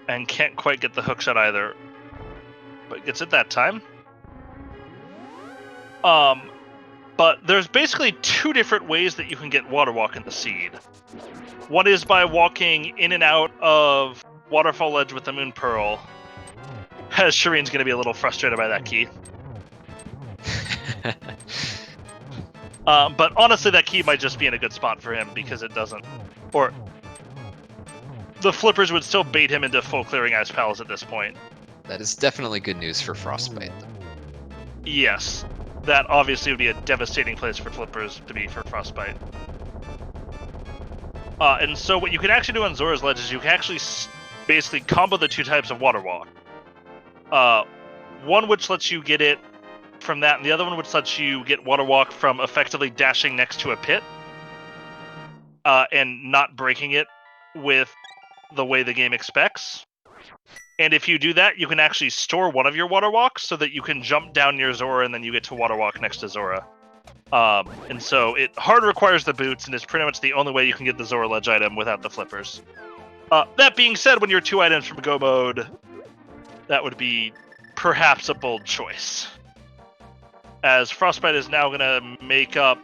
and can't quite get the hookshot either, but gets it that time. But there's basically 2 different ways that you can get Water Walk in the Seed. One is by walking in and out of Waterfall Ledge with the Moon Pearl, as Shareen's going to be a little frustrated by that key. But honestly, that key might just be in a good spot for him, because it doesn't... Or... The flippers would still bait him into full clearing Ice Palace at this point. That is definitely good news for Frostbite. Yes. That obviously would be a devastating place for flippers to be for Frostbite. And so what you can actually do on Zora's Ledge is you can actually basically combo the 2 types of Water Walk. One which lets you get it from that, and the other one which lets you get Water Walk from effectively dashing next to a pit and not breaking it with the way the game expects. And if you do that, you can actually store one of your Water Walks so that you can jump down near Zora and then you get to Water Walk next to Zora. And so it hard requires the boots, and is pretty much the only way you can get the Zora Ledge item without the flippers. That being said, when you're 2 items from Go Mode, that would be perhaps a bold choice. As Frostbite is now going to make up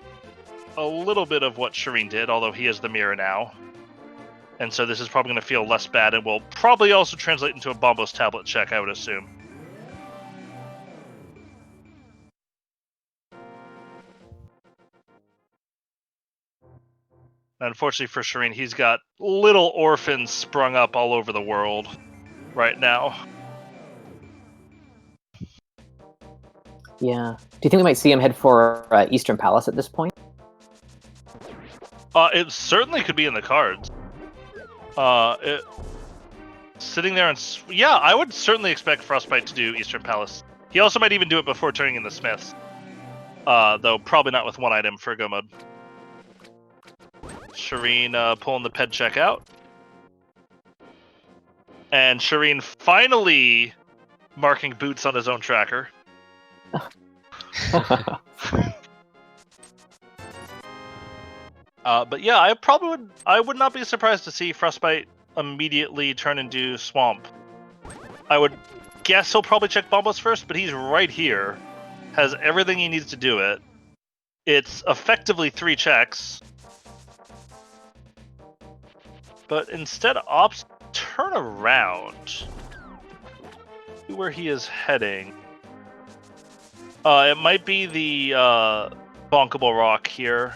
a little bit of what Shareen did, although he is the mirror now. And so this is probably going to feel less bad, and will probably also translate into a Bombos tablet check, I would assume. Unfortunately for Shareen, he's got little orphans sprung up all over the world right now. Yeah. Do you think we might see him head for Eastern Palace at this point? It certainly could be in the cards. Sitting there and... Yeah, I would certainly expect Frostbite to do Eastern Palace. He also might even do it before turning in the Smiths. Though probably not with 1 item for Go Mode. Shareen pulling the ped check out. And Shareen finally marking boots on his own tracker. But yeah, I would not be surprised to see Frostbite immediately turn into Swamp. I would guess he'll probably check Bombos first, but he's right here. Has everything he needs to do it. It's effectively 3 checks. But instead opts turn around. See where he is heading. It might be the Bonkable Rock here.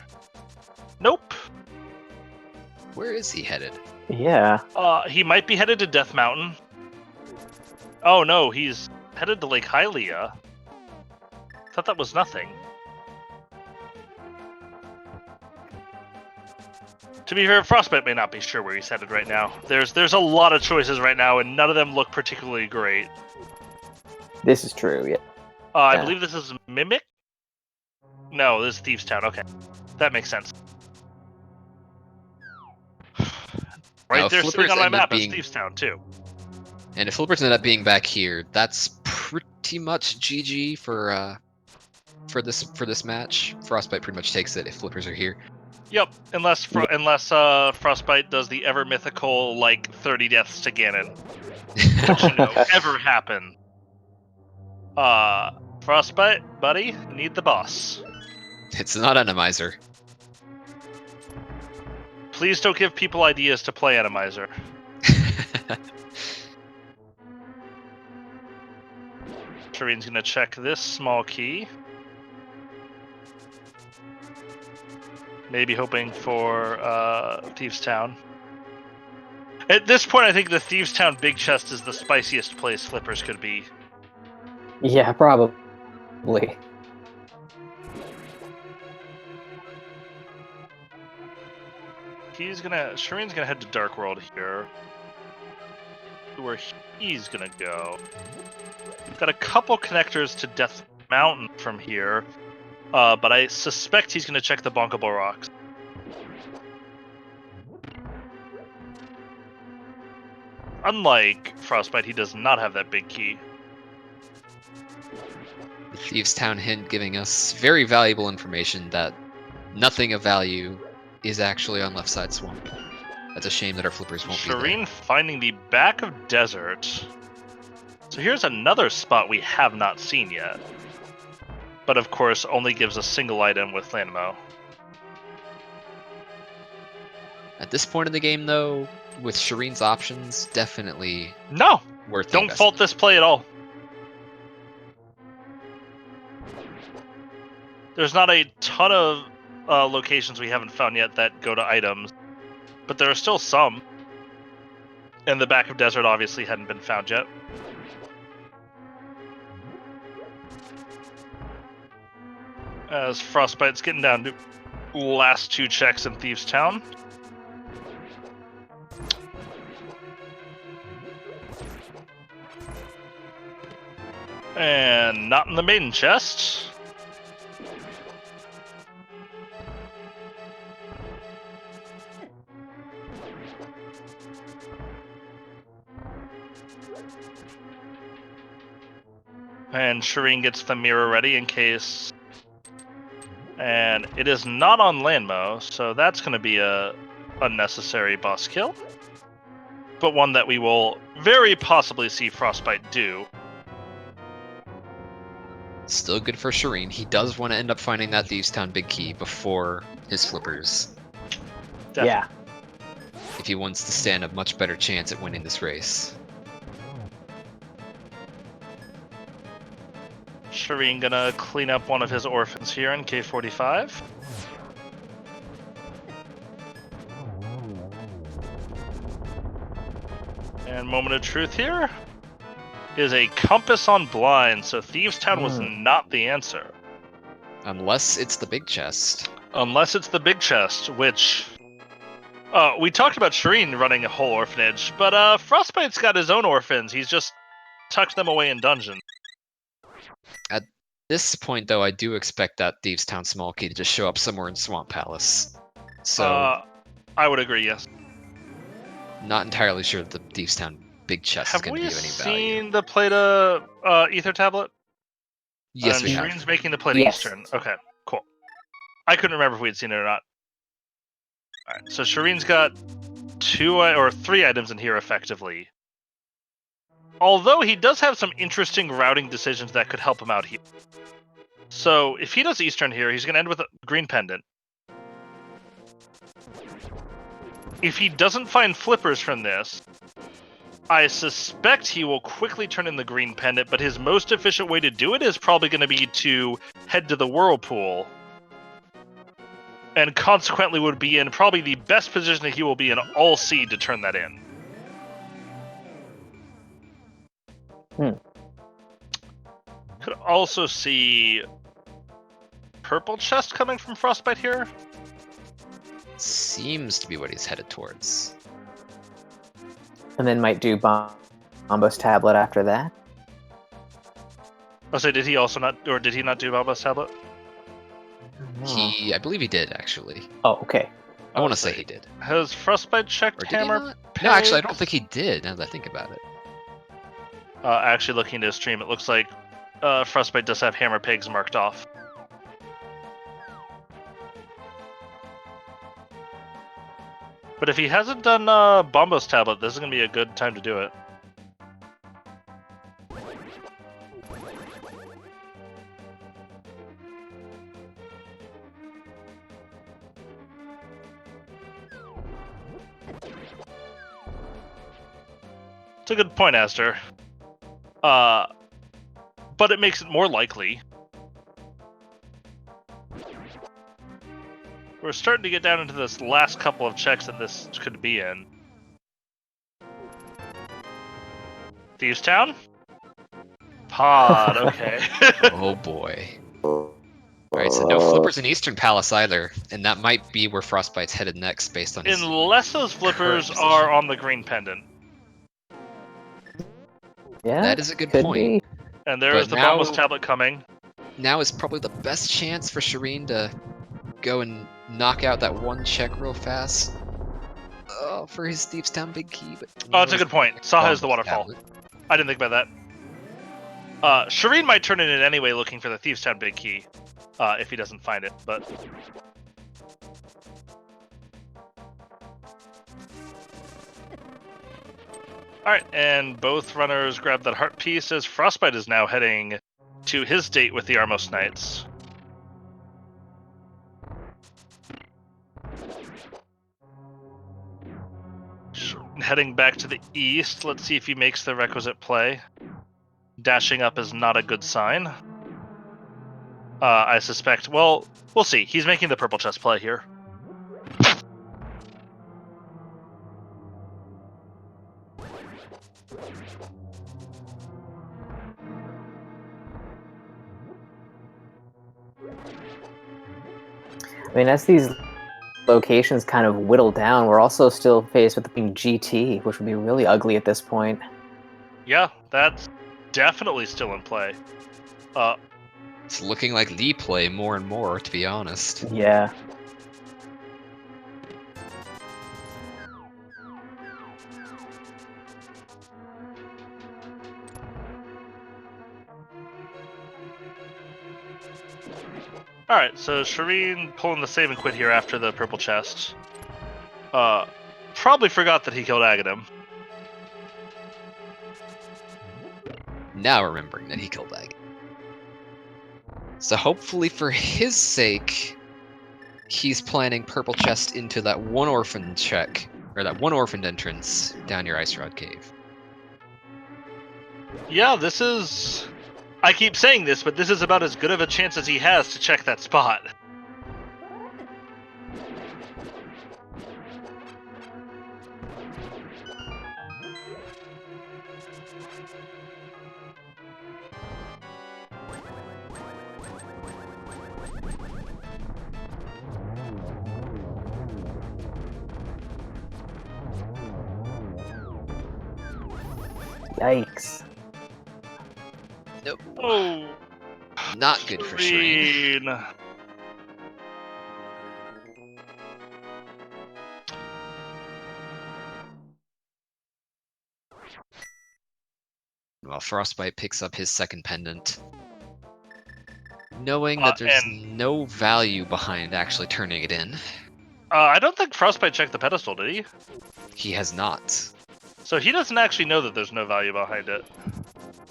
Nope. Where is he headed? Yeah. He might be headed to Death Mountain. Oh no, he's headed to Lake Hylia. Thought that was nothing. To be fair, Frostbite may not be sure where he's headed right now. There's a lot of choices right now, and none of them look particularly great. This is true, yeah. I believe this is Mimic? No, this is Thieves Town. Okay. That makes sense. Right Now, there Flippers sitting on my end up map is being- Thieves Town, too. And if Flippers end up being back here, that's pretty much GG for this match. Frostbite pretty much takes it if Flippers are here. Yep, unless Frostbite does the ever mythical, 30 deaths to Ganon. Which, ever happen. Frostbite, buddy, need the boss. It's not Enemizer. Please don't give people ideas to play Enemizer. Shareen's gonna check this small key. Maybe hoping for Thieves Town. At this point, I think the Thieves Town Big Chest is the spiciest place Flippers could be. Yeah, probably. Shareen's gonna head to Dark World here. Where he's gonna go. We've got a couple connectors to Death Mountain from here, but I suspect he's gonna check the Bonkable Rocks. Unlike Frostbite, he does not have that big key. The Thieves Town hint giving us very valuable information that nothing of value is actually on left side swamp. That's a shame that our Flippers won't be there. Shareen finding the back of desert. So here's another spot we have not seen yet. But of course only gives a single item with Landmo. At this point in the game though, with Shareen's options, definitely No! worth the Don't investment. fault this play at all. There's not a ton of locations we haven't found yet that go to items, but there are still some. And the back of desert obviously hadn't been found yet. As Frostbite's getting down to last 2 checks in Thieves Town. And not in the maiden chest. And Shareen gets the mirror ready in case. And it is not on Landmo, so that's going to be a unnecessary boss kill. But one that we will very possibly see Frostbite do. Still good for Shareen. He does want to end up finding that Thieves Town big key before his Flippers. Definitely. Yeah. If he wants to stand a much better chance at winning this race. Shareen gonna clean up one of his orphans here in K45. And moment of truth here is a compass on blind, so Thieves Town was not the answer. Unless it's the big chest. Unless it's the big chest, which... we talked about Shareen running a whole orphanage, but Frostbite's got his own orphans. He's just tucked them away in dungeons. At this point, though, I do expect that Thieves Town small key to just show up somewhere in Swamp Palace. So, I would agree, yes. not entirely sure that the Thieves Town big chest is going to give any value. Have we seen the Plata Ether Tablet? Yes, we have. Shareen's making the Plata Yes. Eastern. Okay, cool. I couldn't remember if we'd seen it or not. Alright, so Shareen's got 2 or 3 items in here effectively. Although he does have some interesting routing decisions that could help him out here. So if he does Eastern here, he's going to end with a green pendant. If he doesn't find flippers from this, I suspect he will quickly turn in the green pendant, but his most efficient way to do it is probably going to be to head to the whirlpool. And consequently would be in probably the best position that he will be in all seed to turn that in. Could also see purple chest coming from Frostbite here. Seems to be what he's headed towards. And then might do Bombo's tablet after that. I'll say, did he also not, or did he not do Bombo's tablet? I believe he did, actually. Oh, okay. I want to say he did. Has Frostbite checked Or did he hammer? not? No, actually, I don't think he did, now that I think about it. Actually, looking at his stream, it looks like Frostbite does have hammer pegs marked off. But if he hasn't done Bombo's tablet, this is going to be a good time to do it. It's a good point, Aster. But it makes it more likely. We're starting to get down into this last couple of checks that this could be in. Thieves Town? Pod, okay. Oh boy. Alright, so no flippers in Eastern Palace either, and that might be where Frostbite's headed next based on his... Unless those flippers are on the green pendant. Yeah, That is a good could point. be. And there But is the now- Bombo's tablet coming. Now is probably the best chance for Shareen to go and knock out that one check real fast. For his Thieves Town big key, but... Oh, that's a good point. Saha is the Bombo's waterfall. tablet. I didn't think about that. Shareen might turn it in anyway looking for the Thieves Town big key. If he doesn't find it, but... Alright, and both runners grab that heart piece as Frostbite is now heading to his date with the Armos Knights. Heading back to the east, let's see if he makes the requisite play. Dashing up is not a good sign. I suspect, well, we'll see. He's making the purple chest play here. I mean, as these locations kind of whittle down, we're also still faced with being GT, which would be really ugly at this point. Yeah, that's definitely still in play. It's looking like the play more and more, to be honest. Yeah. Alright, so Shareen pulling the save and quit here after the purple chest. Probably forgot that he killed Agadim. Now remembering that he killed Ag. So hopefully for his sake, he's planning purple chest into that one orphan check, or that one orphaned entrance down your Ice Rod Cave. Yeah, this is... I keep saying this, but this is about as good of a chance as he has to check that spot. Yikes. Nope. Oh, Not good for Shareen. Shareen. Well, Frostbite picks up his second pendant, knowing that there's no value behind actually turning it in. I don't think Frostbite checked the pedestal, did he? He has not. So he doesn't actually know that there's no value behind it.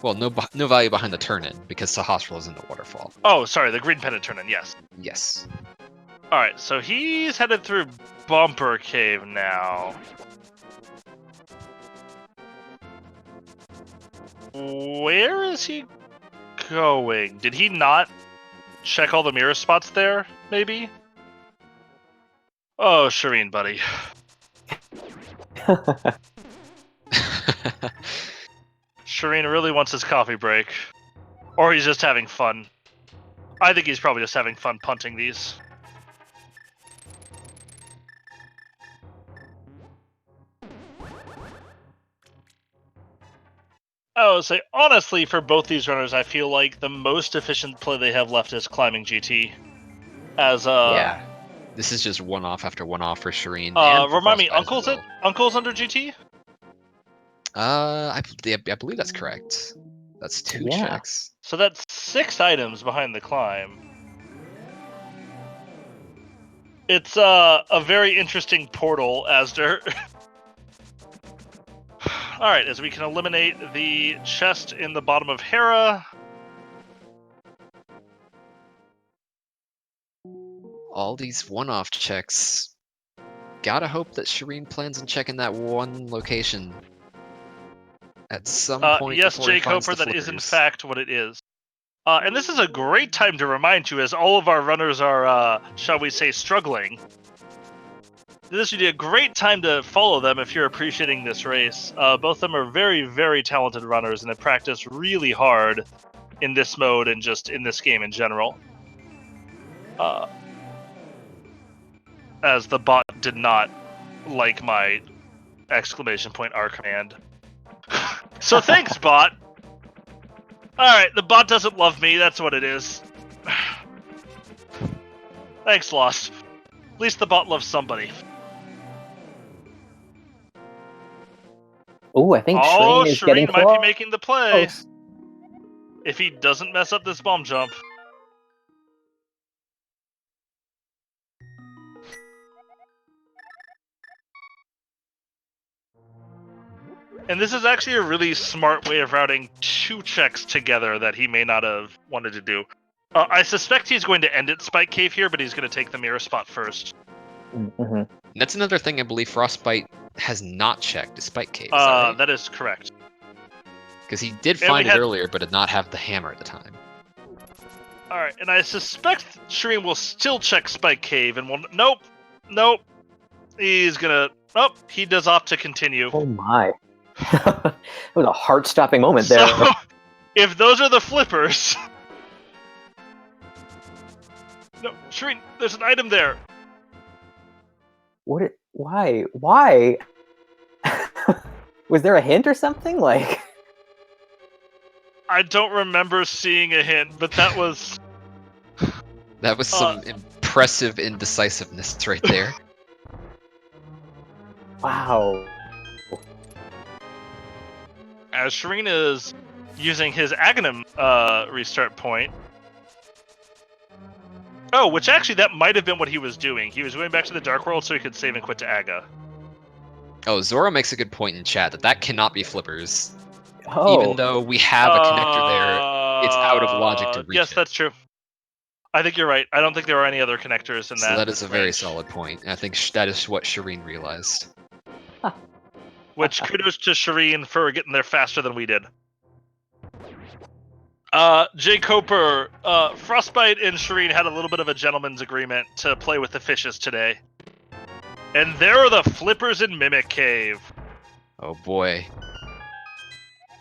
Well, no value behind the turn-in, because Sahasral is in the waterfall. Oh, sorry, the green pendant turn-in, yes. Yes. Alright, so he's headed through Bumper Cave now. Where is he going? Did he not check all the mirror spots there, maybe? Oh, Shareen, buddy. Shareen really wants his coffee break. Or he's just having fun. I think he's probably just having fun punting these. I would say, honestly, for both these runners, I feel like the most efficient play they have left is climbing GT. As yeah. This is just one-off after one-off for Shareen. And for remind me, Frostbite as well. Uncle's under GT? I believe that's correct. That's 2 checks. So that's 6 items behind the climb. It's a very interesting portal, Asder. Alright, as we can eliminate the chest in the bottom of Hera. All these one-off checks. Gotta hope that Shareen plans on checking that one location at some point. Yes, before he Jake finds Hoper, the that is in flippers. fact what it is. And this is a great time to remind you, as all of our runners are, shall we say, struggling. This would be a great time to follow them if you're appreciating this race. Both of them are very, very talented runners and have practiced really hard in this mode and just in this game in general. As the bot did not like my exclamation point R command. So thanks, bot! Alright, the bot doesn't love me, that's what it is. Thanks, Lost. At least the bot loves somebody. Oh, I think Shareen is getting Shareen might close. be making the play. If he doesn't mess up this bomb jump. And this is actually a really smart way of routing 2 checks together that he may not have wanted to do. I suspect he's going to end at Spike Cave here, but he's going to take the mirror spot first. Mm-hmm. That's another thing I believe Frostbite has not checked, is Spike Cave. Is that right? That is correct. Because he did find it earlier, but did not have the hammer at the time. Alright, and I suspect Shareen will still check Spike Cave and will... Nope. He's gonna... Oh, he does opt to continue. Oh my. It was a heart-stopping moment there. So, if those are the flippers... No, Shareen, there's an item there. Why? Was there a hint or something? Like... I don't remember seeing a hint, but that was... That was some impressive indecisiveness right there. Wow. As Shareen is using his Aghanim restart point. Oh, which actually that might have been what he was doing. He was going back to the Dark World so he could save and quit to Aga. Oh, Zoro makes a good point in chat that cannot be flippers. Oh. Even though we have a connector there, it's out of logic to reach Yes, that's true. I think you're right. I don't think there are any other connectors in that. So that is a very range. solid point. And I think that is what Shareen realized. Which kudos to Shareen for getting there faster than we did. Jake Hoper, Frostbite and Shareen had a little bit of a gentleman's agreement to play with the fishes today. And there are the flippers in Mimic Cave. Oh boy.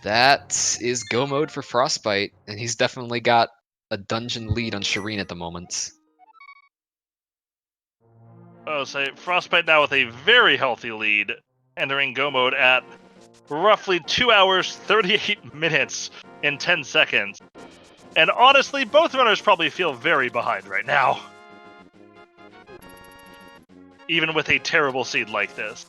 That is go mode for Frostbite, and he's definitely got a dungeon lead on Shareen at the moment. Oh, say Frostbite now with a very healthy lead, entering go mode at roughly 2 hours, 38 minutes, and 10 seconds. And honestly, both runners probably feel very behind right now. Even with a terrible seed like this.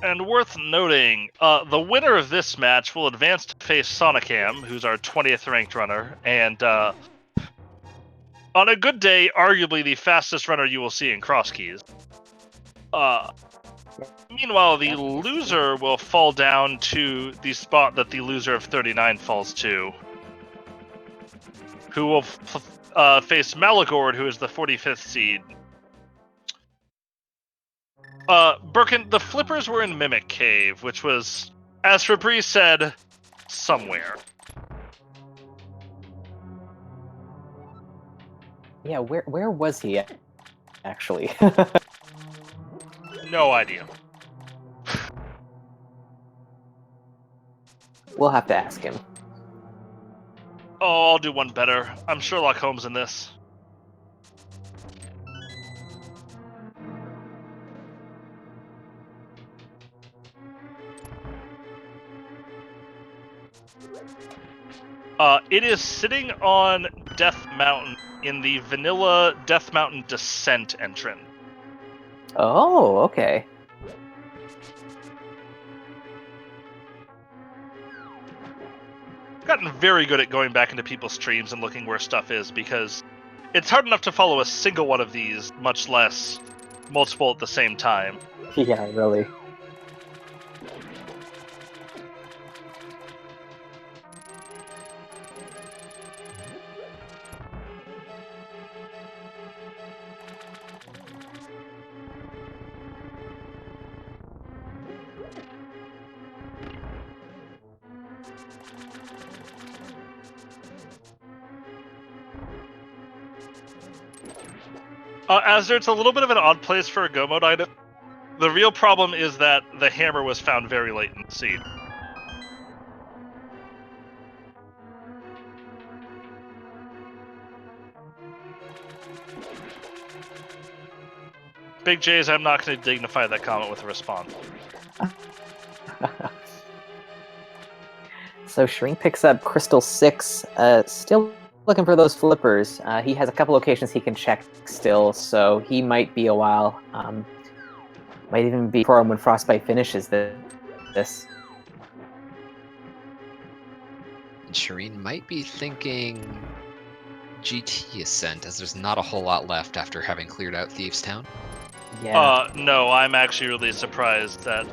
And worth noting, the winner of this match will advance to face Sonicam, who's our 20th ranked runner, and on a good day, arguably the fastest runner you will see in Cross Keys. Meanwhile, the loser will fall down to the spot that the loser of 39 falls to, who will face Malagord, who is the 45th seed. Birkin, the flippers were in Mimic Cave, which was, as Fabrice said, somewhere. Yeah, where was he actually? No idea. We'll have to ask him. Oh, I'll do one better. I'm Sherlock Holmes in this. It is sitting on Death Mountain in the vanilla Death Mountain Descent entrance. Oh, okay. I've gotten very good at going back into people's streams and looking where stuff is, because it's hard enough to follow a single one of these, much less multiple at the same time. Yeah, really. Asder, it's a little bit of an odd place for a Go mode item. The real problem is that the hammer was found very late in the seed. Big J's, I'm not going to dignify that comment with a response. So Shareen picks up Crystal 6, still looking for those flippers. He has a couple locations he can check still, so he might be a while. Might even be before him when Frostbite finishes this. And Shareen might be thinking GT Ascent, as there's not a whole lot left after having cleared out Thieves Town. Yeah. No, I'm actually really surprised that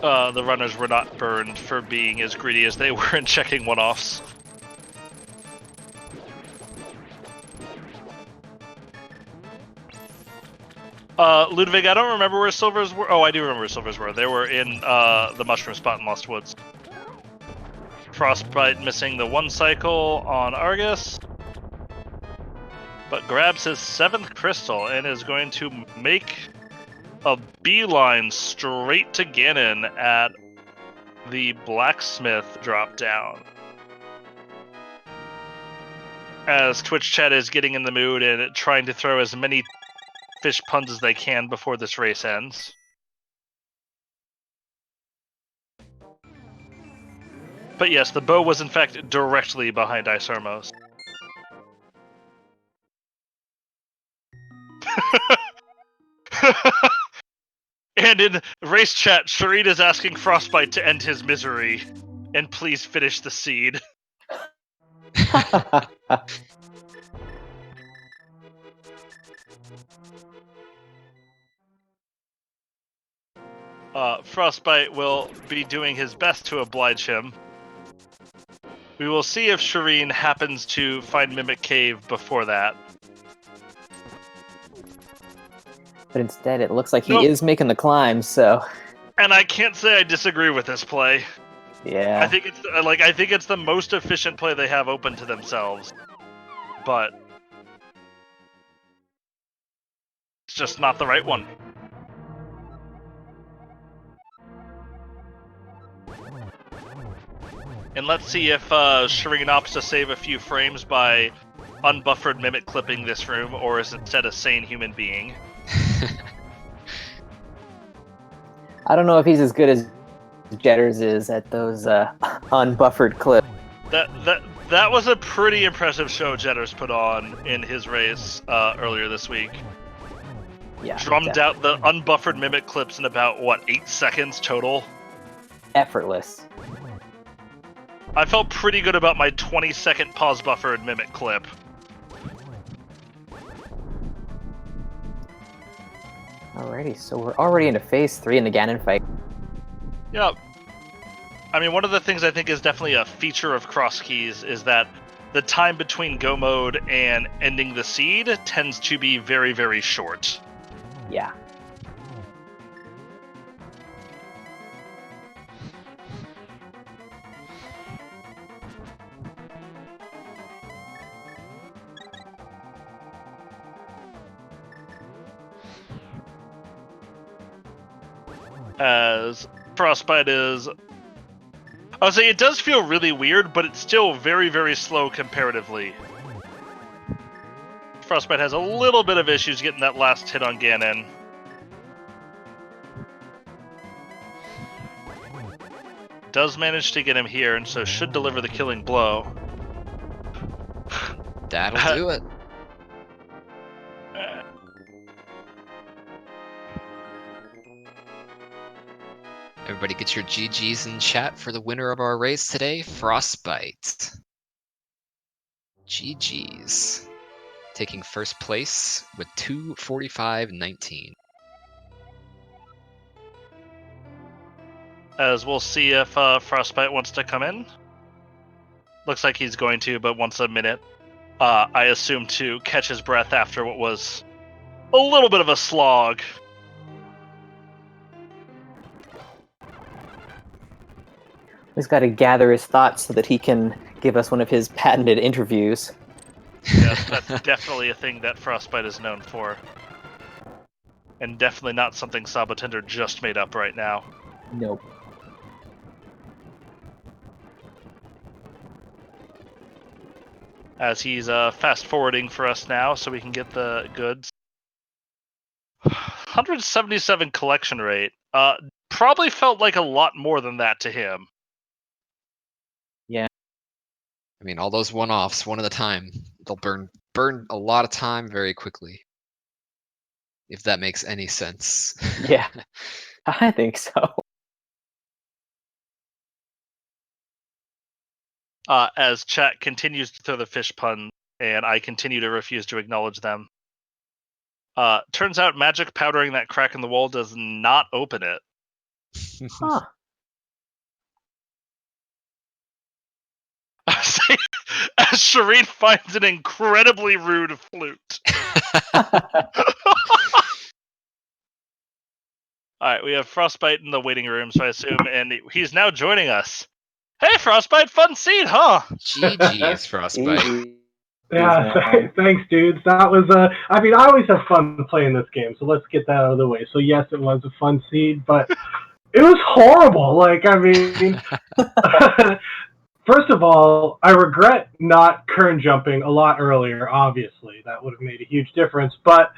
the runners were not burned for being as greedy as they were in checking one-offs. Ludwig, I don't remember where silvers were. Oh, I do remember where silvers were. They were in the mushroom spot in Lost Woods. Frostbite missing the one cycle on Argus, but grabs his 7th crystal and is going to make a beeline straight to Ganon at the blacksmith drop down. As Twitch chat is getting in the mood and trying to throw as many fish puns as they can before this race ends. But yes, the bow was in fact directly behind Isormos. And in race chat, Shareen is asking Frostbite to end his misery and please finish the seed. Frostbite will be doing his best to oblige him. We will see if Shareen happens to find Mimic Cave before that. But instead, it looks like he is making the climb, so... And I can't say I disagree with this play. Yeah. I think it's the most efficient play they have open to themselves. But it's just not the right one. And let's see if Shareen opts to save a few frames by unbuffered mimic clipping this room, or is instead a sane human being. I don't know if he's as good as Jetters is at those unbuffered clips. That was a pretty impressive show Jetter's put on in his race earlier this week. Yeah, Drummed out the unbuffered mimic clips in about, 8 seconds total? effortless. I felt pretty good about my 20-second pause buffered mimic clip. Alrighty, so we're already into phase 3 in the Ganon fight. Yep. I mean, one of the things I think is definitely a feature of cross keys is that the time between go mode and ending the seed tends to be very, very short. Yeah. As Frostbite is... I would say it does feel really weird, but it's still very, very slow comparatively. Frostbite has a little bit of issues getting that last hit on Ganon. Does manage to get him here, and so should deliver the killing blow. That'll do it. Everybody get your GGs in chat for the winner of our race today, Frostbite. GGs. Taking first place with 2:45.19. As we'll see if Frostbite wants to come in. Looks like he's going to, but wants a minute. I assume to catch his breath after what was a little bit of a slog. He's got to gather his thoughts so that he can give us one of his patented interviews. Yes, that's definitely a thing that Frostbite is known for. And definitely not something Sabotender just made up right now. Nope. As he's fast forwarding for us now so we can get the goods. 177 collection rate. Probably felt like a lot more than that to him. I mean, all those one-offs, one at a time, they'll burn a lot of time very quickly. If that makes any sense. Yeah, I think so. As chat continues to throw the fish pun, and I continue to refuse to acknowledge them. Turns out magic powdering that crack in the wall does not open it. Huh. As Shareen finds an incredibly rude flute. Alright, we have Frostbite in the waiting room, so I assume, and he's now joining us. Hey, Frostbite, fun seed, huh? GG's, Frostbite. Easy. Yeah, thanks, dudes. That was I mean, I always have fun playing this game, so let's get that out of the way. So yes, it was a fun seed, but it was horrible. Like, I mean, first of all, I regret not kern jumping a lot earlier. Obviously, that would have made a huge difference, but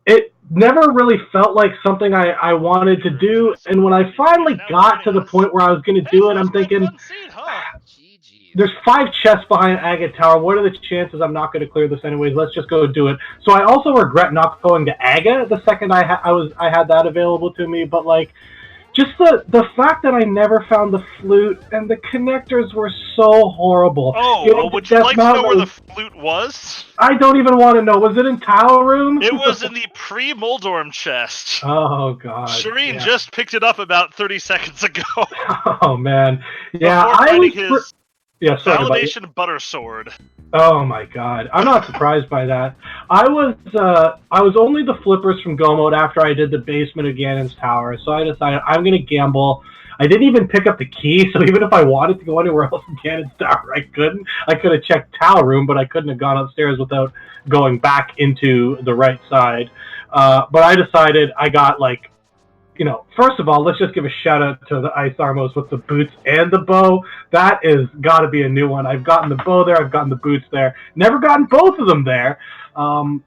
it never really felt like something I wanted to do. And when I finally got to the point where I was going to do it, I'm thinking, there's 5 chests behind Agate Tower. What are the chances I'm not going to clear this anyways? Let's just go do it. So I also regret not going to Agate the second I had that available to me. But like, just the fact that I never found the flute and the connectors were so horrible. Oh, would you like to know where the flute was? I don't even want to know. Was it in Tower Room? It was in the pre-Moldorm chest. Oh, God. Shireen just picked it up about 30 seconds ago. Oh, man. Yeah, I was... his validation butter sword. Oh my god. I'm not surprised by that. I was only the flippers from Go Mode after I did the basement of Ganon's Tower, so I decided I'm gonna gamble. I didn't even pick up the key, so even if I wanted to go anywhere else in Ganon's Tower, I couldn't. I could have checked Tower Room, but I couldn't have gone upstairs without going back into the right side. But I decided I got, like, you know, first of all, let's just give a shout out to the Ice Armos with the boots and the bow. That is got to be a new one. I've gotten the bow there, I've gotten the boots there. Never gotten both of them there. Yeah,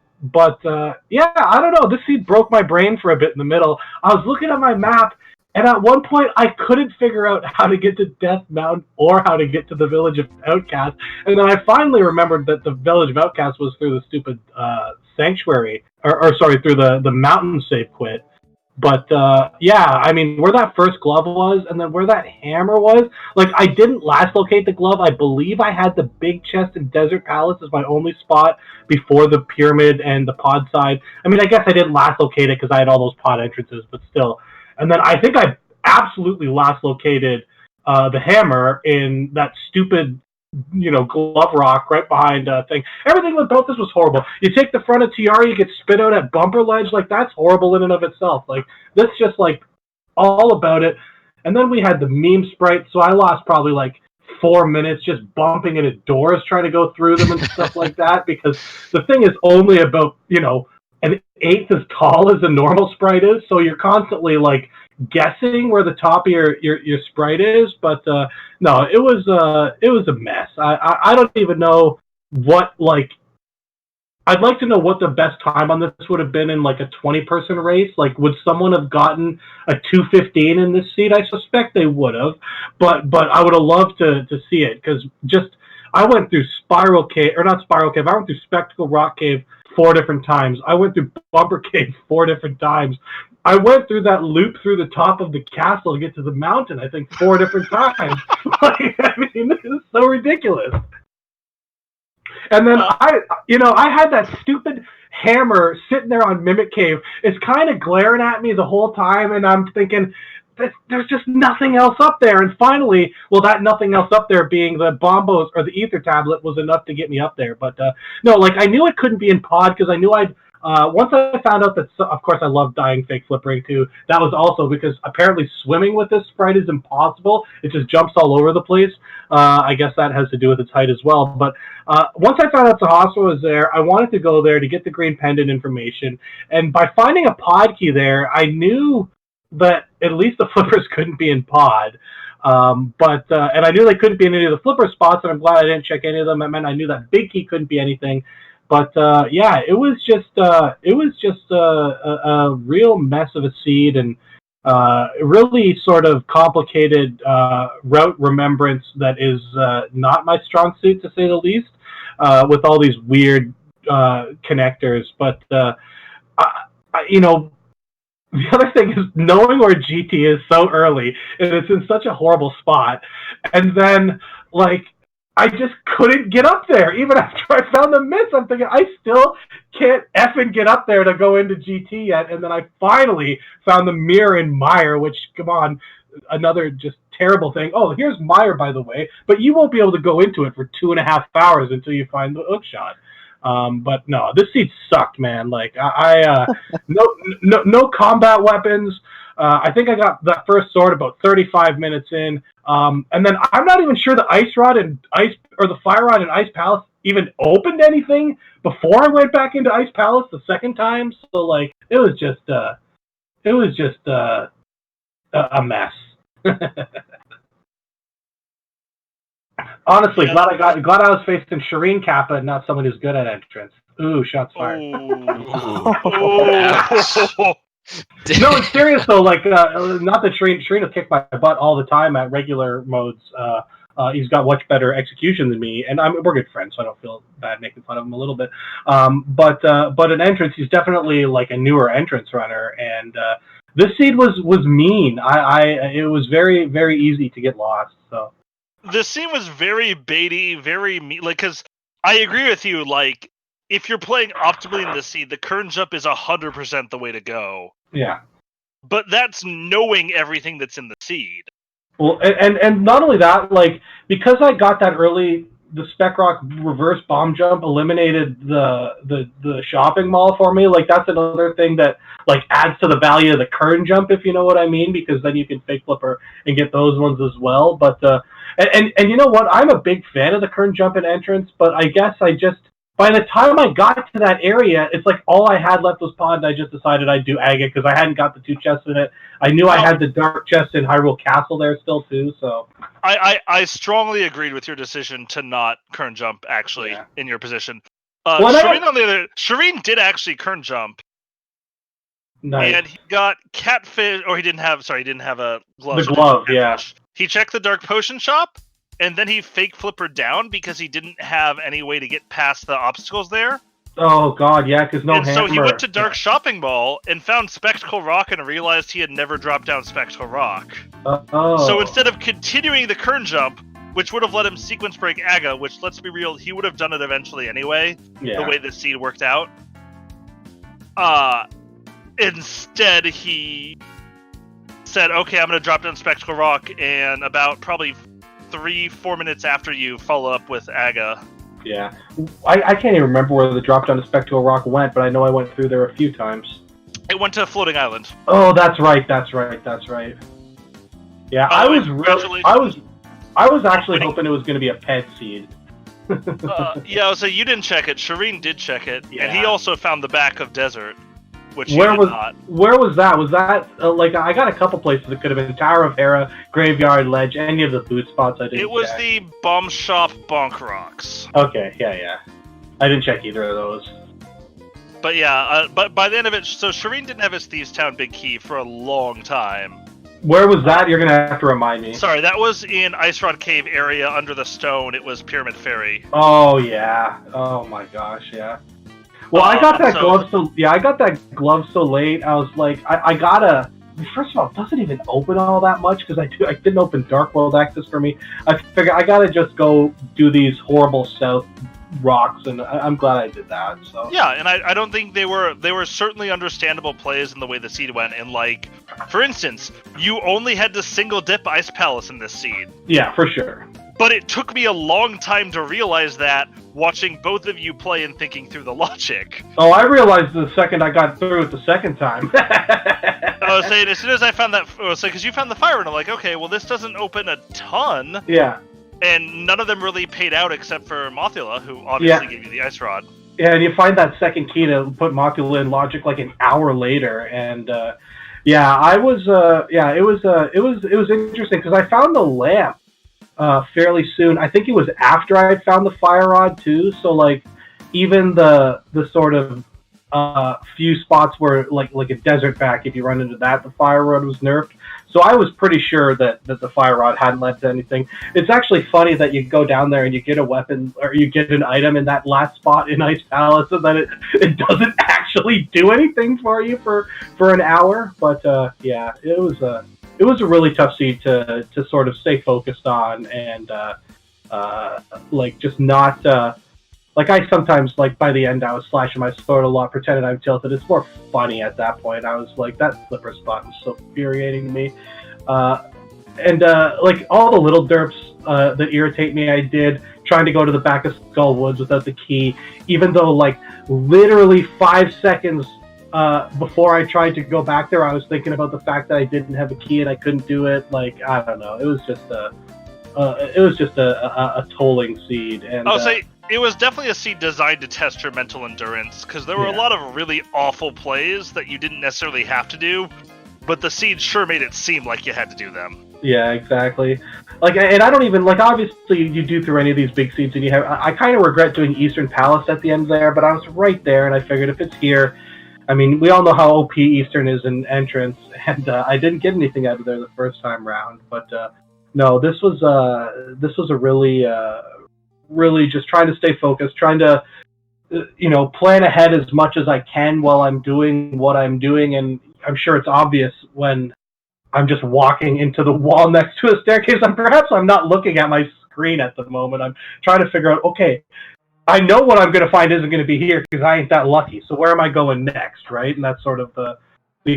I don't know. This seed broke my brain for a bit in the middle. I was looking at my map, And at one point, I couldn't figure out how to get to Death Mountain or how to get to the Village of Outcasts. And then I finally remembered that the Village of Outcasts was through the stupid sanctuary, or sorry, through the mountain save quit. But yeah, I mean, where that first glove was, and then where that hammer was, like I didn't last locate the glove. I believe I had the big chest in Desert Palace as my only spot before the pyramid and the pod side. I mean, I guess I didn't last locate it because I had all those pod entrances, but still. And then I think I absolutely last located the hammer in that stupid, glove rock right behind thing. Everything about this was horrible. You take the front of Tiara, you get spit out at Bumper Ledge. Like, that's horrible in and of itself. Like, this just, like, all about it. And then we had the meme sprite, so I lost probably, like, 4 minutes just bumping into doors trying to go through them and stuff like that, because the thing is only about, an eighth as tall as a normal sprite is, so you're constantly, like, guessing where the top of your sprite is. But no, it was a mess. I don't even know what, like, I'd like to know what the best time on this would have been in like a 20-person race. Like, would someone have gotten a 2:15 in this seed? I suspect they would have, but I would have loved to see it, because I went through Spiral Cave, or not Spiral Cave. I went through Spectacle Rock Cave 4 different times. I went through Bumper Cave 4 different times. I went through that loop through the top of the castle to get to the mountain, I think 4 different times. Like, I mean, this is so ridiculous. And then I had that stupid hammer sitting there on Mimic Cave. It's kind of glaring at me the whole time, and I'm thinking, there's just nothing else up there. And finally, that nothing else up there being the Bombos or the Ether Tablet was enough to get me up there. But no, like, I knew it couldn't be in pod, because I knew once I found out that, of course, I love dying fake flippering too. That was also because apparently swimming with this sprite is impossible. It just jumps all over the place. I guess that has to do with its height as well. But once I found out the hospital was there, I wanted to go there to get the green pendant information. And by finding a pod key there, I knew that at least the flippers couldn't be in pod. And I knew they couldn't be in any of the flipper spots, and I'm glad I didn't check any of them. That meant I knew that big key couldn't be anything. But yeah, it was just a real mess of a seed, and really sort of complicated route remembrance that is not my strong suit, to say the least, with all these weird connectors. But the other thing is knowing where GT is so early, and it's in such a horrible spot, and then, like, I just couldn't get up there. Even after I found the myths, I'm thinking, I still can't effing get up there to go into GT yet. And then I finally found the mirror in Mire, which, come on, another just terrible thing. Oh, here's Mire, by the way, but you won't be able to go into it for 2.5 hours until you find the hook shot. But no, this seed sucked, man. Like, no combat weapons. I think I got that first sword about 35 minutes in. And then I'm not even sure the the fire rod in Ice Palace even opened anything before I went back into Ice Palace the second time. So, like, it was just a mess. Honestly, glad I was facing Shareen Kappa and not someone who's good at entrance. Ooh, shots fired. No, it's serious though. Like, not that Shareen will kick my butt all the time at regular modes. He's got much better execution than me, and we're good friends, so I don't feel bad making fun of him a little bit. But an entrance, he's definitely like a newer entrance runner, and this seed was mean. It was very, very easy to get lost. So this scene was very baity, very mean. Like, because I agree with you. Like, if you're playing optimally in the seed, the current jump is 100% the way to go. Yeah. But that's knowing everything that's in the seed. Well, and not only that, like, because I got that early, the Spec Rock reverse bomb jump eliminated the shopping mall for me. Like, that's another thing that, like, adds to the value of the current jump, if you know what I mean, because then you can fake flipper and get those ones as well. But and you know what? I'm a big fan of the current jump and entrance, but I guess by the time I got to that area, it's like all I had left was pod, and I just decided I'd do agate because I hadn't got the 2 chests in it. I knew I had the dark chest in Hyrule Castle there still too. So I strongly agreed with your decision to not current jump actually in your position. Well, Shareen did actually current jump Nice. And he got catfish, or he didn't have a glove. The so glove, he didn't have yeah. catfish. He checked the dark potion shop, and then he fake flippered down because he didn't have any way to get past the obstacles there. Oh god, yeah, because no and hammer. so he went to Dark Shopping Mall and found Spectacle Rock and realized he had never dropped down Spectacle Rock. Oh. So instead of continuing the Kern jump, which would have let him sequence break Aga, which, let's be real, he would have done it eventually anyway, the way the seed worked out. Instead, he said, okay, I'm going to drop down Spectacle Rock, and about probably 3-4 minutes after you follow up with Aga. Yeah. I can't even remember where the drop down to Spectacle Rock went, but I know I went through there a few times. It went to Floating Island. Oh, that's right. Yeah, I was actually hoping it was going to be a pet seed. Yeah, so you didn't check it. Shireen did check it, Yeah. and he also found the back of Desert, which Where you did not. Where was that? Was that like I got a couple places it could have been Tower of Hera, Graveyard Ledge, any of the boot spots I didn't. It was check. the Bomb Shop Bonk Rocks. Okay, yeah. I didn't check either of those. But yeah, but by the end of it, so Shireen didn't have his Thieves Town Big Key for a long time. Where was that? You're gonna have to remind me. Sorry, that was in Ice Rod Cave area under the stone. It was Pyramid Ferry. Oh yeah. Oh my gosh, yeah. Well, I got that glove I got that glove so late. I was like, I gotta. First of all, it doesn't even open all that much because I didn't open Dark World Access for me. I figured I gotta just go do these horrible South rocks, and I'm glad I did that. So yeah, and I don't think they were certainly understandable plays in the way the seed went. And like, for instance, you only had to single dip Ice Palace in this seed. Yeah, for sure. But it took me a long time to realize that, watching both of you play and thinking through the logic. Oh, I realized the second I got through it the second time. I was saying, as soon as I found that, because you found the fire, and I'm like, okay, well, this doesn't open a ton. Yeah. And none of them really paid out except for Mothula, who obviously gave you the Ice Rod. Yeah, and you find that second key to put Mothula in logic like an hour later, and it was interesting because I found the lamp fairly soon. I think it was after I had found the fire rod too. So like, even the sort of few spots where like a desert back, if you run into that, the fire rod was nerfed. So I was pretty sure that the fire rod hadn't led to anything. It's actually funny that you go down there and you get a weapon or you get an item in that last spot in Ice Palace, and then it doesn't actually do anything for you for an hour. But it was a really tough seed to sort of stay focused on and like just not. Like, I sometimes, like, by the end, I was slashing my sword a lot, pretending I'm tilted. It's more funny at that point. I was like, that flipper spot was so infuriating to me. Like, all the little derps that irritate me, I did, trying to go to the back of Skull Woods without the key, even though, like, literally 5 seconds before I tried to go back there, I was thinking about the fact that I didn't have a key and I couldn't do it. Like, I don't know. It was just a tolling seed. And I'll say it was definitely a seed designed to test your mental endurance, because there were a lot of really awful plays that you didn't necessarily have to do, but the seed sure made it seem like you had to do them. Yeah, exactly. Like, and I don't even, like, obviously you do through any of these big seeds, and I kind of regret doing Eastern Palace at the end there, but I was right there, and I figured if it's here, I mean, we all know how OP Eastern is in entrance, and I didn't get anything out of there the first time round, but no, this was a really just trying to stay focused, trying to, plan ahead as much as I can while I'm doing what I'm doing. And I'm sure it's obvious when I'm just walking into the wall next to a staircase. Perhaps I'm not looking at my screen at the moment. I'm trying to figure out, okay, I know what I'm going to find isn't going to be here because I ain't that lucky. So where am I going next, right? And that's sort of the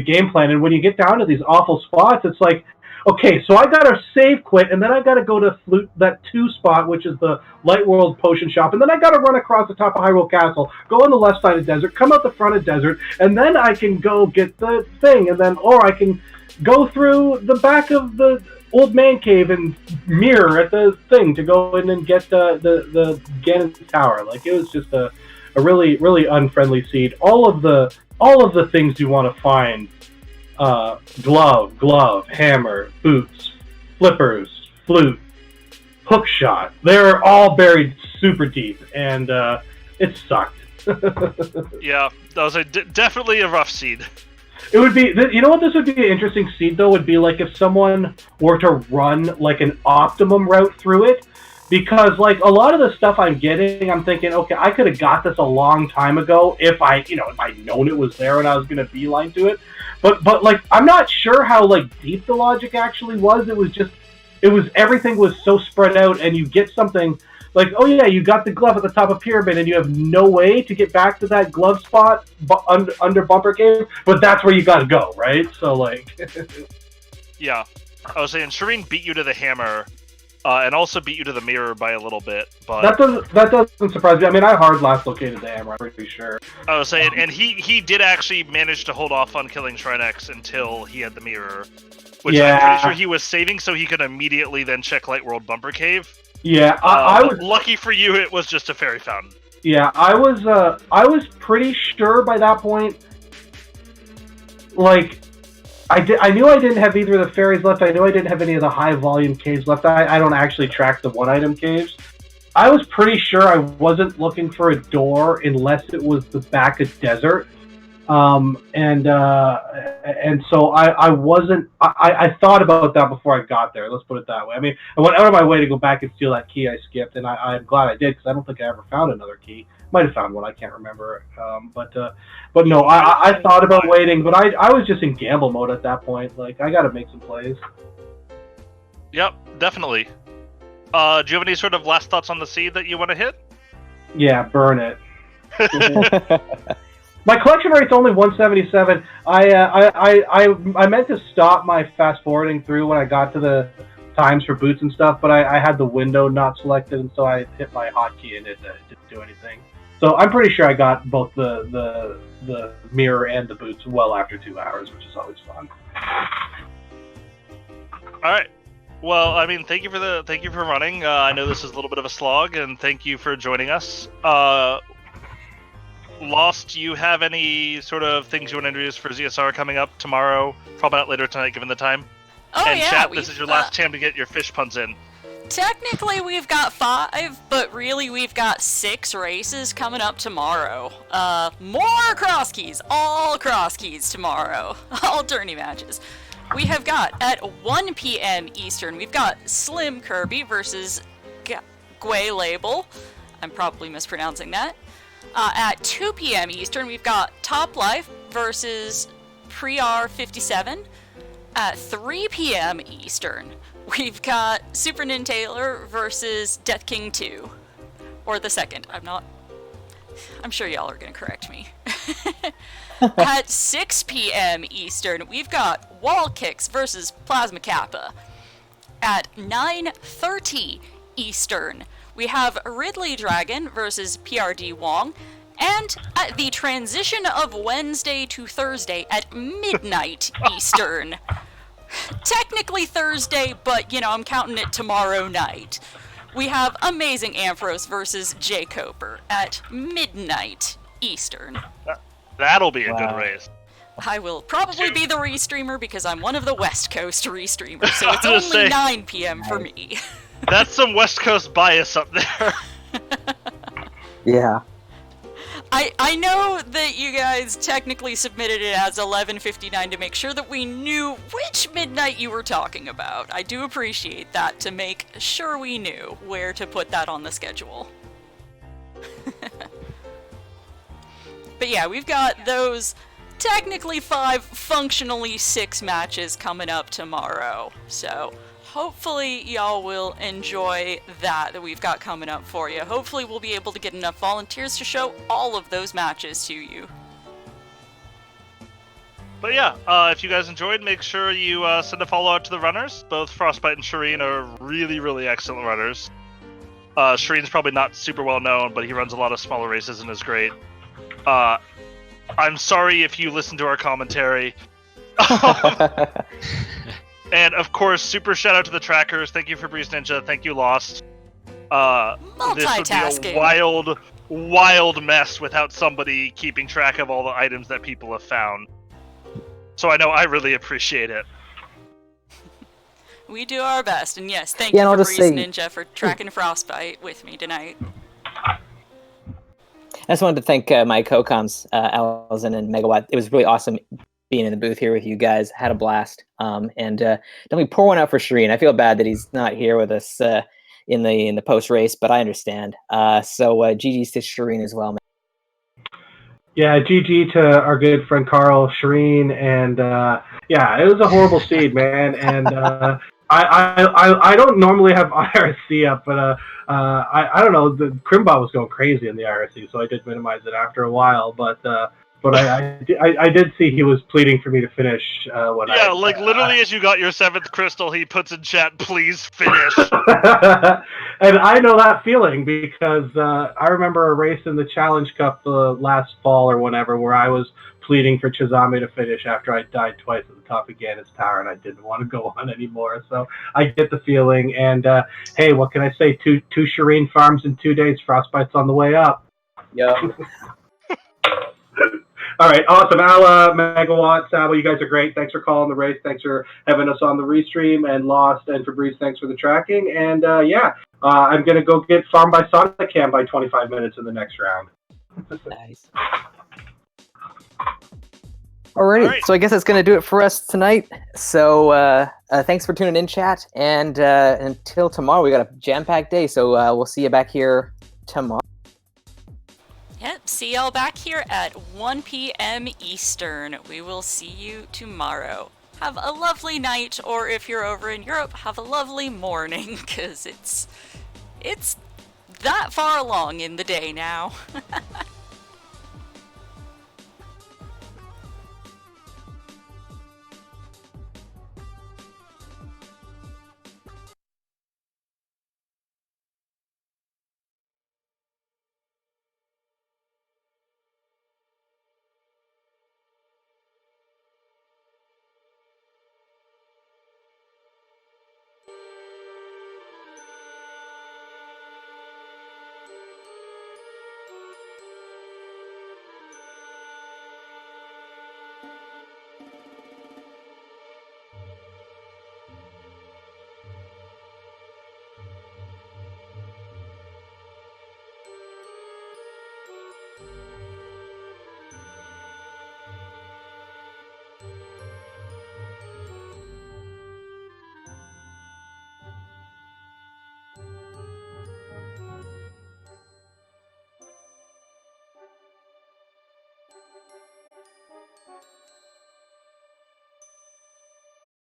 game plan. And when you get down to these awful spots, it's like, okay, so I got to save quit, and then I got to go to that 2 spot, which is the Light World Potion Shop, and then I got to run across the top of Hyrule Castle, go on the left side of Desert, come out the front of Desert, and then I can go get the thing, or I can go through the back of the Old Man Cave and mirror at the thing to go in and get the Ganon Tower. Like, it was just a really, really unfriendly seed. All of the things you want to find. Glove, hammer, boots, flippers, flute, hook shot. They're all buried super deep, and it sucked. Yeah, that was definitely a rough seed. It would be, you know what this would be an interesting seed though, would be like if someone were to run like an optimum route through it, because like a lot of the stuff I'm getting, I'm thinking, okay, I could have got this a long time ago if I'd known it was there and I was going to beeline to it. But like, I'm not sure how like deep the logic actually was. Everything was so spread out, and you get something like, oh yeah, you got the glove at the top of pyramid, and you have no way to get back to that glove spot under Bumper Cave, but that's where you got to go, right? So like, yeah, I was saying Shareen beat you to the hammer, and also beat you to the mirror by a little bit, but that doesn't surprise me. I mean, I hard last located the hammer, I'm pretty sure. I was saying, and he did actually manage to hold off on killing Shrine X until he had the mirror, which I'm pretty sure he was saving so he could immediately then check Light World Bumper Cave. Yeah, I was lucky for you. It was just a fairy fountain. Yeah, I was pretty sure by that point. Like, I knew I didn't have either of the fairies left. I knew I didn't have any of the high volume caves left. I don't actually track the one item caves. I was pretty sure I wasn't looking for a door unless it was the back of desert. And so I wasn't. I thought about that before I got there. Let's put it that way. I mean, I went out of my way to go back and steal that key I skipped, and I'm glad I did, because I don't think I ever found another key. Might have found one, I can't remember. But no, I thought about waiting, but I was just in gamble mode at that point. Like, I got to make some plays. Yep, definitely. Do you have any sort of last thoughts on the seed that you want to hit? Yeah, burn it. My collection rate's only 177. I meant to stop my fast forwarding through when I got to the times for boots and stuff, but I had the window not selected, and so I hit my hotkey and it didn't do anything. So I'm pretty sure I got both the mirror and the boots well after 2 hours, which is always fun. All right. Well, I mean, thank you for running. I know this is a little bit of a slog, and thank you for joining us. Lost, do you have any sort of things you want to introduce for ZSR coming up tomorrow? Probably not later tonight, given the time. Oh, and yeah, chat, this is your last chance to get your fish puns in. Technically, we've got 5, but really we've got 6 races coming up tomorrow. More cross keys, all cross keys tomorrow, all tourney matches. We have got at 1 p.m. Eastern, we've got Slim Kirby versus Gwei Label. I'm probably mispronouncing that. At 2 p.m. Eastern, we've got Top Life versus Priar57. At 3 p.m. Eastern, we've got Super Nintailor versus Death King 2. Or the second, I'm sure y'all are gonna correct me. At 6 p.m. Eastern, we've got Wall Kicks versus Plasma Kappa. At 9:30 Eastern, we have Ridley Dragon versus PRD Wong. And at the transition of Wednesday to Thursday at midnight Eastern. Technically Thursday, but, I'm counting it tomorrow night. We have Amazing Ampharos versus Jay Coper at midnight Eastern. That'll be a good race. I will probably be the restreamer because I'm one of the West Coast restreamers, so it's only 9 p.m. for me. That's some West Coast bias up there. Yeah. I know that you guys technically submitted it as 11:59 to make sure that we knew which midnight you were talking about. I do appreciate that, to make sure we knew where to put that on the schedule. But yeah, we've got those technically 5, functionally 6 matches coming up tomorrow. So hopefully y'all will enjoy that we've got coming up for you. Hopefully we'll be able to get enough volunteers to show all of those matches to you. But yeah, if you guys enjoyed, make sure you send a follow out to the runners. Both Frostbite and Shareen are really, really excellent runners. Shareen's probably not super well known, but he runs a lot of smaller races and is great. I'm sorry if you listen to our commentary. And of course, super shout out to the trackers. Thank you for Breeze Ninja. Thank you, Lost. This would be a wild mess without somebody keeping track of all the items that people have found. So I know I really appreciate it. We do our best, and yes, thank you for Breeze Ninja for tracking Frostbite with me tonight. I just wanted to thank my co-coms, Alison and Megawatt. It was really awesome being in the booth here with you guys. Had a blast. And let me pour one out for Shareen. I feel bad that he's not here with us in the post race, but I understand. So GG's to Shareen as well, man. Yeah, GG to our good friend Carl, Shareen, and yeah, it was a horrible seed, man. And I don't normally have IRC up, but I don't know. The Crimbot was going crazy in the IRC, so I did minimize it after a while. But I did see he was pleading for me to finish when Yeah, like literally as you got your 7th crystal, he puts in chat, please finish. And I know that feeling because I remember a race in the Challenge Cup last fall or whenever where I was pleading for Chizame to finish after I died twice at the top of Ganon's Tower and I didn't want to go on anymore. So I get the feeling. And hey, what can I say? Two Shireen farms in 2 days. Frostbite's on the way up. Yep. All right, awesome. Ala, Megawatt, Sabo, you guys are great. Thanks for calling the race. Thanks for having us on the restream. And Lost and Fabrice, thanks for the tracking. And yeah, I'm going to go get farmed by Sonic Cam by 25 minutes in the next round. Nice. Alrighty, so I guess that's going to do it for us tonight. So thanks for tuning in, chat. And until tomorrow, we got a jam-packed day. So we'll see you back here tomorrow. Yep, see y'all back here at 1 p.m. Eastern. We will see you tomorrow. Have a lovely night, or if you're over in Europe, have a lovely morning, because it's that far along in the day now.